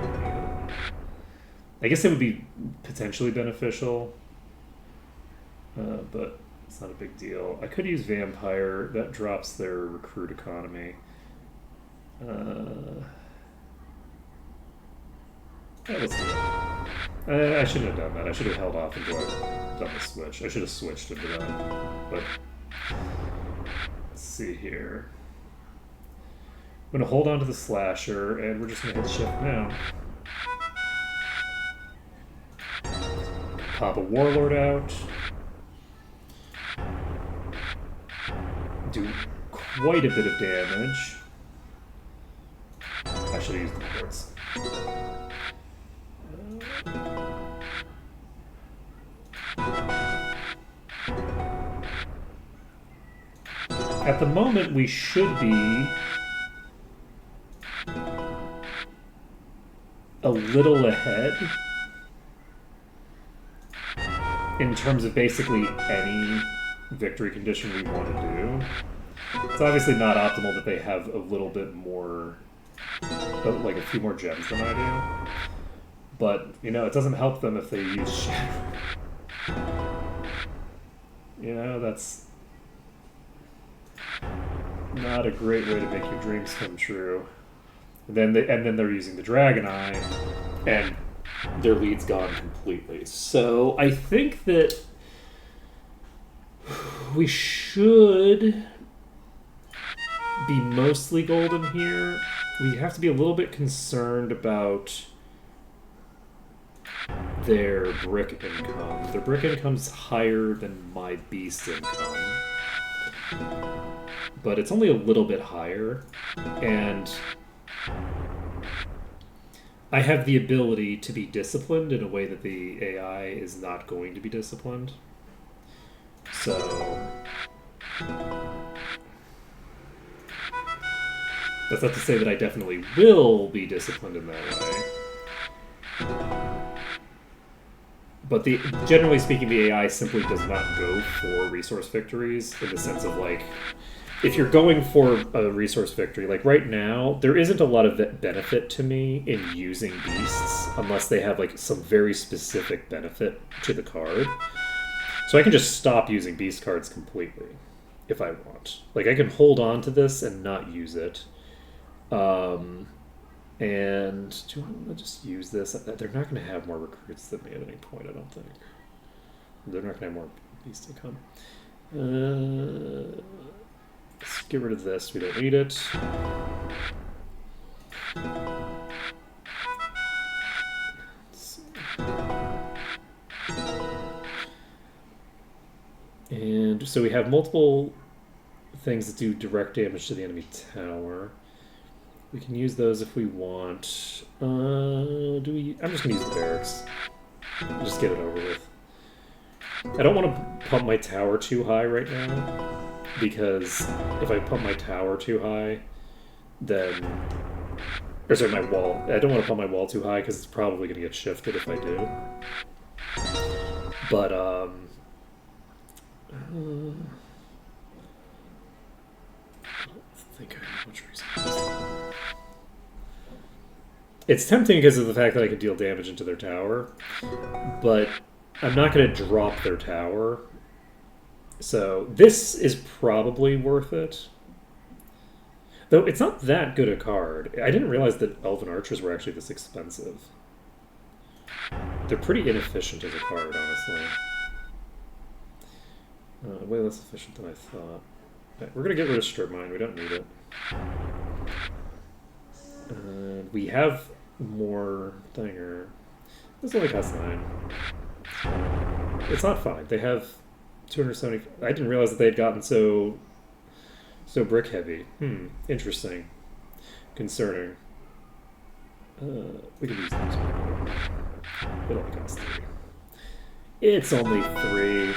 I guess it would be potentially beneficial, but it's not a big deal. I could use Vampire. That drops their recruit economy. Yeah, let's do it. I shouldn't have done that. I should have held off until I'd done the switch. I should have switched into that. But let's see here. I'm going to hold on to the Slasher, and we're just going to hit shift now. Pop a Warlord out. Do quite a bit of damage. I should have used the ports. At the moment, we should be a little ahead in terms of basically any victory condition we want to do. It's obviously not optimal that they have a little bit more, like a few more gems than I do. But, you know, it doesn't help them if they use Shatter. You know, that's not a great way to make your dreams come true. And then they're using the Dragon Eye, and their lead's gone completely. So I think that we should be mostly golden here. We have to be a little bit concerned about their brick income. Their brick income's higher than my beast income, but it's only a little bit higher, and I have the ability to be disciplined in a way that the AI is not going to be disciplined. So that's not to say that I definitely will be disciplined in that way. But generally speaking, the AI simply does not go for resource victories in the sense of, like, if you're going for a resource victory, like right now, there isn't a lot of benefit to me in using beasts unless they have, like, some very specific benefit to the card. So I can just stop using beast cards completely if I want. Like, I can hold on to this and not use it. And do I want to just use this? They're not going to have more recruits than me at any point, I don't think. They're not going to have more beast income. Let's get rid of this. We don't need it. And so we have multiple things that do direct damage to the enemy tower. We can use those if we want. I'm just going to use the barracks. Just get it over with. I don't want to pump my tower too high right now, because if I pump my tower too high, then... Or sorry, my wall. I don't want to pump my wall too high, because it's probably going to get shifted if I do. But, I don't think I have much reason. It's tempting because of the fact that I could deal damage into their tower, but I'm not going to drop their tower. So this is probably worth it. Though it's not that good a card. I didn't realize that Elven Archers were actually this expensive. They're pretty inefficient as a card, honestly. Way less efficient than I thought. Right, we're going to get rid of Strip Mine. We don't need it. We have more Thinger. This only costs 9. It's not fine. They have 270. I didn't realize that they had gotten so brick heavy. Interesting. Concerning. We could use these. It only costs 3. It's only 3.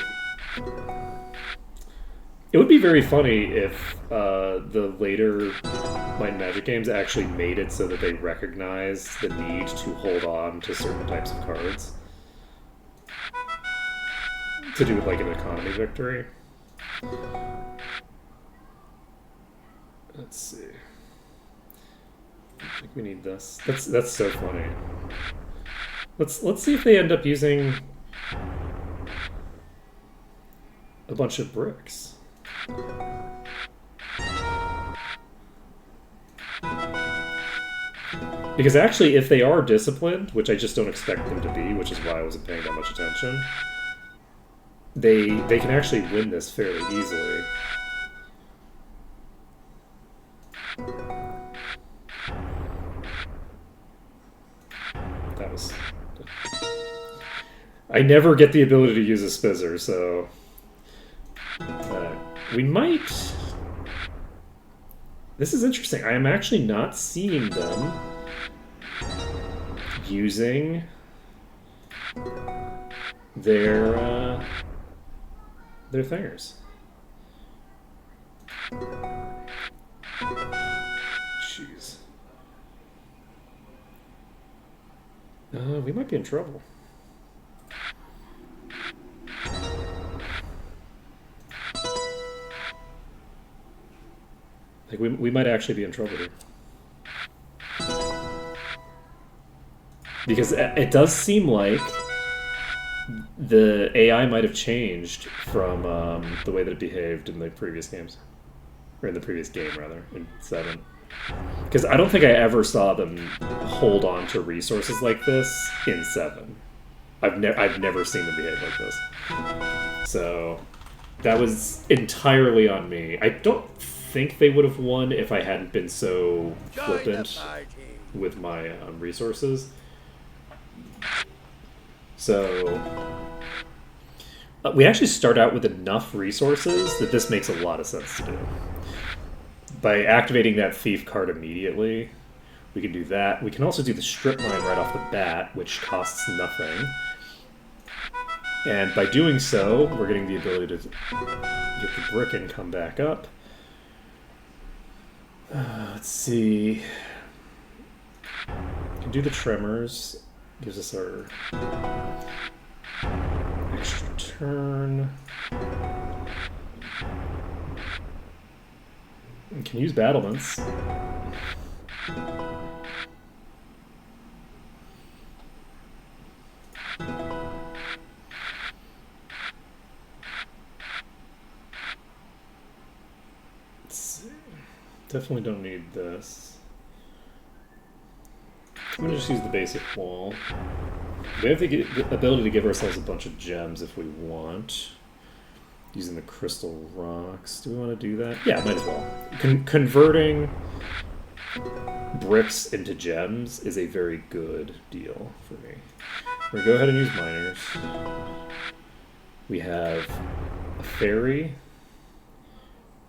It would be very funny if the later Might and Magic games actually made it so that they recognize the need to hold on to certain types of cards. To do with, like, an economy victory. Let's see. I think we need this. That's so funny. Let's see if they end up using a bunch of bricks. Because actually, if they are disciplined, which I just don't expect them to be, which is why I wasn't paying that much attention, they can actually win this fairly easily. That was... I never get the ability to use a Spizzer, so... we might... This is interesting. I am actually not seeing them using their thingers. Jeez. We might be in trouble. Like we might actually be in trouble here. Because it does seem like the AI might have changed from the way that it behaved in the previous games. Or in the previous game, rather, in 7. Because I don't think I ever saw them hold on to resources like this in 7. I've never seen them behave like this. So that was entirely on me. I don't think they would have won if I hadn't been so flippant with my resources. So we actually start out with enough resources that this makes a lot of sense to do. By activating that thief card immediately, we can do that. We can also do the strip mine right off the bat, which costs nothing. And by doing so, we're getting the ability to get the brick and come back up. Let's see. We can do the tremors. Gives us our extra turn. We can use battlements. Let's see. Definitely don't need this. I'm gonna just use the basic wall. We have the ability to give ourselves a bunch of gems if we want. Using the crystal rocks. Do we want to do that? Yeah, might as well. Converting bricks into gems is a very good deal for me. We're gonna go ahead and use miners. We have a fairy.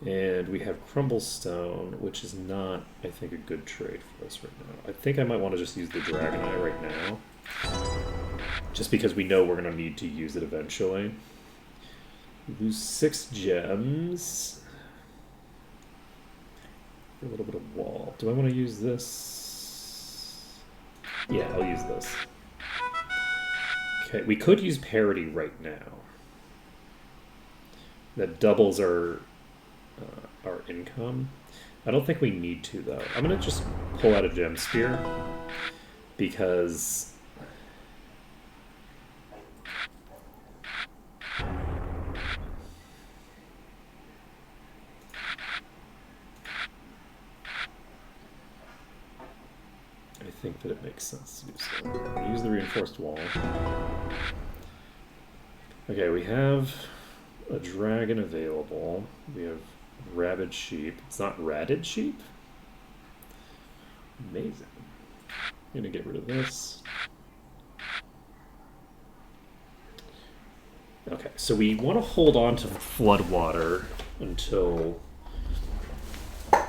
And we have crumblestone, which is not, I think, a good trade for us right now. I think I might want to just use the dragon eye right now. Just because we know we're going to need to use it eventually. We lose 6 gems. For a little bit of wall. Do I want to use this? Yeah, I'll use this. Okay, we could use parity right now. That doubles our income. I don't think we need to, though. I'm going to just pull out a gem spear because I think that it makes sense to do so. I'm going to use the reinforced wall. Okay, we have a dragon available. We have rabid sheep. It's not ratted sheep? Amazing. I'm gonna get rid of this. Okay, so we want to hold on to floodwater until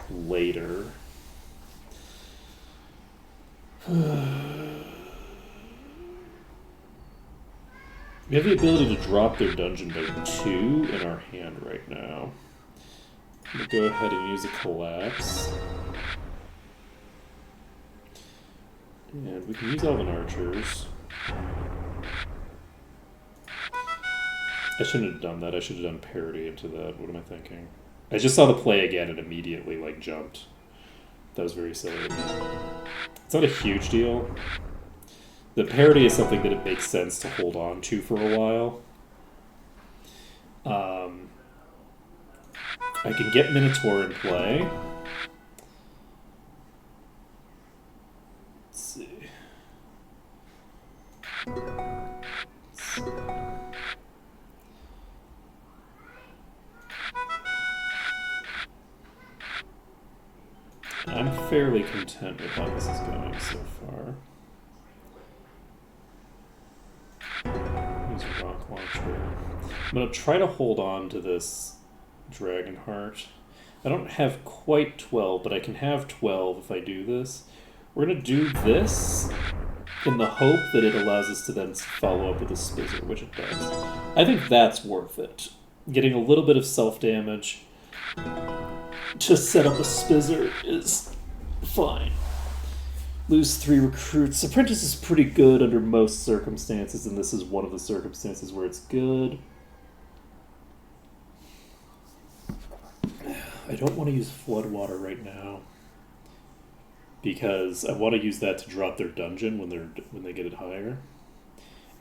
later. We have the ability to drop their dungeon by 2 in our hand right now. I'm going to go ahead and use a collapse. And we can use Elven Archers. I shouldn't have done that. I should have done parity into that. What am I thinking? I just saw the play again and immediately jumped. That was very silly. It's not a huge deal. The parity is something that it makes sense to hold on to for a while. I can get Minotaur in play. Let's see. I'm fairly content with how this is going so far. Use a rock launcher. I'm going to try to hold on to this Dragon Heart. I don't have quite 12, but I can have 12 if I do this. We're going to do this, in the hope that it allows us to then follow up with a Spizzer, which it does. I think that's worth it. Getting a little bit of self-damage to set up a Spizzer is fine. Lose 3 recruits. Apprentice is pretty good under most circumstances, and this is one of the circumstances where it's good. I don't want to use Floodwater right now because I want to use that to drop their dungeon when they get it higher.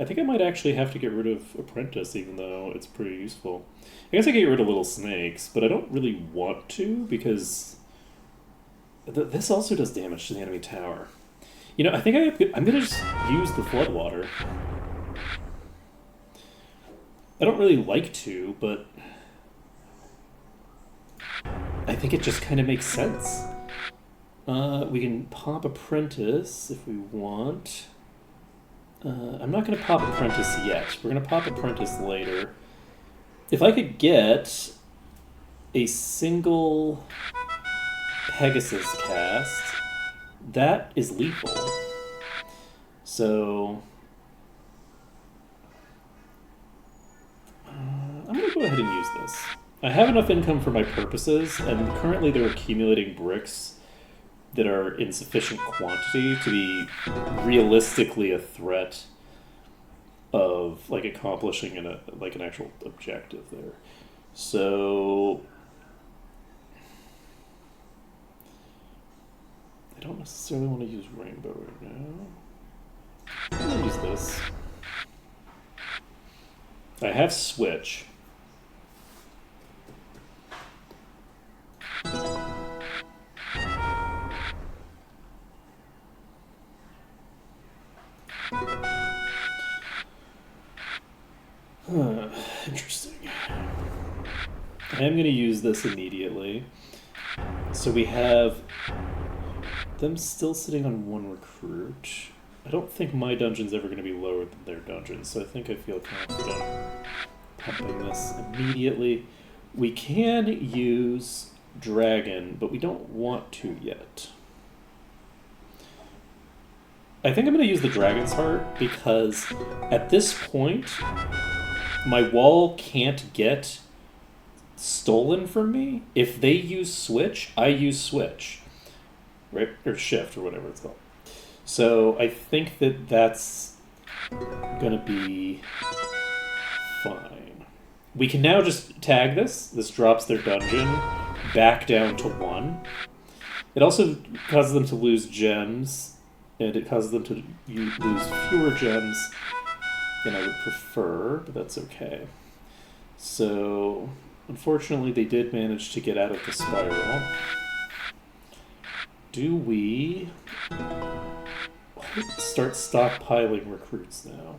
I think I might actually have to get rid of Apprentice, even though it's pretty useful. I guess I can get rid of Little Snakes, but I don't really want to because this also does damage to the enemy tower. You know, I think I'm going to just use the Floodwater. I don't really like to, but I think it just kind of makes sense. We can pop Apprentice if we want. I'm not going to pop Apprentice yet. We're going to pop Apprentice later. If I could get a single Pegasus cast, that is lethal. So I'm going to go ahead and use this. I have enough income for my purposes, and currently they're accumulating bricks that are in sufficient quantity to be realistically a threat of like accomplishing an actual objective there. So I don't necessarily want to use Rainbow right now. I'm gonna use this. I have Switch. Interesting. I am going to use this immediately. So we have them still sitting on 1 recruit. I don't think my dungeon's ever going to be lower than their dungeon, so I think I feel confident pumping this immediately. We can use Dragon, but we don't want to yet. I think I'm going to use the Dragon's Heart because at this point, my wall can't get stolen from me. If they use Switch, I use Switch. Right? Or Shift, or whatever it's called. So I think that that's going to be fine. We can now just tag this. This drops their dungeon back down to 1. It also causes them to lose gems, and it causes them to lose fewer gems than I would prefer, but that's okay. So, unfortunately, they did manage to get out of the spiral. Do we start stockpiling recruits now?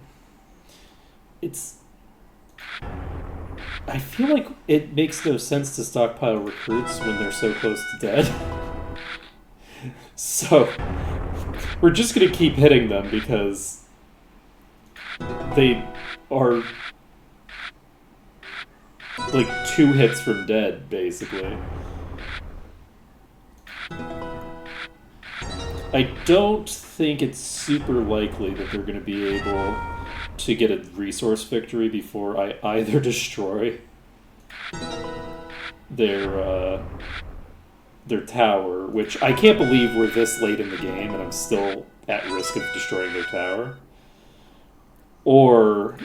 I feel like it makes no sense to stockpile recruits when they're so close to dead. So, we're just going to keep hitting them because they are like 2 hits from dead, basically. I don't think it's super likely that they're going to be able to get a resource victory before I either destroy their tower, which I can't believe we're this late in the game and I'm still at risk of destroying their tower, or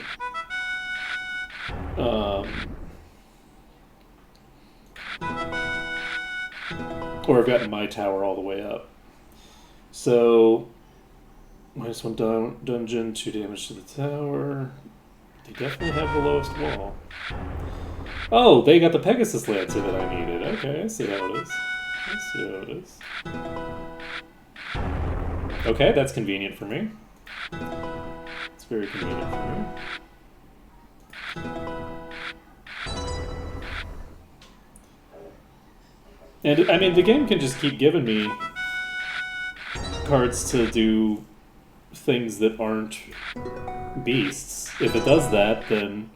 I've gotten my tower all the way up. So, -1 dungeon, 2 damage to the tower. They definitely have the lowest wall. Oh, they got the Pegasus Lancer that I needed. Okay, I see how it is. Okay, that's convenient for me. It's very convenient for me. And, I mean, the game can just keep giving me cards to do things that aren't beasts. If it does that, then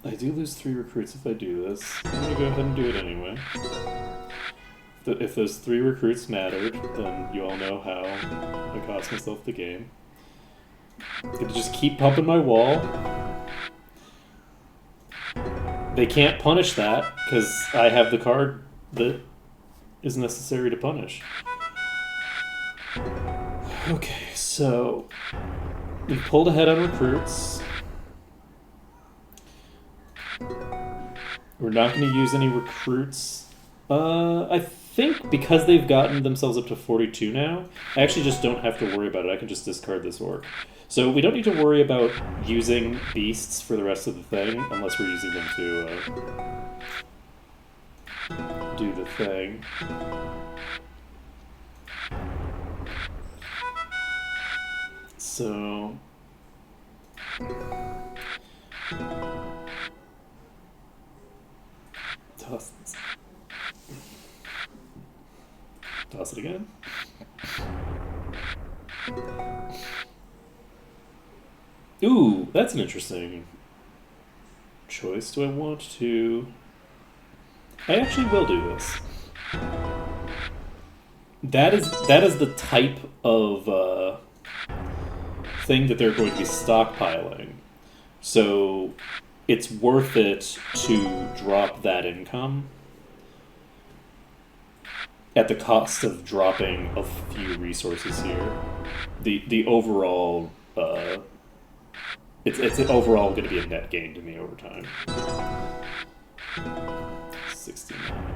I do lose 3 recruits if I do this. I'm going to go ahead and do it anyway. If if those 3 recruits mattered, then you all know how I cost myself the game. I'm gonna just keep pumping my wall. They can't punish that, because I have the card that is necessary to punish. Okay, so we pulled ahead on recruits. We're not going to use any recruits. I think because they've gotten themselves up to 42 now, I actually just don't have to worry about it. I can just discard this orc. So we don't need to worry about using beasts for the rest of the thing, unless we're using them to do the thing. So... Toss it again. Ooh, that's an interesting choice. Do I want to... I actually will do this. That is the type of thing that they're going to be stockpiling. So it's worth it to drop that income at the cost of dropping a few resources here. The overall it's overall going to be a net gain to me over time. 69.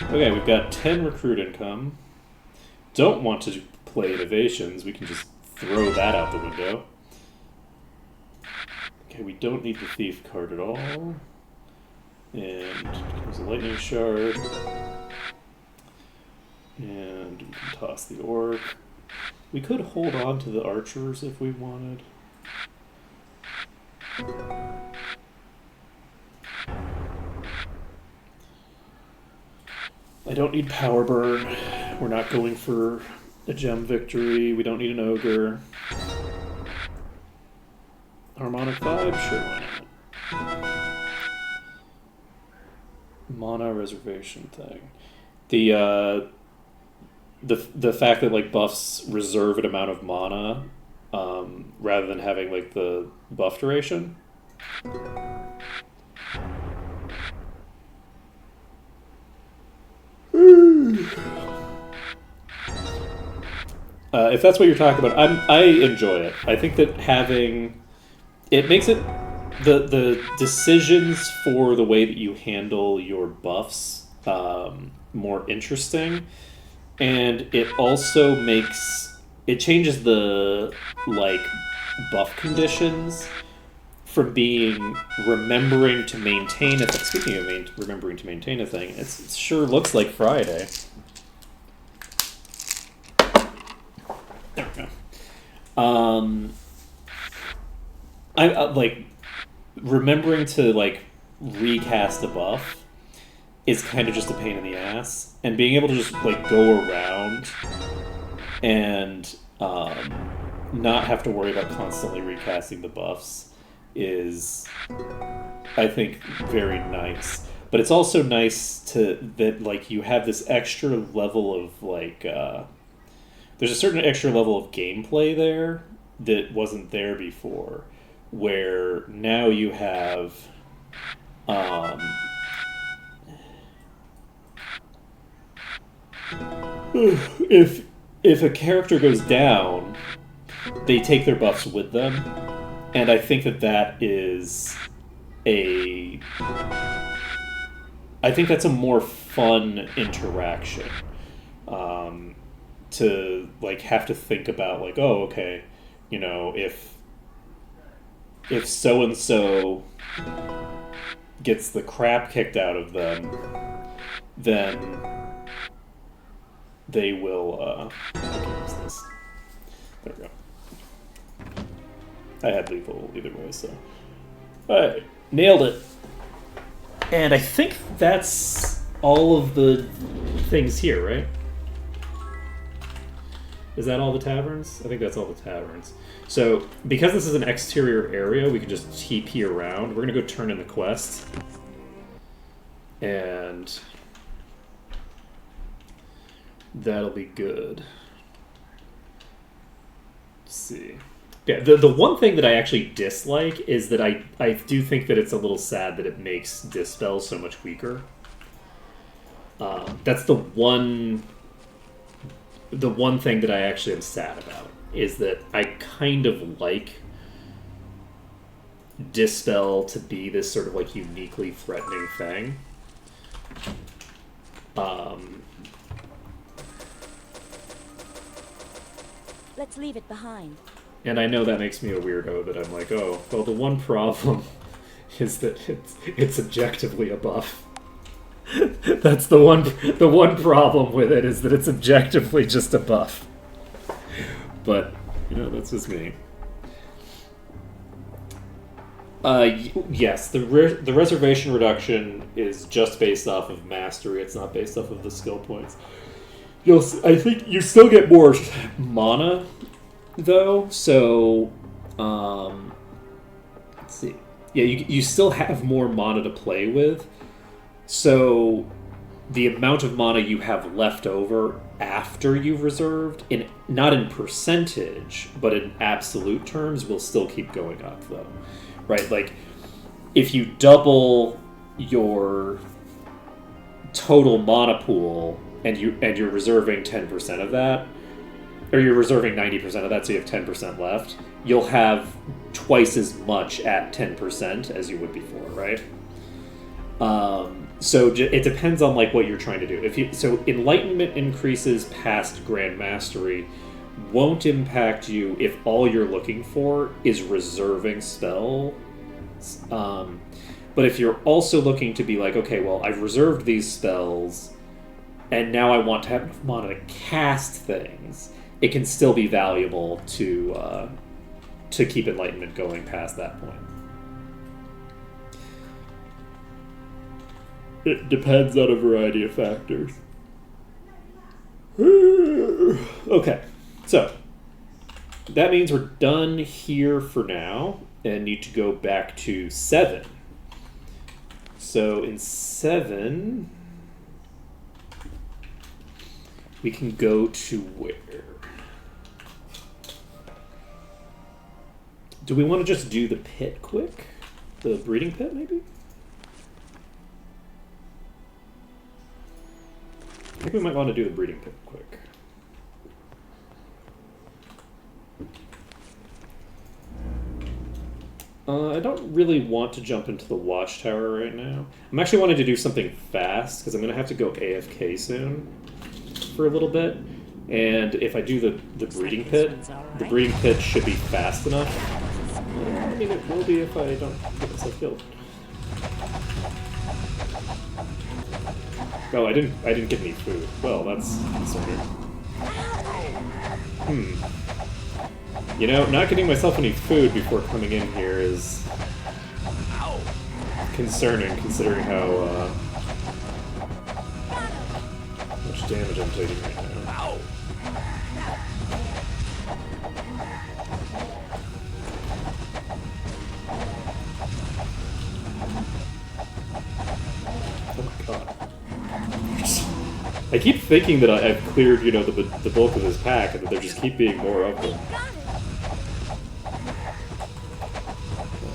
Okay, we've got 10 recruit income. Don't want to play innovations. We can just throw that out the window. Okay, we don't need the thief card at all. And there's a lightning shard. And we can toss the orc. We could hold on to the archers if we wanted. I don't need power burn. We're not going for a gem victory. We don't need an ogre. Harmonic 5? Sure, why not? Mana reservation thing. The fact that like buffs reserve an amount of mana rather than having like the buff duration. If that's what you're talking about, I enjoy it. I think that having it makes it the decisions for the way that you handle your buffs more interesting, and it also changes the like buff conditions from being remembering to maintain a thing. Speaking of remembering to maintain a thing, it sure looks like Friday. There we go. I like remembering to like recast a buff is kind of just a pain in the ass, and being able to just like go around and not have to worry about constantly recasting the buffs is, I think, very nice. But it's also nice that like you have this extra level of like there's a certain extra level of gameplay there that wasn't there before, where now you have if a character goes down, they take their buffs with them, and I think that is I think that's a more fun interaction. To like have to think about like, oh, okay, you know, if so and so gets the crap kicked out of them, then they will use this. There we go. I had lethal either way, so alright, nailed it. And I think that's all of the things here, right? Is that all the taverns? I think that's all the taverns. So, because this is an exterior area, we can just TP around. We're going to go turn in the quest. And that'll be good. Let's see. Yeah, the one thing that I actually dislike is that I do think that it's a little sad that it makes Dispel so much weaker. That's the one thing that I actually am sad about, is that I kind of like Dispel to be this sort of like uniquely threatening thing. Let's leave it behind. And I know that makes me a weirdo, that I'm like, oh, well, the one problem is that it's objectively a buff. That's the one problem with it, is that it's objectively just a buff. But, you know, that's just me. Yes, the reservation reduction is just based off of mastery. It's not based off of the skill points. I think you still get more mana, though. So, let's see. Yeah, you still have more mana to play with. So, the amount of mana you have left over after you've reserved, not in percentage, but in absolute terms, will still keep going up, though. Right? Like, if you double your total mana pool and you're reserving 10% of that, or you're reserving 90% of that, so you have 10% left, you'll have twice as much at 10% as you would before, right? So it depends on like what you're trying to do. So Enlightenment increases past Grand Mastery won't impact you if all you're looking for is reserving spells. But if you're also looking to be like, okay, well, I've reserved these spells, and now I want to have enough mana to cast things, it can still be valuable to keep Enlightenment going past that point. It depends on a variety of factors. Okay, so that means we're done here for now and need to go back to 7. So in 7, we can go to where? Do we want to just do the pit quick? The breeding pit, maybe? I think we might want to do the breeding pit quick. I don't really want to jump into the watchtower right now. I'm actually wanting to do something fast, because I'm going to have to go AFK soon for a little bit. And if I do the breeding pit, the breeding pit should be fast enough. I mean, it will be if I don't get myself killed. Oh, I didn't get any food. Well, that's concerning. You know, not getting myself any food before coming in here is concerning, considering how much damage I'm taking right now. Oh my god. I keep thinking that I've cleared, you know, the bulk of this pack, and that there just keep being more of them.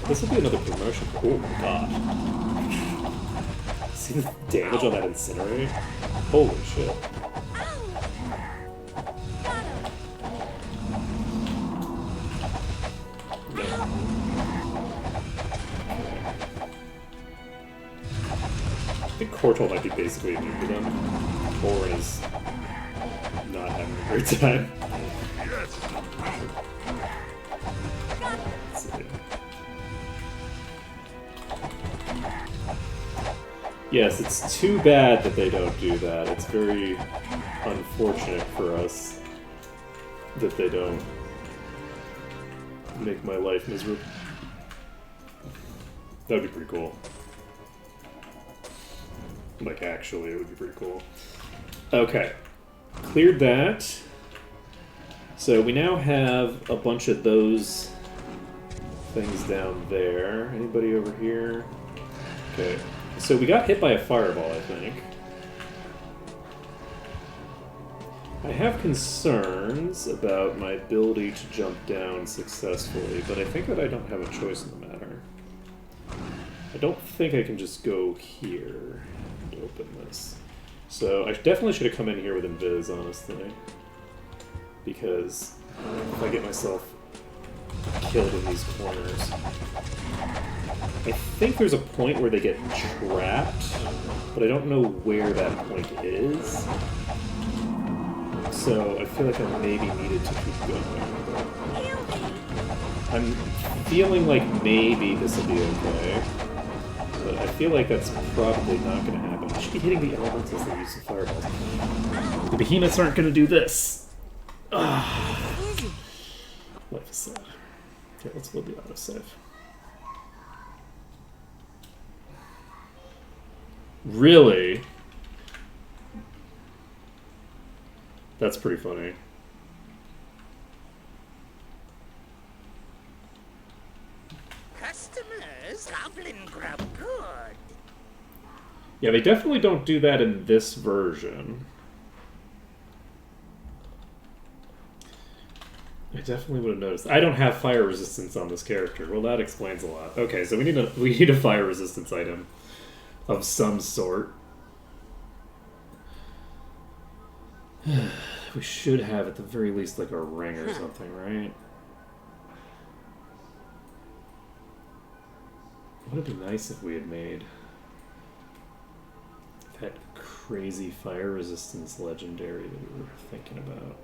This will be another promotion. Oh my god. See the damage on that incinerate? Holy shit. I think Cortal might be basically immune to them. Orin is not having a great time. Let's see. Yes, it's too bad that they don't do that. It's very unfortunate for us that they don't make my life miserable. That would be pretty cool. Like, actually, it would be pretty cool. Okay. Cleared that. So we now have a bunch of those things down there. Anybody over here? Okay. So we got hit by a fireball, I think. I have concerns about my ability to jump down successfully, but I think that I don't have a choice in the matter. I don't think I can just go here and open this. So I definitely should have come in here with Invis, honestly. Because if I get myself killed in these corners... I think there's a point where they get trapped, but I don't know where that point is. So I feel like I maybe needed to keep going. I'm feeling like maybe this will be okay, but I feel like that's probably not going to happen. I should be hitting the elementals that use the fireballs. The behemoths aren't going to do this. Life is sad. Okay, let's load the autosave. Really? That's pretty funny. Customers, goblin grub good. Yeah, they definitely don't do that in this version. I definitely would have noticed. I don't have fire resistance on this character. Well, that explains a lot. Okay, so we need a fire resistance item of some sort. We should have at the very least like a ring or something, right? Would it be nice if we had made that crazy fire resistance legendary that we were thinking about?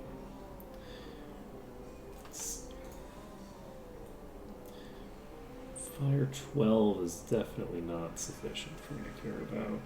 Fire 12 is definitely not sufficient for me to care about.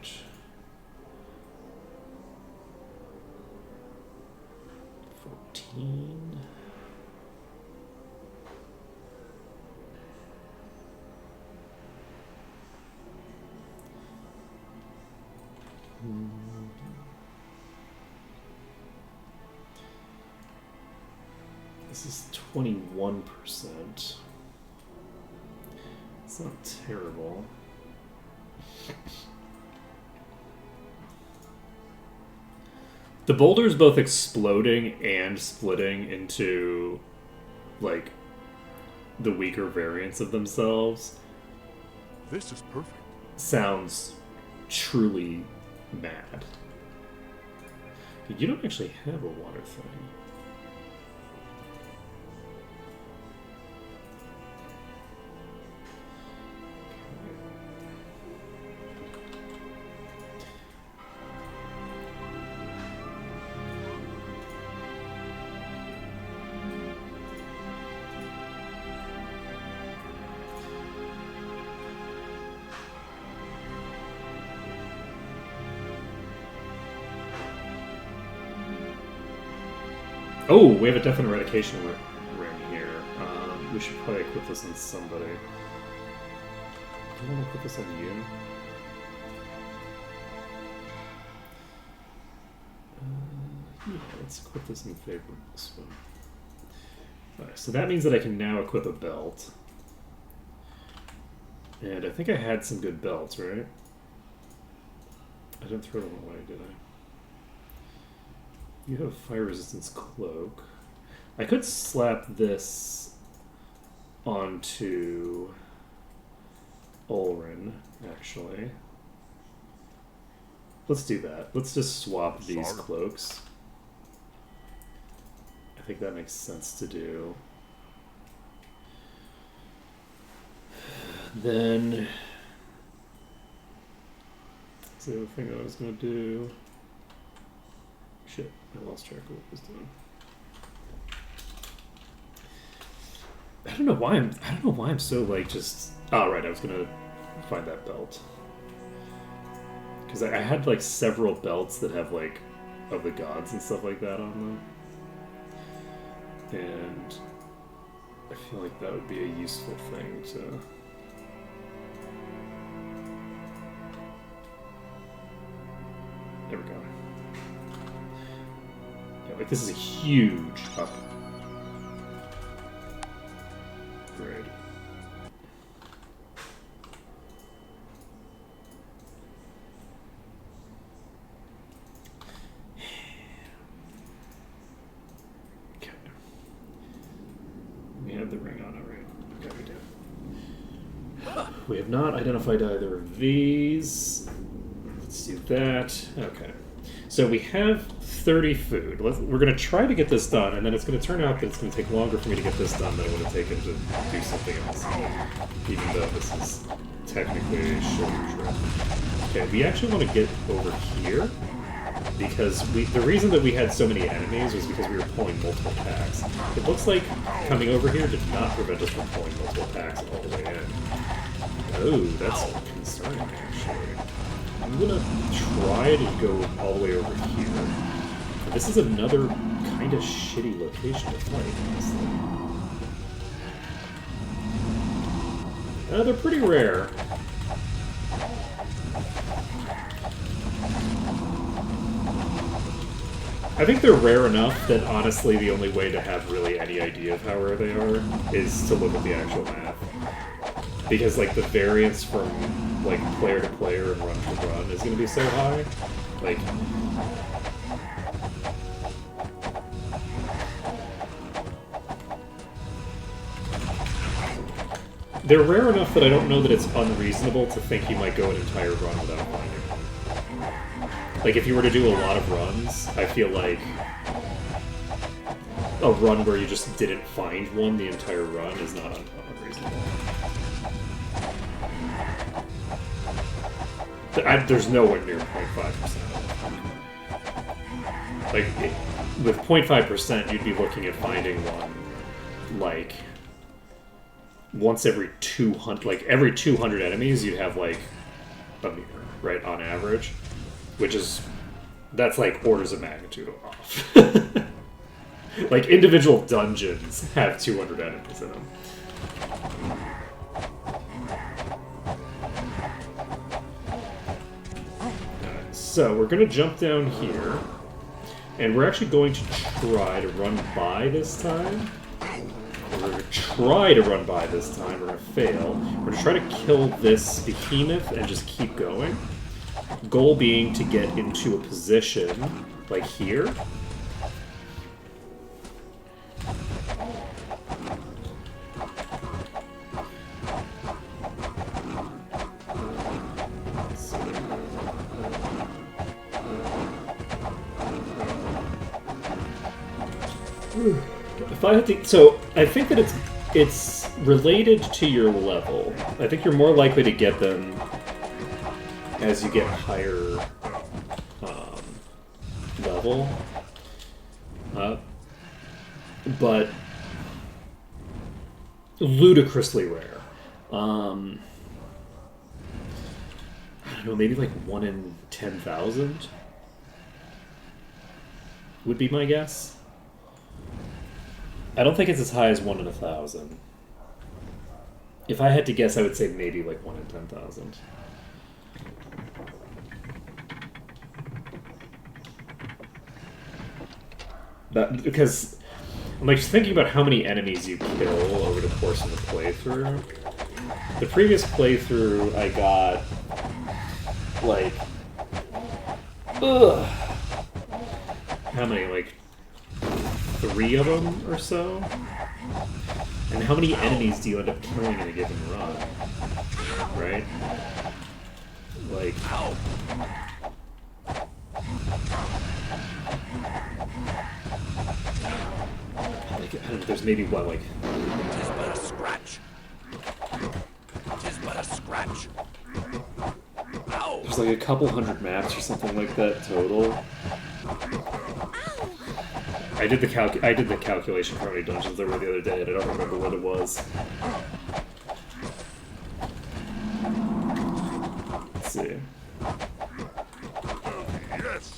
This is 21%. It's not terrible. The boulder's both exploding and splitting into, like, the weaker variants of themselves. This is perfect. Sounds truly mad. You don't actually have a water thing. Oh, we have a death and eradication ring here. We should probably equip this on somebody. Do you want to equip this on you? Yeah, let's equip this in favor of this one. Alright, so that means that I can now equip a belt. And I think I had some good belts, right? I didn't throw them away, did I? You have a fire resistance cloak. I could slap this onto Olrin, actually. Let's do that. Let's just swap these cloaks. I think that makes sense to do. Then... that's the other thing I was going to do. Shit, I lost track of what I was doing. I don't know why I'm so like just. Oh right, I was gonna find that belt because I had like several belts that have like of the gods and stuff like that on them, and I feel like that would be a useful thing to. There we go. Like, this is a huge upgrade. we have not identified either of these. Let's do that. Okay. So we have 30 food. We're going to try to get this done, and then it's going to turn out that it's going to take longer for me to get this done than it would have taken to do something else. Even though this is technically a shorter trip. Okay, we actually want to get over here, because the reason that we had so many enemies was because we were pulling multiple packs. It looks like coming over here did not prevent us from pulling multiple packs all the way in. Oh, that's concerning, actually. I'm gonna try to go all the way over here. This is another kind of shitty location to fight, honestly. They're pretty rare. I think they're rare enough that honestly the only way to have really any idea of how rare they are is to look at the actual map. Because like the variance from like player to player and run to run is going to be so high. Like they're rare enough that I don't know that it's unreasonable to think you might go an entire run without finding one. Like if you were to do a lot of runs, I feel like a run where you just didn't find one the entire run is not unreasonable. There's nowhere near 0.5%. Like, with 0.5%, you'd be looking at finding one, like, once every 200, like, every 200 enemies, you'd have, like, a meter, right, on average. Which is, that's, like, orders of magnitude off. Like, individual dungeons have 200 enemies in them. So, we're going to jump down here, and we're actually going to try to run by this time. We're going to try to run by this time, we're going to fail. We're going to try to kill this behemoth and just keep going. Goal being to get into a position, like here. If I had to, so I think that it's related to your level. I think you're more likely to get them as you get higher level, but ludicrously rare. I don't know, maybe like 1 in 10,000 would be my guess. I don't think it's as high as 1 in 1,000. If I had to guess, I would say maybe like 1 in 10,000. Because I'm like just thinking about how many enemies you kill over the course of the playthrough. The previous playthrough, I got like, how many? Like 3 of them or so? And how many enemies do you end up killing in a given run? Right? Like... I don't know, there's maybe, what, like... Tis but a scratch. Tis but a scratch. Ow! There's like a couple hundred maps or something like that total. I did the calculation for how many dungeons there were the other day, and I don't remember what it was. Let's see. Yes.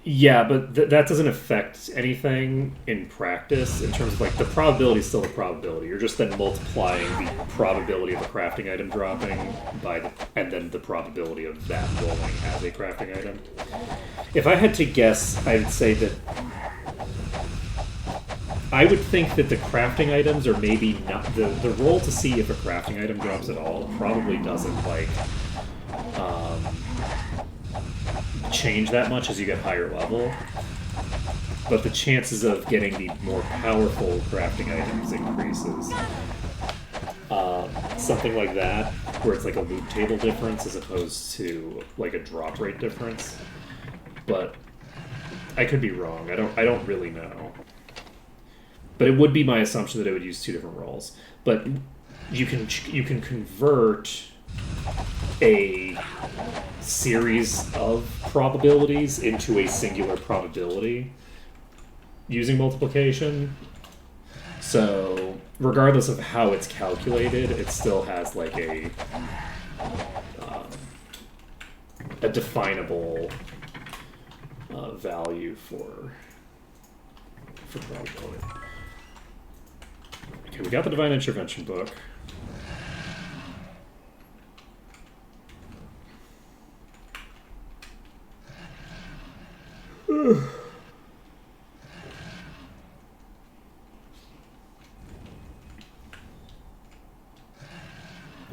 Yeah, but that doesn't affect anything in practice in terms of, like, the probability is still a probability. You're just then multiplying the probability of a crafting item dropping by and then the probability of that rolling as a crafting item. If I had to guess, I would say that I would think that the crafting items are maybe not... The roll to see if a crafting item drops at all probably doesn't, like... change that much as you get higher level, but the chances of getting the more powerful crafting items increases. Something like that, where it's like a loot table difference as opposed to like a drop rate difference. But I could be wrong. I don't really know. But it would be my assumption that it would use two different rolls. But you can convert a series of probabilities into a singular probability using multiplication. So regardless of how it's calculated, it still has like a definable value for probability. Okay, we got the Divine Intervention book.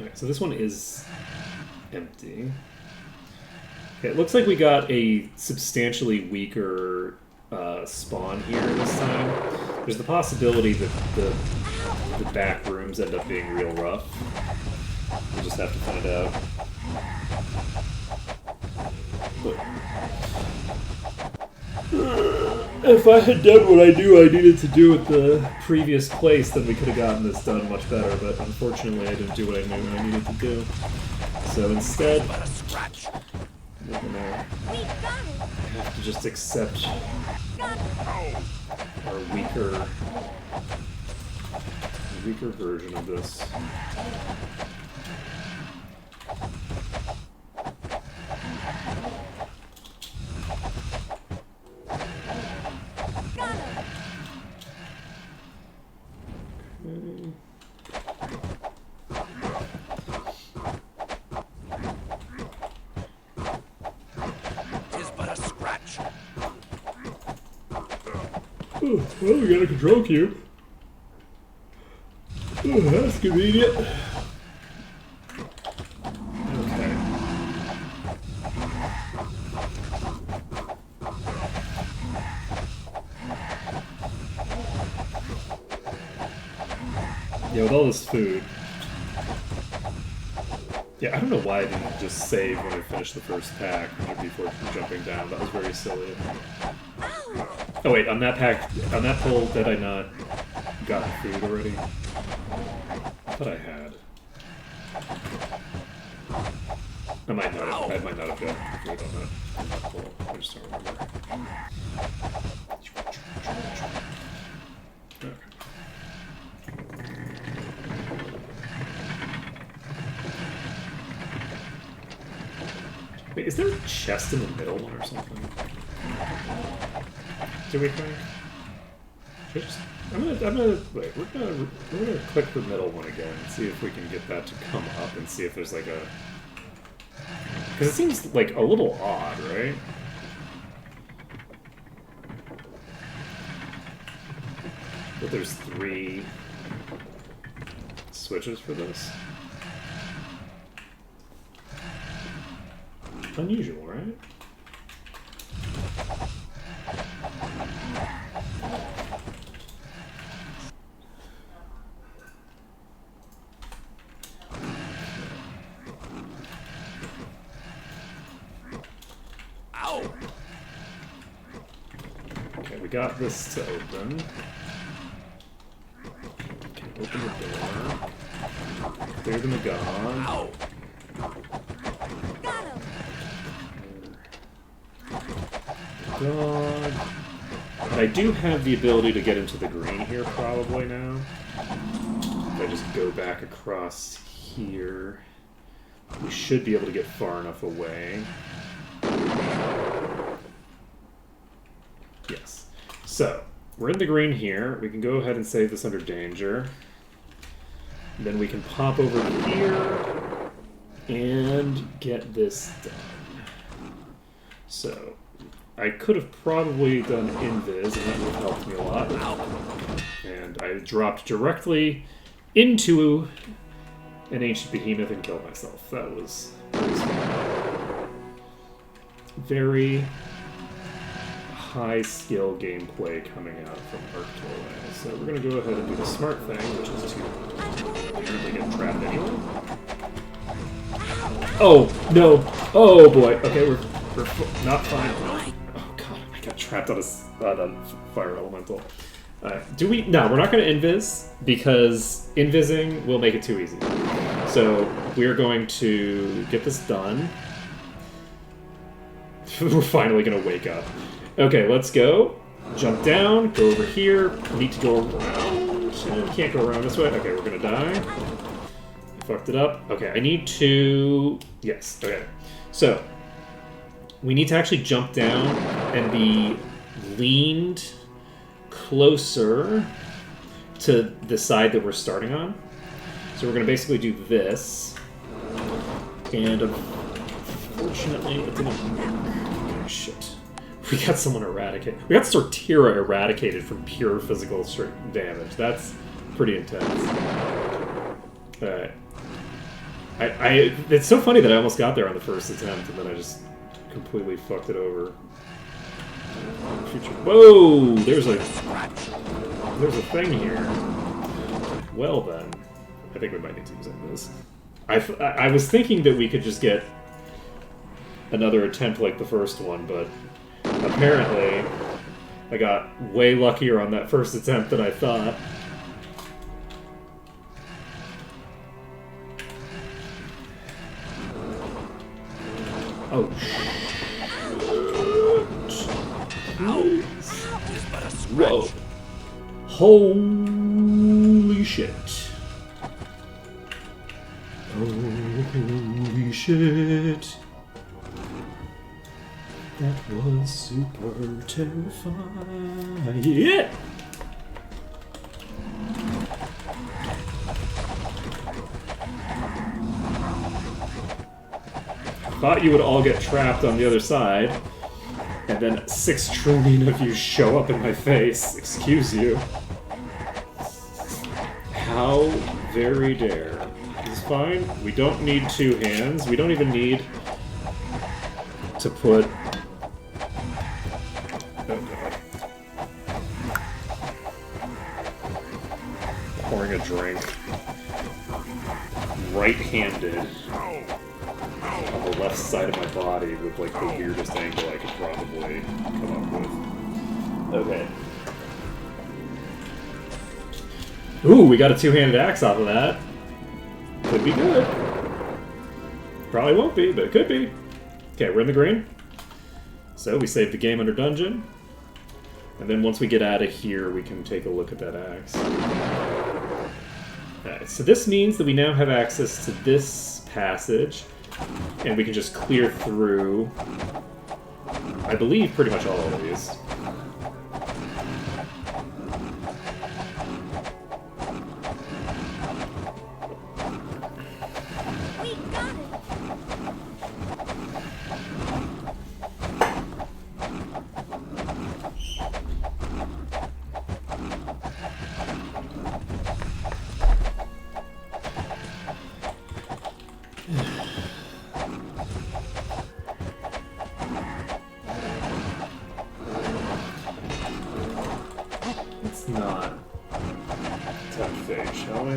Okay, so this one is empty. Okay, it looks like we got a substantially weaker spawn here this time. There's the possibility that the back rooms end up being real rough. We'll just have to find out. But if I had done what I knew I needed to do with the previous place, then we could have gotten this done much better, but unfortunately I didn't do what I knew I needed to do. So instead, we're gonna have to just accept our weaker version of this. Oh, well, we got a control cube. Oh, that's convenient. Okay. Yeah, with all this food. Yeah, I don't know why I didn't just save when I finished the first pack before jumping down. That was very silly. Oh wait, on that pull, did I not gotten food already? I thought I had. I might not have gotten food on that pull. I just don't remember. Okay. Wait, is there a chest in the middle one or something? Do we think? I'm gonna wait. We're gonna click the middle one again and see if we can get that to come up and see if there's like a. Because it seems like a little odd, right? But there's 3 switches for this. Unusual, right? Okay, we got this to open. Okay, open the door. Clear the Magon. God. And I do have the ability to get into the green here probably now. If I just go back across here, we should be able to get far enough away. Yes. So, we're in the green here. We can go ahead and save this under danger. Then we can pop over here and get this done. So, I could have probably done invis, and that would have helped me a lot. And I dropped directly into an ancient behemoth and killed myself. That was very high skill gameplay coming out from Arctoy. So we're gonna go ahead and do the smart thing, which is to apparently get trapped anyway. Oh no! Oh boy! Okay, we're not fine. Oh god, I got trapped on a fire elemental. Do we? No, we're not going to invis because invising will make it too easy. So we're going to get this done. We're finally going to wake up. Okay, let's go. Jump down, go over here. Need to go around. Can't go around this way. Okay, we're going to die. I fucked it up. Okay, I need to... Yes, okay. So, we need to actually jump down and be leaned closer to the side that we're starting on. So we're going to basically do this. And unfortunately, it didn't work. Oh, shit. We got someone eradicated. We got Sortira eradicated from pure physical damage. That's pretty intense. Alright. It's so funny that I almost got there on the first attempt, and then I just completely fucked it over. Whoa! There's a thing here. Well then, I think we might need to use this. I was thinking that we could just get another attempt like the first one, but apparently I got way luckier on that first attempt than I thought. Oh, whoa. Holy shit. Holy shit. That was super terrifying. Yeah! Thought you would all get trapped on the other side, and then 6 trillion of you show up in my face. Excuse you. How very dare. It's fine. We don't need 2 hands. We don't even need to put... Oh god. Pouring a drink. Right-handed. On the left side of my body with like the weirdest angle I could probably come up with. Okay. Ooh, we got a 2-handed axe off of that. Could be good. Probably won't be, but it could be. Okay, we're in the green. So we save the game under dungeon. And then once we get out of here, we can take a look at that axe. Alright, so this means that we now have access to this passage. And we can just clear through, I believe, pretty much all of these. We got it. Let's not tempt fate, shall we?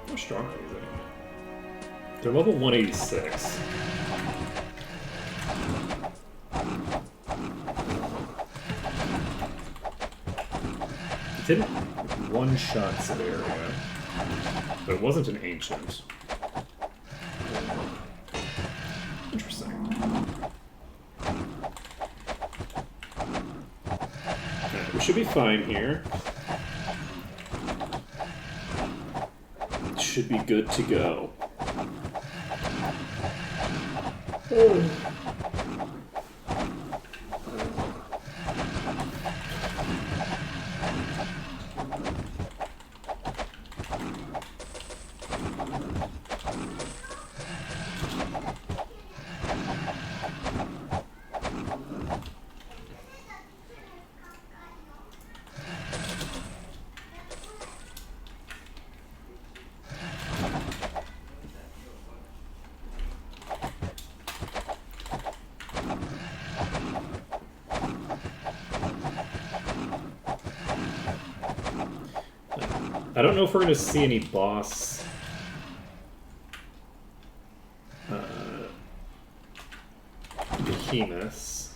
How strong are these anyway? They're level 186. It didn't one-shot Severia, but it wasn't an ancient. Interesting. Okay, we should be fine here. Should be good to go. Oh. I don't know if we're going to see any boss behemoths.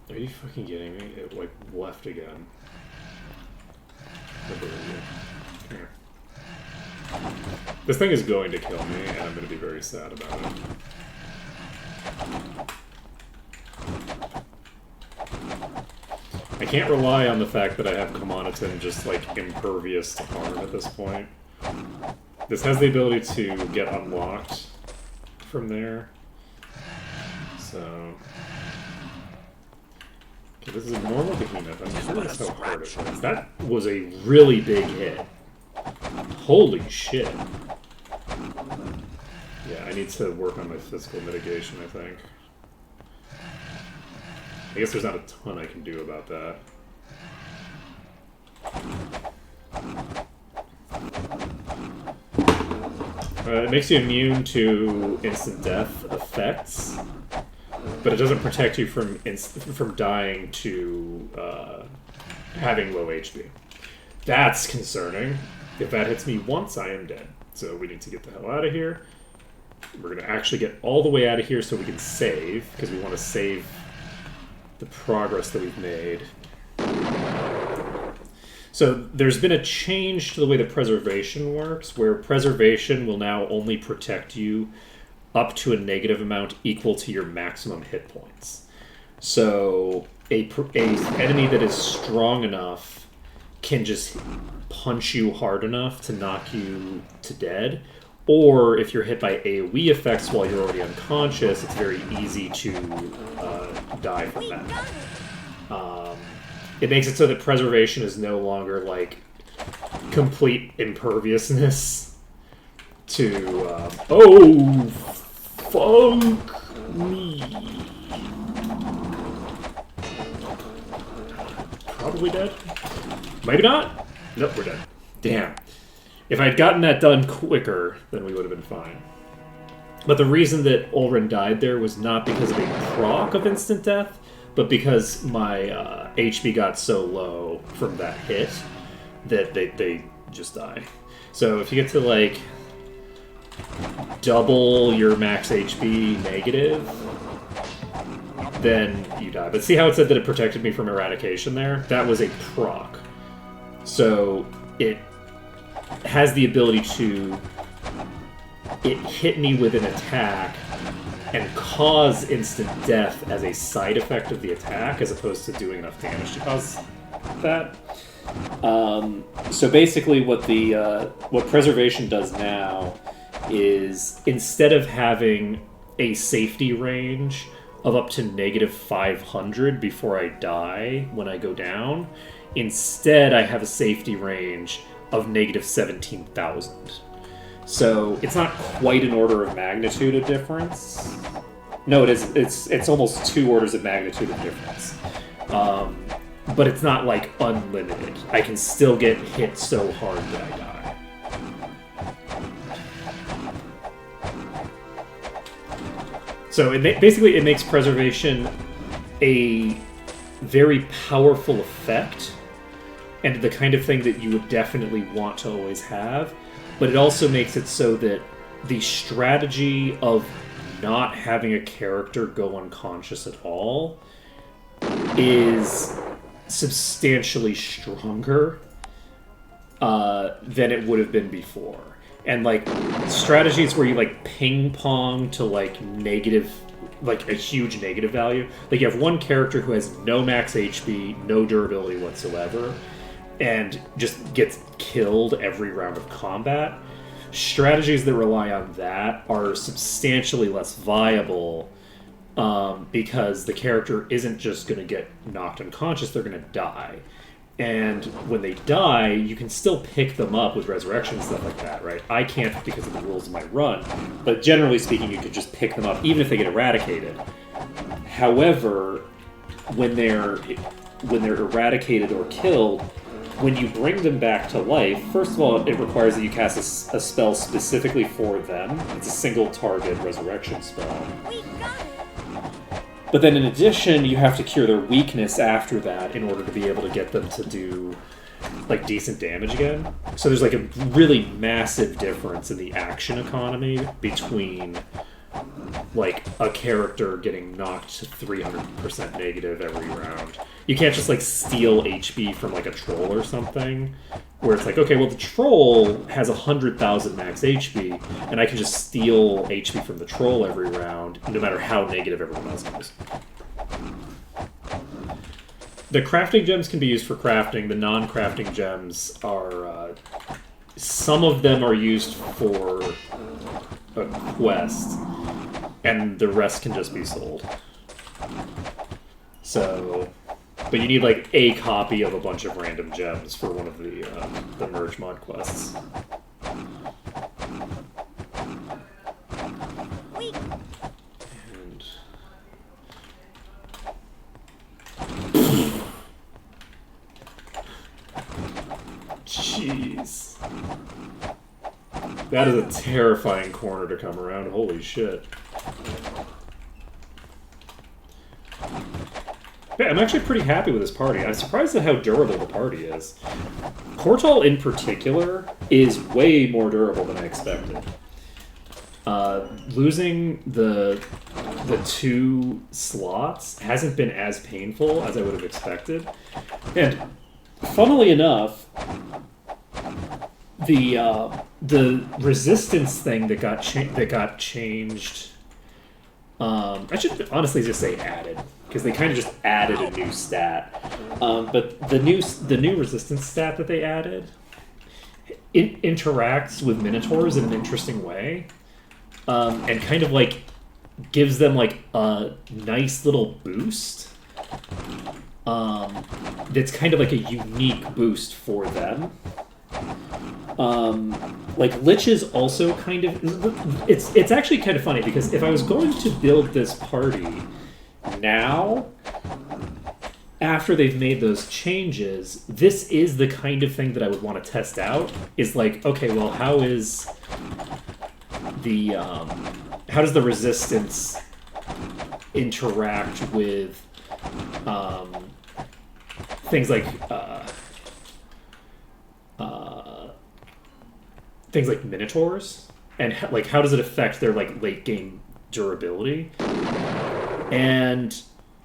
Are you fucking kidding me? It, like, left again. I believe you. Come here. This thing is going to kill me, and I'm going to be very sad about it. I can't rely on the fact that I have Kamanaton just, like, impervious to harm at this point. This has the ability to get unlocked from there. So... Okay, this is a normal behemoth. I'm sure that's how hard it was. That was a really big hit. Holy shit. Yeah, I need to work on my physical mitigation, I think. I guess there's not a ton I can do about that. It makes you immune to instant death effects, but it doesn't protect you from dying to having low HP. That's concerning. If that hits me once, I am dead. So we need to get the hell out of here. We're going to actually get all the way out of here so we can save, because we want to save the progress that we've made. So there's been a change to the way that preservation works, where preservation will now only protect you up to a negative amount equal to your maximum hit points. So a enemy that is strong enough can just punch you hard enough to knock you to dead, or if you're hit by AoE effects while you're already unconscious, it's very easy to die from that. It makes it so that preservation is no longer like complete imperviousness to oh fuck me. Probably dead. Maybe not. Nope, we're dead. Damn. If I'd gotten that done quicker, then we would have been fine. But the reason that Ulrin died there was not because of a proc of instant death, but because my HP got so low from that hit that they just die. So if you get to, like, double your max HP negative, then you die. But see how it said that it protected me from eradication there? That was a proc. So it has the ability to... It hit me with an attack and cause instant death as a side effect of the attack, as opposed to doing enough damage to cause that. So basically what preservation does now is, instead of having a safety range of up to negative 500 before I die when I go down, instead I have a safety range of negative 17,000. So it's not quite an order of magnitude of difference. No, it is. It's almost 2 orders of magnitude of difference. But it's not like unlimited. I can still get hit so hard that I die. So basically it makes preservation a very powerful effect, and the kind of thing that you would definitely want to always have. But it also makes it so that the strategy of not having a character go unconscious at all is substantially stronger than it would have been before. And, like, strategies where you, like, ping-pong to, like, negative, like, a huge negative value. Like, you have one character who has no max HP, no durability whatsoever, and just gets killed every round of combat. Strategies that rely on that are substantially less viable, because the character isn't just going to get knocked unconscious, they're going to die. And when they die, you can still pick them up with resurrection and stuff like that, right? I can't because of the rules of my run, but generally speaking, you could just pick them up even if they get eradicated. However, when they're eradicated or killed, when you bring them back to life, first of all, it requires that you cast a spell specifically for them. It's a single target resurrection spell. We got it. But then in addition, you have to cure their weakness after that in order to be able to get them to do like decent damage again. So there's like a really massive difference in the action economy between like a character getting knocked to 300% negative every round. You can't just like steal HP from like a troll or something, where it's like, okay, well the troll has 100,000 max HP, and I can just steal HP from the troll every round, no matter how negative everyone else is. The crafting gems can be used for crafting. The non-crafting gems are... some of them are used for a quest, and the rest can just be sold. So... But you need, like, a copy of a bunch of random gems for one of the merge mod quests. And... Jeez. That is a terrifying corner to come around. Holy shit. Yeah, I'm actually pretty happy with this party. I'm surprised at how durable the party is. Kortal in particular is way more durable than I expected. Losing the 2 slots hasn't been as painful as I would have expected. And funnily enough, the resistance thing that got changed. I should honestly just say added, because they kind of just added a new stat. But the new resistance stat that they added, it interacts with Minotaurs in an interesting way, and kind of like gives them like a nice little boost. That's kind of like a unique boost for them. Like Liches also kind of... It's actually kind of funny, because if I was going to build this party now, after they've made those changes, this is the kind of thing that I would want to test out. Is like, okay, well, how is the... how does the resistance interact with things like... things like Minotaurs, and like how does it affect their like late game durability? And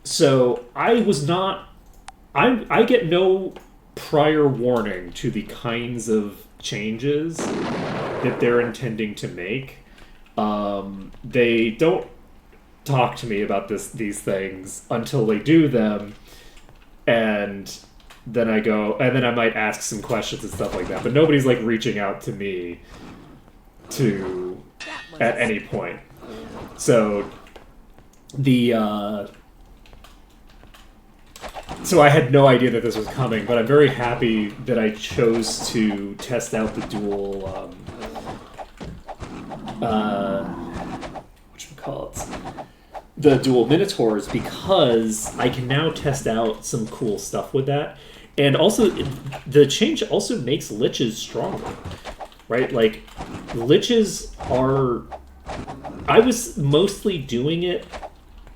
so I get no prior warning to the kinds of changes that they're intending to make. They don't talk to me about these things until they do them, and then I go, and then I might ask some questions and stuff like that. But nobody's like reaching out to me at any point. So so I had no idea that this was coming, but I'm very happy that I chose to test out the dual the dual Minotaurs, because I can now test out some cool stuff with that. And also, the change also makes Liches stronger, right? Like, Liches are... I was mostly doing it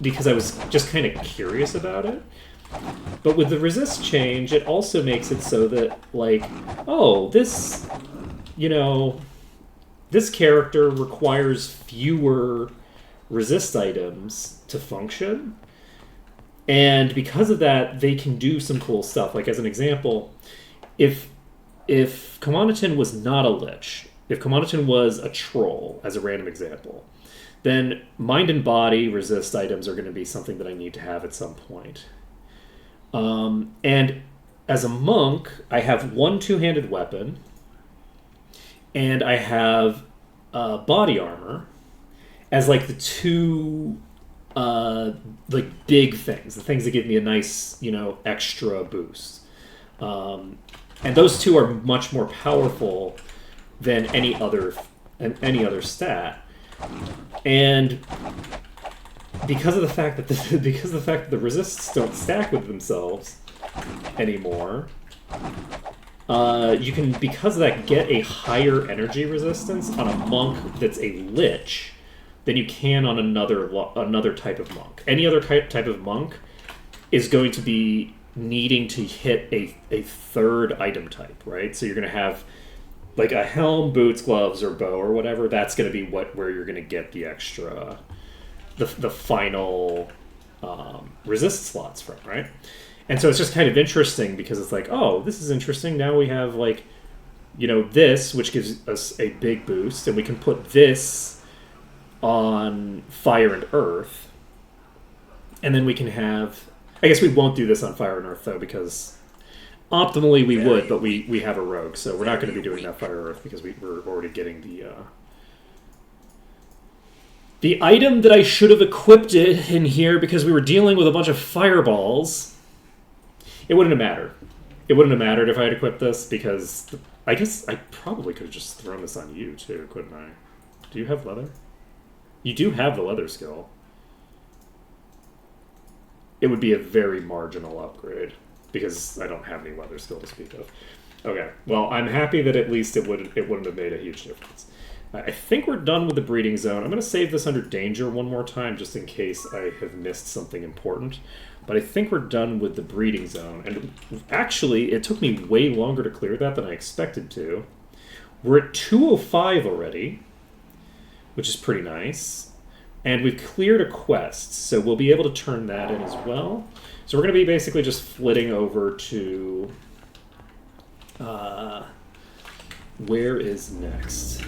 because I was just kind of curious about it. But with the resist change, it also makes it so that, like, oh, this, this character requires fewer resist items to function. And because of that, they can do some cool stuff. Like, as an example, if Comandatin was not a Lich, if Comandatin was a Troll, as a random example, then Mind and Body resist items are going to be something that I need to have at some point. And as a Monk, I have one two-handed weapon, and I have body armor as, like, the two... like big things, the things that give me a nice, extra boost. And those two are much more powerful than any other stat. And because of the fact that the resists don't stack with themselves anymore, You can, because of that, get a higher energy resistance on a monk that's a lich than you can on another type of monk. Any other type of monk is going to be needing to hit a third item type, right? So you're going to have like a helm, boots, gloves, or bow or whatever. That's going to be where you're going to get the extra, the final resist slots from, right? And so it's just kind of interesting because it's like, oh, this is interesting. Now we have like, you know, this, which gives us a big boost, and we can put this on fire and earth. And then we can have, I guess we won't do this on fire and earth though, because optimally we would, but we have a rogue, so we're not going to be doing that fire and earth because we're already getting the item that I should have equipped it in here because we were dealing with a bunch of fireballs. It wouldn't have mattered. It wouldn't have mattered if I had equipped this because I guess I probably could have just thrown this on you too, couldn't I? Do you have leather? You do have the leather skill. It would be a very marginal upgrade because I don't have any leather skill to speak of. Okay, well, I'm happy that at least it wouldn't have made a huge difference. I think we're done with the breeding zone. I'm going to save this under danger one more time just in case I have missed something important. But I think we're done with the breeding zone. And actually, it took me way longer to clear that than I expected to. We're at 205 already, which is pretty nice. And we've cleared a quest, so we'll be able to turn that in as well. So we're going to be basically just flitting over to... where is next?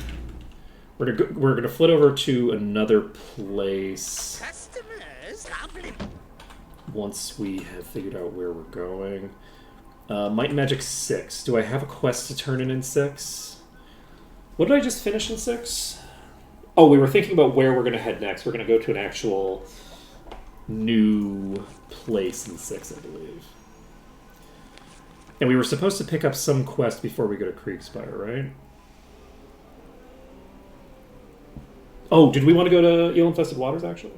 We're gonna flit over to another place Customers, goblin. once we have figured out where we're going. Might and Magic 6. Do I have a quest to turn in 6? What did I just finish in 6? Oh, we were thinking about where we're gonna head next. We're gonna go to an actual new place in 6, I believe. And we were supposed to pick up some quest before we go to Kriegspire, right? Oh, did we want to go to Eel-Infested Waters, actually?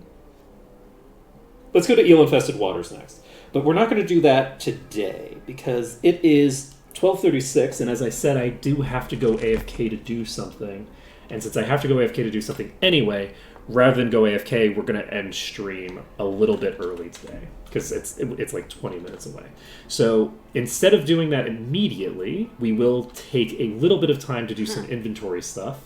Let's go to Eel-Infested Waters next. But we're not going to do that today, because it is 12:36, and as I said, I do have to go AFK to do something. And since I have to go AFK to do something anyway, rather than go AFK, we're going to end stream a little bit early today, because it's like 20 minutes away. So instead of doing that immediately, we will take a little bit of time to do some inventory stuff.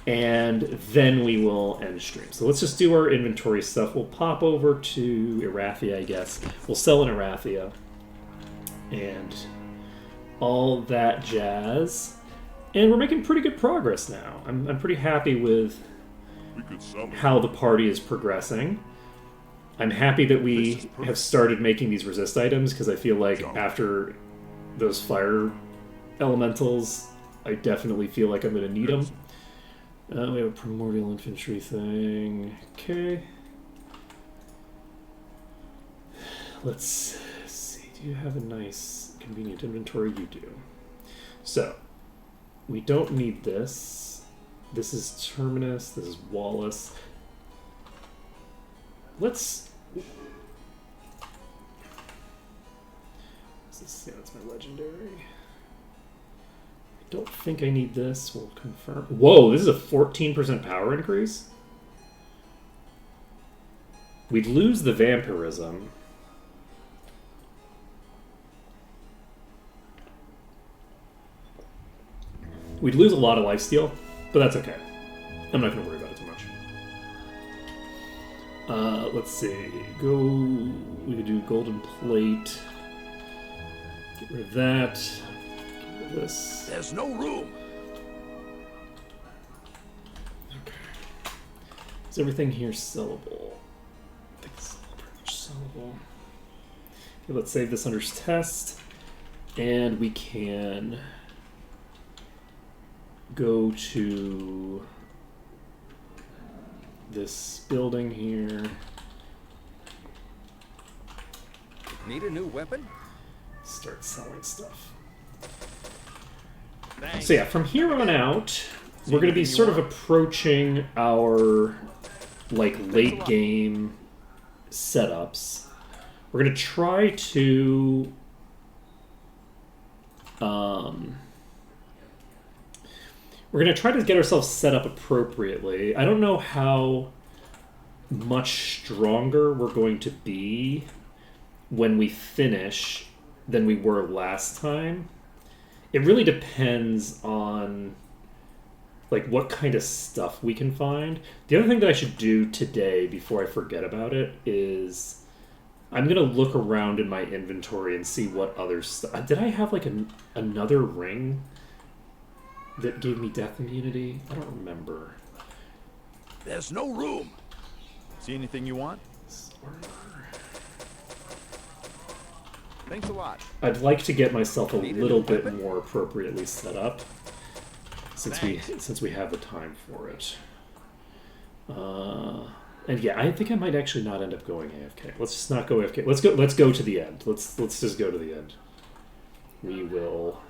And then we will end stream. So let's just do our inventory stuff. We'll pop over to Erathia, I guess. We'll sell in Erathia. And all that jazz. And we're making pretty good progress now. I'm pretty happy with how the party is progressing. I'm happy that we have started making these resist items, because I feel like after those fire elementals, I definitely feel like I'm going to need them. We have a primordial infantry thing. Okay. Let's see. Do you have a nice, convenient inventory? You do. So, we don't need this. This is Terminus. This is Wallace. Let's... Yeah, that's my legendary. Don't think I need this. We'll confirm. Whoa, this is a 14% power increase? We'd lose the vampirism. We'd lose a lot of lifesteal, but that's okay. I'm not going to worry about it too much. Let's see. We could do golden plate. Get rid of that. This. There's no room. Okay. Is everything here sellable? I think it's pretty much sellable. Okay, let's save this under test. And we can go to this building here. Need a new weapon? Start selling stuff. Thanks. So yeah, from here on out, we're going to be sort of approaching our like late game setups. We're going to try to We're going to try to get ourselves set up appropriately. I don't know how much stronger we're going to be when we finish than we were last time. It really depends on like what kind of stuff we can find. The other thing that I should do today before I forget about it is I'm going to look around in my inventory and see what other stuff... Did I have like another ring that gave me death immunity? I don't remember. There's no room. See anything you want? Thanks a lot. I'd like to get myself a little bit more appropriately set up since we have the time for it. And yeah, I think I might actually not end up going AFK. Let's just not go AFK. Let's go to the end. Let's just go to the end. We will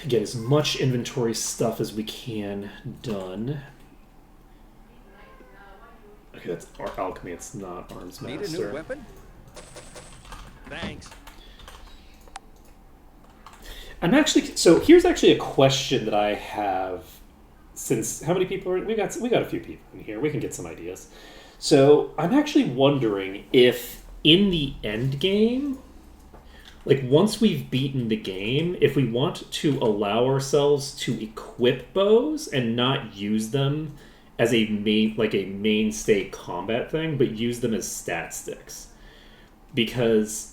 get as much inventory stuff as we can done. Okay, that's alchemy. It's not arms master. Need a new weapon? Thanks. So here's actually a question that I have. Since how many people are we got a few people in here. We can get some ideas. So I'm actually wondering if in the end game, like once we've beaten the game, if we want to allow ourselves to equip bows and not use them as a mainstay combat thing, but use them as stat sticks. Because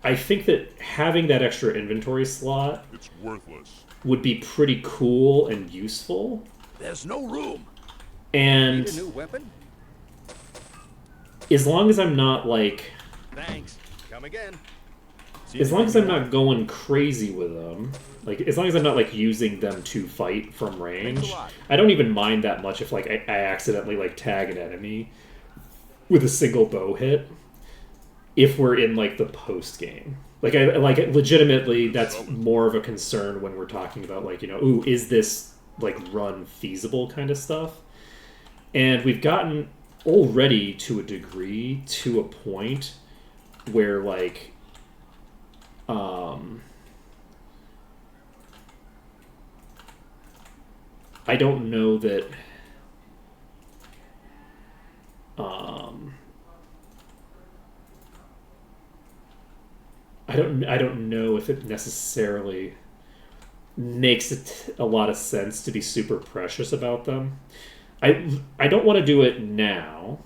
I think that having that extra inventory slot It's worthless. would be pretty cool and useful. There's no room. And Need a new weapon? as long as I'm not like... Thanks. Come again. As long as I'm not going crazy with them, like as long as I'm not like using them to fight from range, I don't even mind that much if like I accidentally like tag an enemy with a single bow hit. If we're in like the post game, like I like legitimately, that's more of a concern when we're talking about like, you know, ooh, is this like run feasible kind of stuff? And we've gotten already to a degree to a point where like I don't know that I don't know if it necessarily makes it a lot of sense to be super precious about them. I don't want to do it now.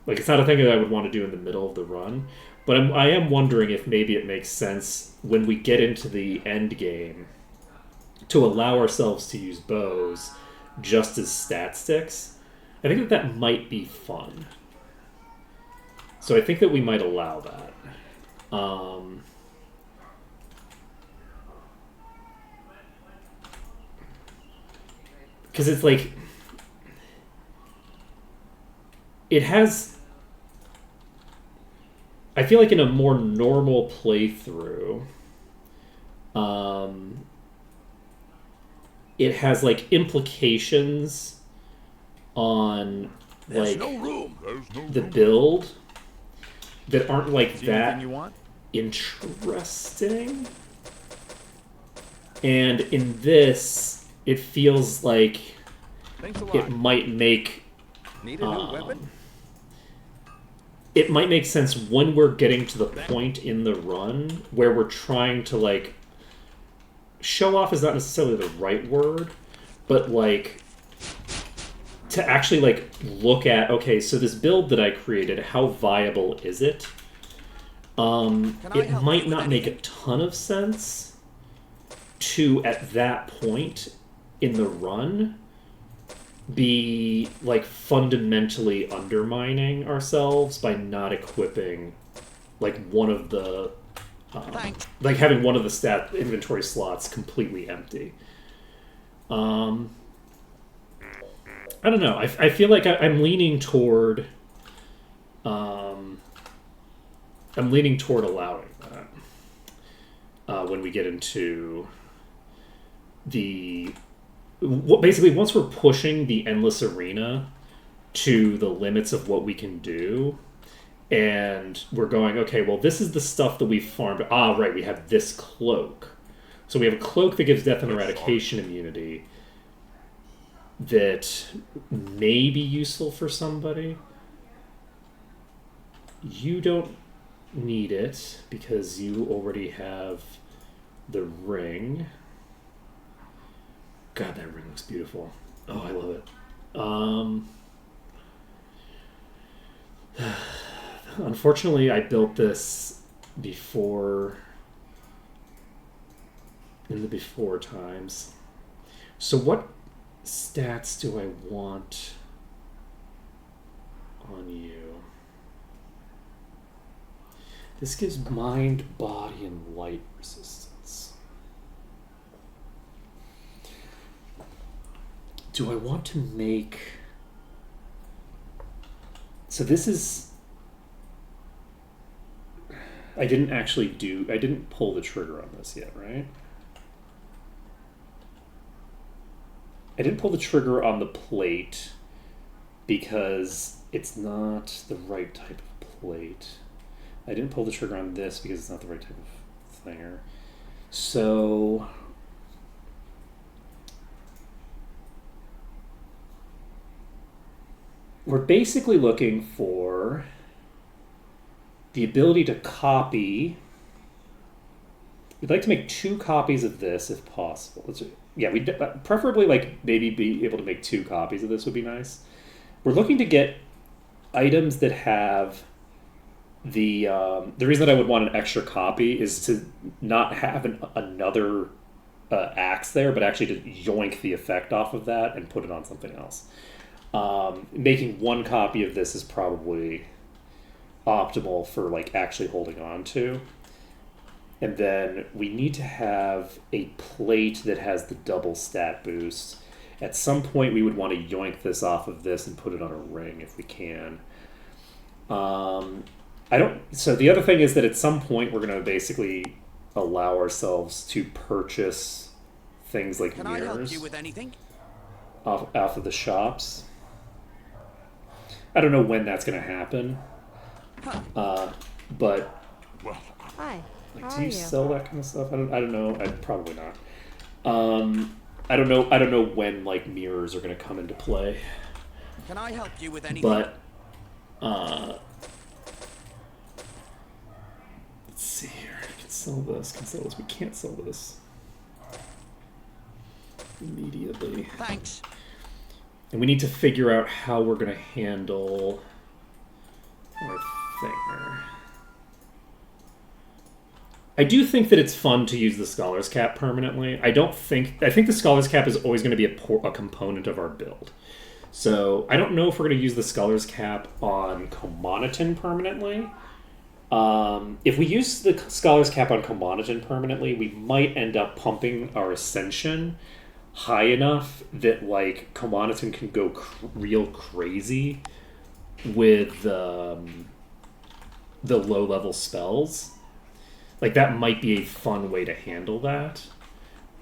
Like, it's not a thing that I would want to do in the middle of the run. But I am wondering if maybe it makes sense when we get into the end game to allow ourselves to use bows just as stat sticks. I think that might be fun. So I think that we might allow that. Because it's like... It has... I feel like in a more normal playthrough, it has like implications on like the build that aren't like that interesting. And in this, it feels like it might make it might make sense when we're getting to the point in the run where we're trying to, like, show off is not necessarily the right word, but, like, to actually, like, look at, okay, so this build that I created, how viable is it? It might not make a ton of sense to, at that point in the run, be like fundamentally undermining ourselves by not equipping like one of the like having one of the stat inventory slots completely empty. I don't know. I feel like I'm leaning toward allowing that when we get into the... Basically, once we're pushing the endless arena to the limits of what we can do, And we're going, okay, well, this is the stuff that we farmed. Ah, right, we have this cloak. So we have a cloak that gives death and eradication immunity that may be useful for somebody. You don't need it because you already have the ring. God, that ring looks beautiful. Oh, I love it. Unfortunately, I built this before, in the before times. So what stats do I want on you? This gives mind, body, and light resistance. Do I want to make... So this is... I didn't pull the trigger on this yet, right? I didn't pull the trigger on the plate because it's not the right type of plate. I didn't pull the trigger on this because it's not the right type of thinger. So... we're basically looking for the ability to copy. We'd like to make 2 copies of this if possible. We'd preferably like maybe be able to make 2 copies of this would be nice. We're looking to get items that have the reason that I would want an extra copy is to not have another axe there, but actually to yoink the effect off of that and put it on something else. Making 1 copy of this is probably optimal for like actually holding on to. And then we need to have a plate that has the double stat boost. At some point we would want to yoink this off of this and put it on a ring if we can. So the other thing is that at some point we're going to basically allow ourselves to purchase things like Can I help mirrors you with anything? off of the shops. I don't know when that's going to happen. But Hi. like, How do are you you? sell that kind of stuff? I don't know. Probably not. I don't know when like mirrors are going to come into play. Can I help you with anything? But let's see here. I can sell this. We can't sell this immediately. Thanks. And we need to figure out how we're going to handle our thinger. I do think that it's fun to use the Scholar's Cap permanently. I think the Scholar's Cap is always going to be a component of our build. So I don't know if we're going to use the Scholar's Cap on Commonoton permanently. If we use the Scholar's Cap on Commonoton permanently, we might end up pumping our Ascension high enough that like Commonoton can go real crazy with the low-level spells. Like, that might be a fun way to handle that.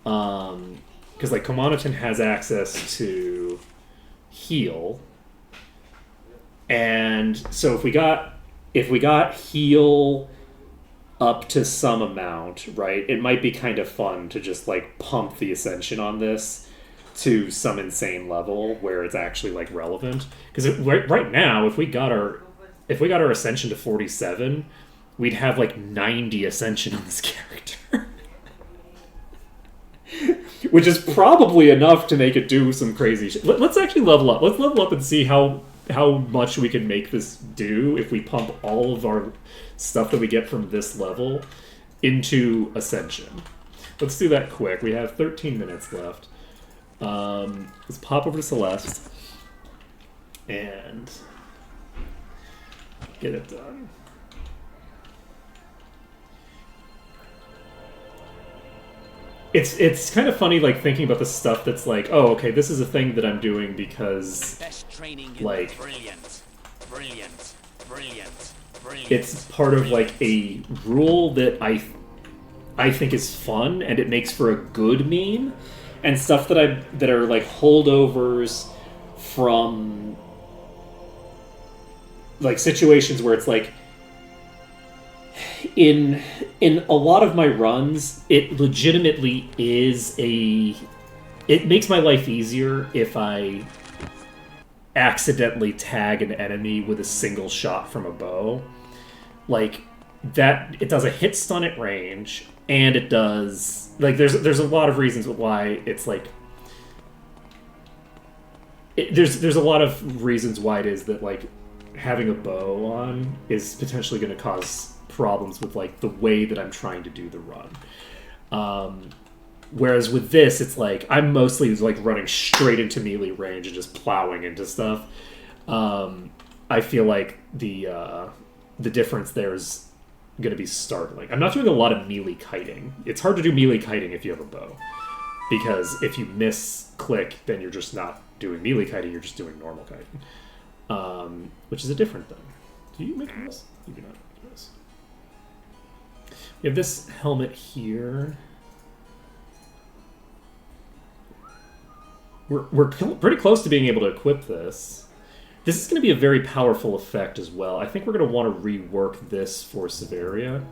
Because, like, Commonoton has access to heal. And so if we got heal up to some amount, right, it might be kind of fun to just, like, pump the Ascension on this to some insane level where it's actually, like, relevant. Because right now, if we got our Ascension to 47... we'd have like 90 Ascension on this character. Which is probably enough to make it do some crazy shit. Let's actually level up. Let's level up and see how much we can make this do if we pump all of our stuff that we get from this level into Ascension. Let's do that quick. We have 13 minutes left. Let's pop over to Celeste and get it done. It's kind of funny, like, thinking about the stuff that's like, oh, okay, this is a thing that I'm doing because, Best training in like, brilliant. it's part of, like, a rule that I think is fun, and it makes for a good meme, and stuff that are, like, holdovers from like situations where it's like in a lot of my runs, it legitimately is it makes my life easier if I accidentally tag an enemy with a single shot from a bow. Like that, it does a hit stun at range, and it does like there's a lot of reasons why it's like there's a lot of reasons why it is that like having a bow on is potentially going to cause problems with like the way that I'm trying to do the run. Whereas with this, it's like I'm mostly like running straight into melee range and just plowing into stuff. I feel like the difference there is going to be startling. I'm not doing a lot of melee kiting. It's hard to do melee kiting if you have a bow, because if you miss click, then you're just not doing melee kiting. You're just doing normal kiting, which is a different thing. Do you make this? You do not make this. We have this helmet here. We're pretty close to being able to equip this. This is going to be a very powerful effect as well. I think we're going to want to rework this for Severia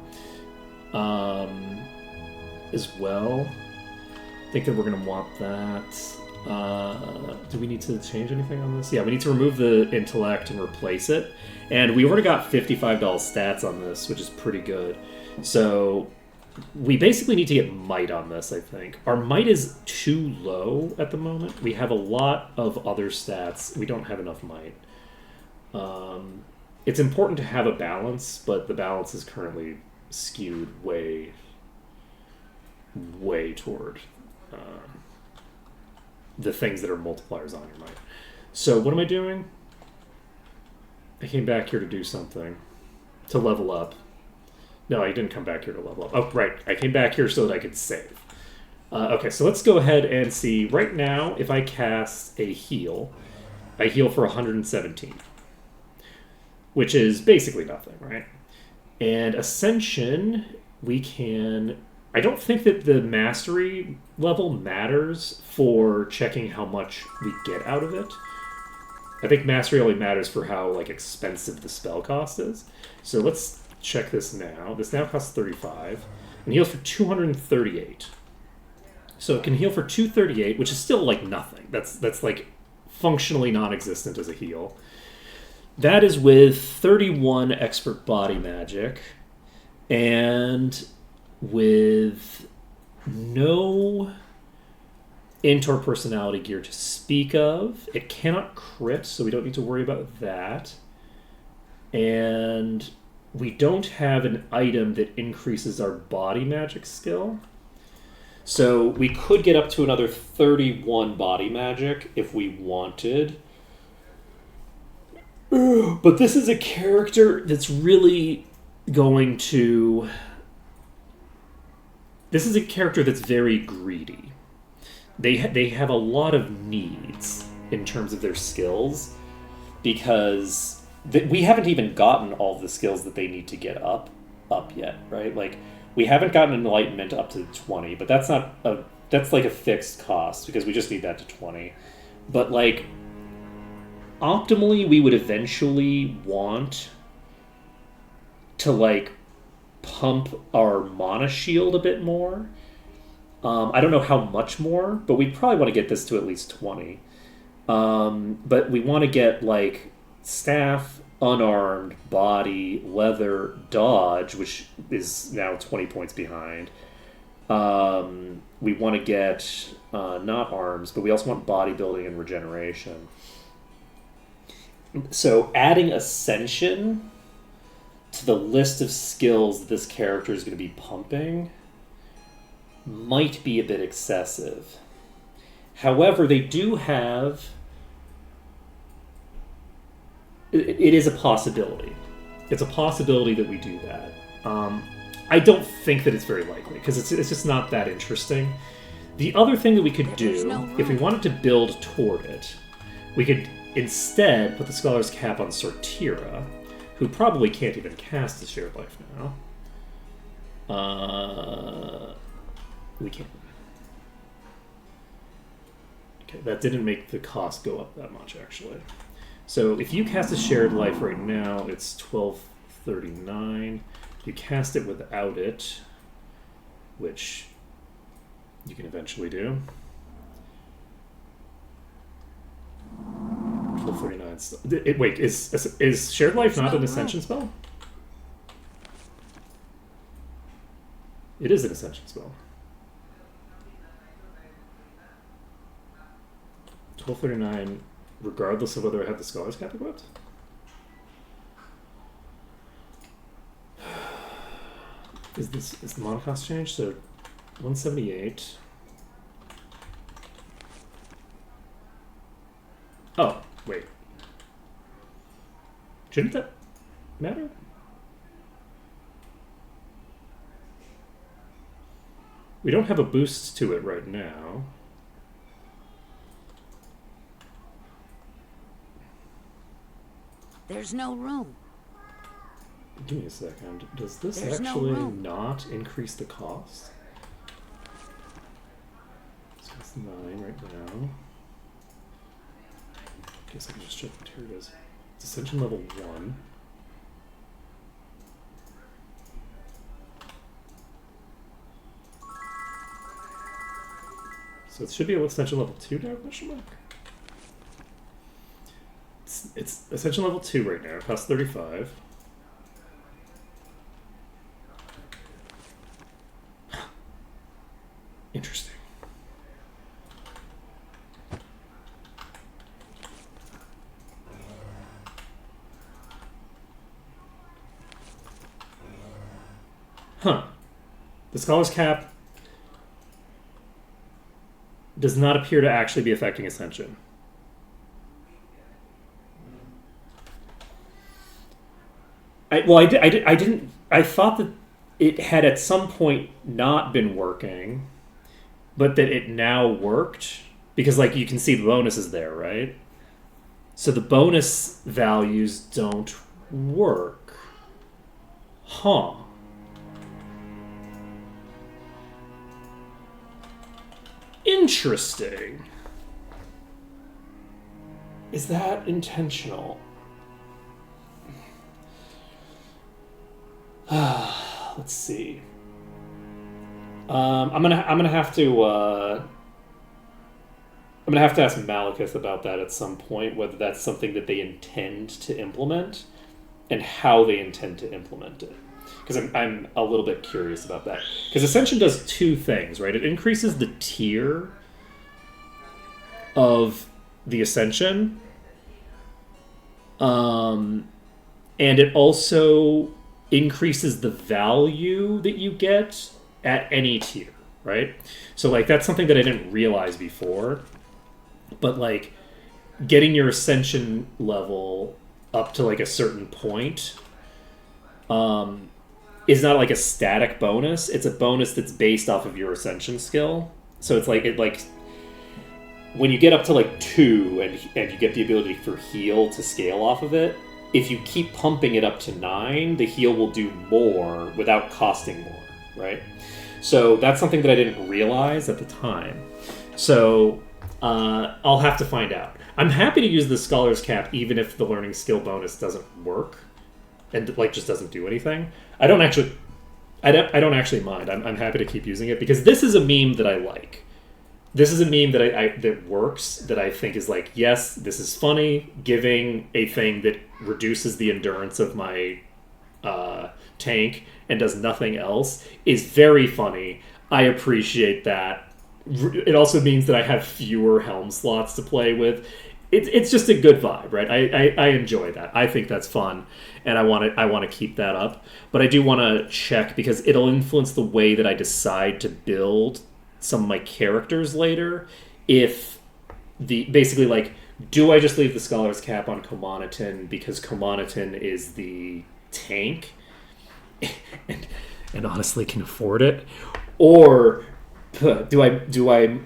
as well. I think that we're going to want that. Do we need to change anything on this? Yeah, we need to remove the intellect and replace it. And we already got $55 stats on this, which is pretty good. So we basically need to get might on this, I think. Our might is too low at the moment. We have a lot of other stats. We don't have enough might. It's important to have a balance, but the balance is currently skewed way toward the things that are multipliers on your might. So what am I doing? I came back here to do something. To level up. No, I didn't come back here to level up. Oh, right. I came back here so that I could save. Okay, so let's go ahead and see. Right now, if I cast a heal, I heal for 117. Which is basically nothing, right? And Ascension, we can... I don't think that the Mastery level matters for checking how much we get out of it. I think Mastery only matters for how like expensive the spell cost is. So let's check this now. This now costs 35. And heals for 238. So it can heal for 238, which is still like nothing. That's like functionally non-existent as a heal. That is with 31 expert body magic and with no int or personality gear to speak of. It cannot crit, so we don't need to worry about that. And we don't have an item that increases our body magic skill. So we could get up to another 31 body magic if we wanted. But this is a character that's really going to... This is a character that's very greedy. They have a lot of needs in terms of their skills, because we haven't even gotten all of the skills that they need to get up yet, right? Like, we haven't gotten Enlightenment up to 20, but that's not that's like a fixed cost, because we just need that to 20. But, like, optimally, we would eventually want to, like, pump our mana shield a bit more. I don't know how much more, but we'd probably want to get this to at least 20. But we want to get, like, staff, unarmed, body, leather, dodge, which is now 20 points behind. We want to get not arms, but we also want bodybuilding and regeneration. So adding Ascension to the list of skills that this character is going to be pumping might be a bit excessive. However, they do have... It is a possibility. It's a possibility that we do that. I don't think that it's very likely, because it's just not that interesting. The other thing that we could do, if we wanted to build toward it, we could instead put the Scholar's Cap on Sortira, who probably can't even cast the Shared Life now. We can't. Okay, that didn't make the cost go up that much, actually. So if you cast a shared life right now, it's 1239. If you cast it without it, which you can eventually do. 1239. Wait, is shared life not an ascension spell? It is an ascension spell. 1239, regardless of whether I have the Scholar's Cap equipped? Is the mana cost changed? So 178. Oh, wait. Shouldn't that matter? We don't have a boost to it right now. There's no room. Give me a second. Does this There's no actually room. not increase the cost? So it's 9 right now. Guess I can just check what here it is. It's Ascension level 1. So it should be Ascension level 2 now, question mark? It's Ascension level 2 right now. It costs 35. Interesting. Huh. The Scholar's Cap does not appear to actually be affecting Ascension. I thought that it had at some point not been working, but that it now worked because, like, you can see the bonuses there, right? So the bonus values don't work. Huh. Interesting. Is that intentional? Let's see. I'm gonna have to ask Malekith about that at some point, whether that's something that they intend to implement and how they intend to implement it. Because I'm a little bit curious about that. Because Ascension does two things, right? It increases the tier of the Ascension, and it also increases the value that you get at any tier, right? So, like, that's something that I didn't realize before. But, like, getting your Ascension level up to, like, a certain point is not, like, a static bonus. It's a bonus that's based off of your Ascension skill. So it's like, when you get up to, like, 2 and you get the ability for heal to scale off of it, if you keep pumping it up to 9, the heal will do more without costing more, right? So that's something that I didn't realize at the time. So I'll have to find out. I'm happy to use the Scholar's Cap even if the learning skill bonus doesn't work and, like, just doesn't do anything. I don't actually mind. I'm happy to keep using it because this is a meme that I like. This is a meme that that works, that I think is like, yes, this is funny. Giving a thing that reduces the endurance of my tank and does nothing else is very funny. I appreciate that. It also means that I have fewer helm slots to play with. It's just a good vibe, right? I enjoy that. I think that's fun, and I want to keep that up. But I do want to check because it'll influence the way that I decide to build some of my characters later. If basically, like, do I just leave the Scholar's Cap on Komanatin because Komanatin is the tank and honestly can afford it, or do I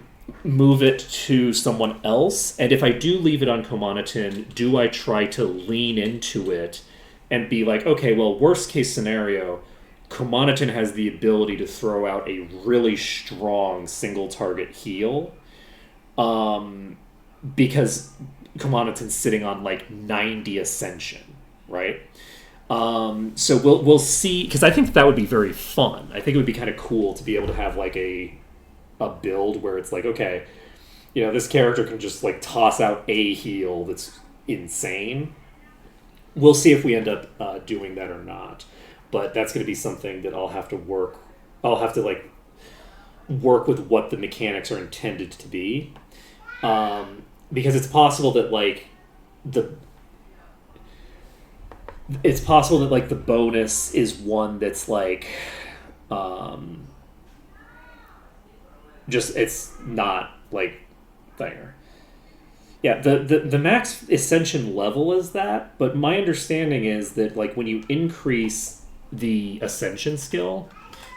move it to someone else? And if I do leave it on Komanatin, do I try to lean into it and be like, okay, well, worst case scenario, Komanatin has the ability to throw out a really strong single target heal, because Commonaton's sitting on like 90 ascension, right? So we'll see, because I think that would be very fun. I think it would be kind of cool to be able to have like a build where it's like, okay, you know, this character can just like toss out a heal that's insane. We'll see if we end up doing that or not, but that's going to be something that I'll have to work like work with what the mechanics are intended to be, because it's possible that like the bonus is one that's like just it's not like thinger. Yeah, the max ascension level is that, but my understanding is that like when you increase the ascension skill,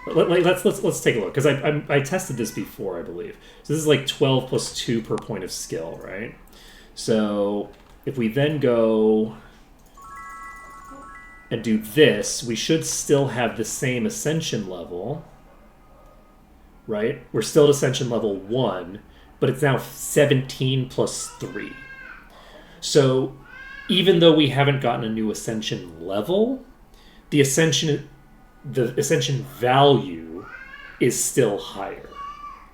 let's take a look, because I tested this before, I believe. So this is like 12 plus 2 per point of skill, right? So if we then go and do this, we should still have the same ascension level, right? We're still at ascension level 1, but it's now 17 plus 3. So even though we haven't gotten a new ascension level, the ascension value is still higher,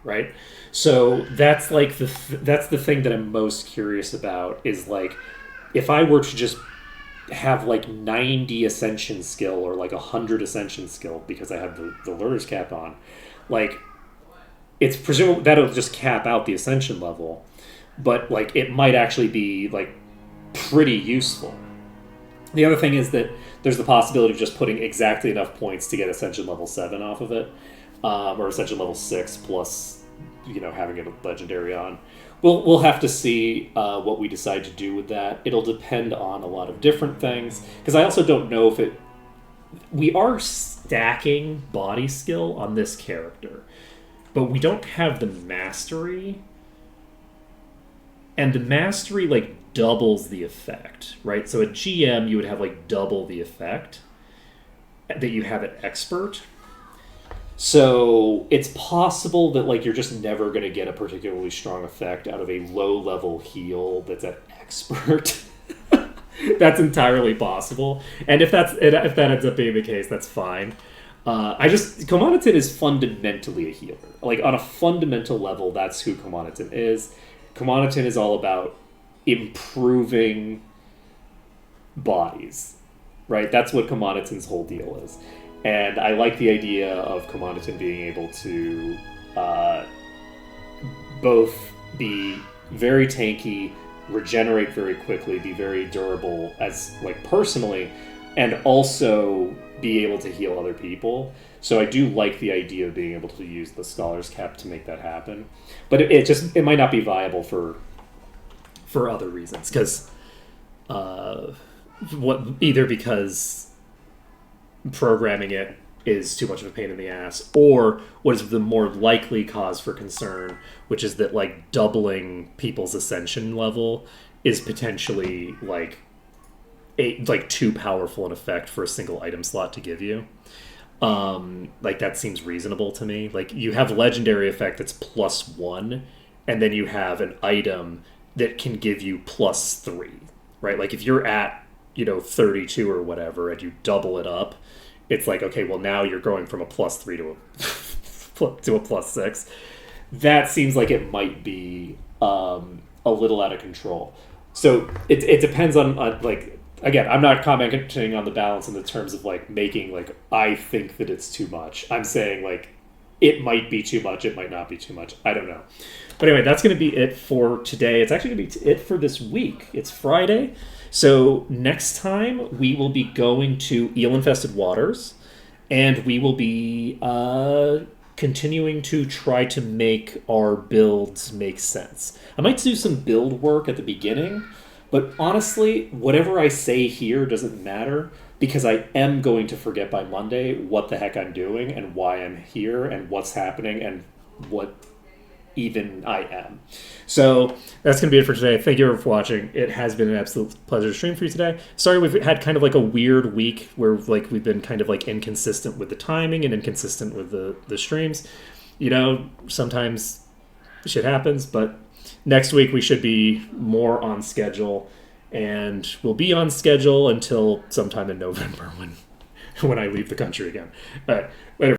right? So that's like that's the thing that I'm most curious about, is like if I were to just have like 90 ascension skill or like 100 ascension skill because I have the learner's cap on, like it's presumable that'll just cap out the ascension level, but like it might actually be like pretty useful. The other thing is that there's the possibility of just putting exactly enough points to get ascension level 7 off of it, or ascension level 6 plus, you know, having it legendary on. We'll have to see what we decide to do with that. It'll depend on a lot of different things, because I also don't know if we are stacking body skill on this character, but we don't have the mastery, and the mastery like doubles the effect, right? So at GM you would have like double the effect that you have at expert. So it's possible that like you're just never going to get a particularly strong effect out of a low level heal that's at expert. That's entirely possible, and if that ends up being the case, that's fine. Commonaton is fundamentally a healer. Like on a fundamental level, that's who Commonaton is. Commonaton is all about improving bodies, right? That's what Commonaton's whole deal is. And I like the idea of Commonaton being able to both be very tanky, regenerate very quickly, be very durable as like personally, and also be able to heal other people. So I do like the idea of being able to use the Scholar's Cap to make that happen. But it might not be viable for other reasons, because either because programming it is too much of a pain in the ass, or what is the more likely cause for concern, which is that like doubling people's ascension level is potentially like too powerful an effect for a single item slot to give you. Like that seems reasonable to me. Like you have legendary effect that's +1, and then you have an item that can give you +3, right? Like if you're at 32 or whatever, and you double it up, it's like, okay, well now you're going from a +3 to a +6. That seems like it might be a little out of control. So it depends on like, again, I'm not commenting on the balance in the terms of like making like I think that it's too much. I'm saying like it might be too much, it might not be too much. I don't know. But anyway, that's going to be it for today. It's actually going to be it for this week. It's Friday. So next time we will be going to Eel-Infested Waters, and we will be continuing to try to make our builds make sense. I might do some build work at the beginning, but honestly, whatever I say here doesn't matter, because I am going to forget by Monday what the heck I'm doing and why I'm here and what's happening and what even I am. So that's going to be it for today. Thank you for watching. It has been an absolute pleasure to stream for you today. Sorry we've had kind of like a weird week where like we've been kind of like inconsistent with the timing and inconsistent with the streams. Sometimes shit happens, but next week we should be more on schedule, and we'll be on schedule until sometime in November when I leave the country again. But later.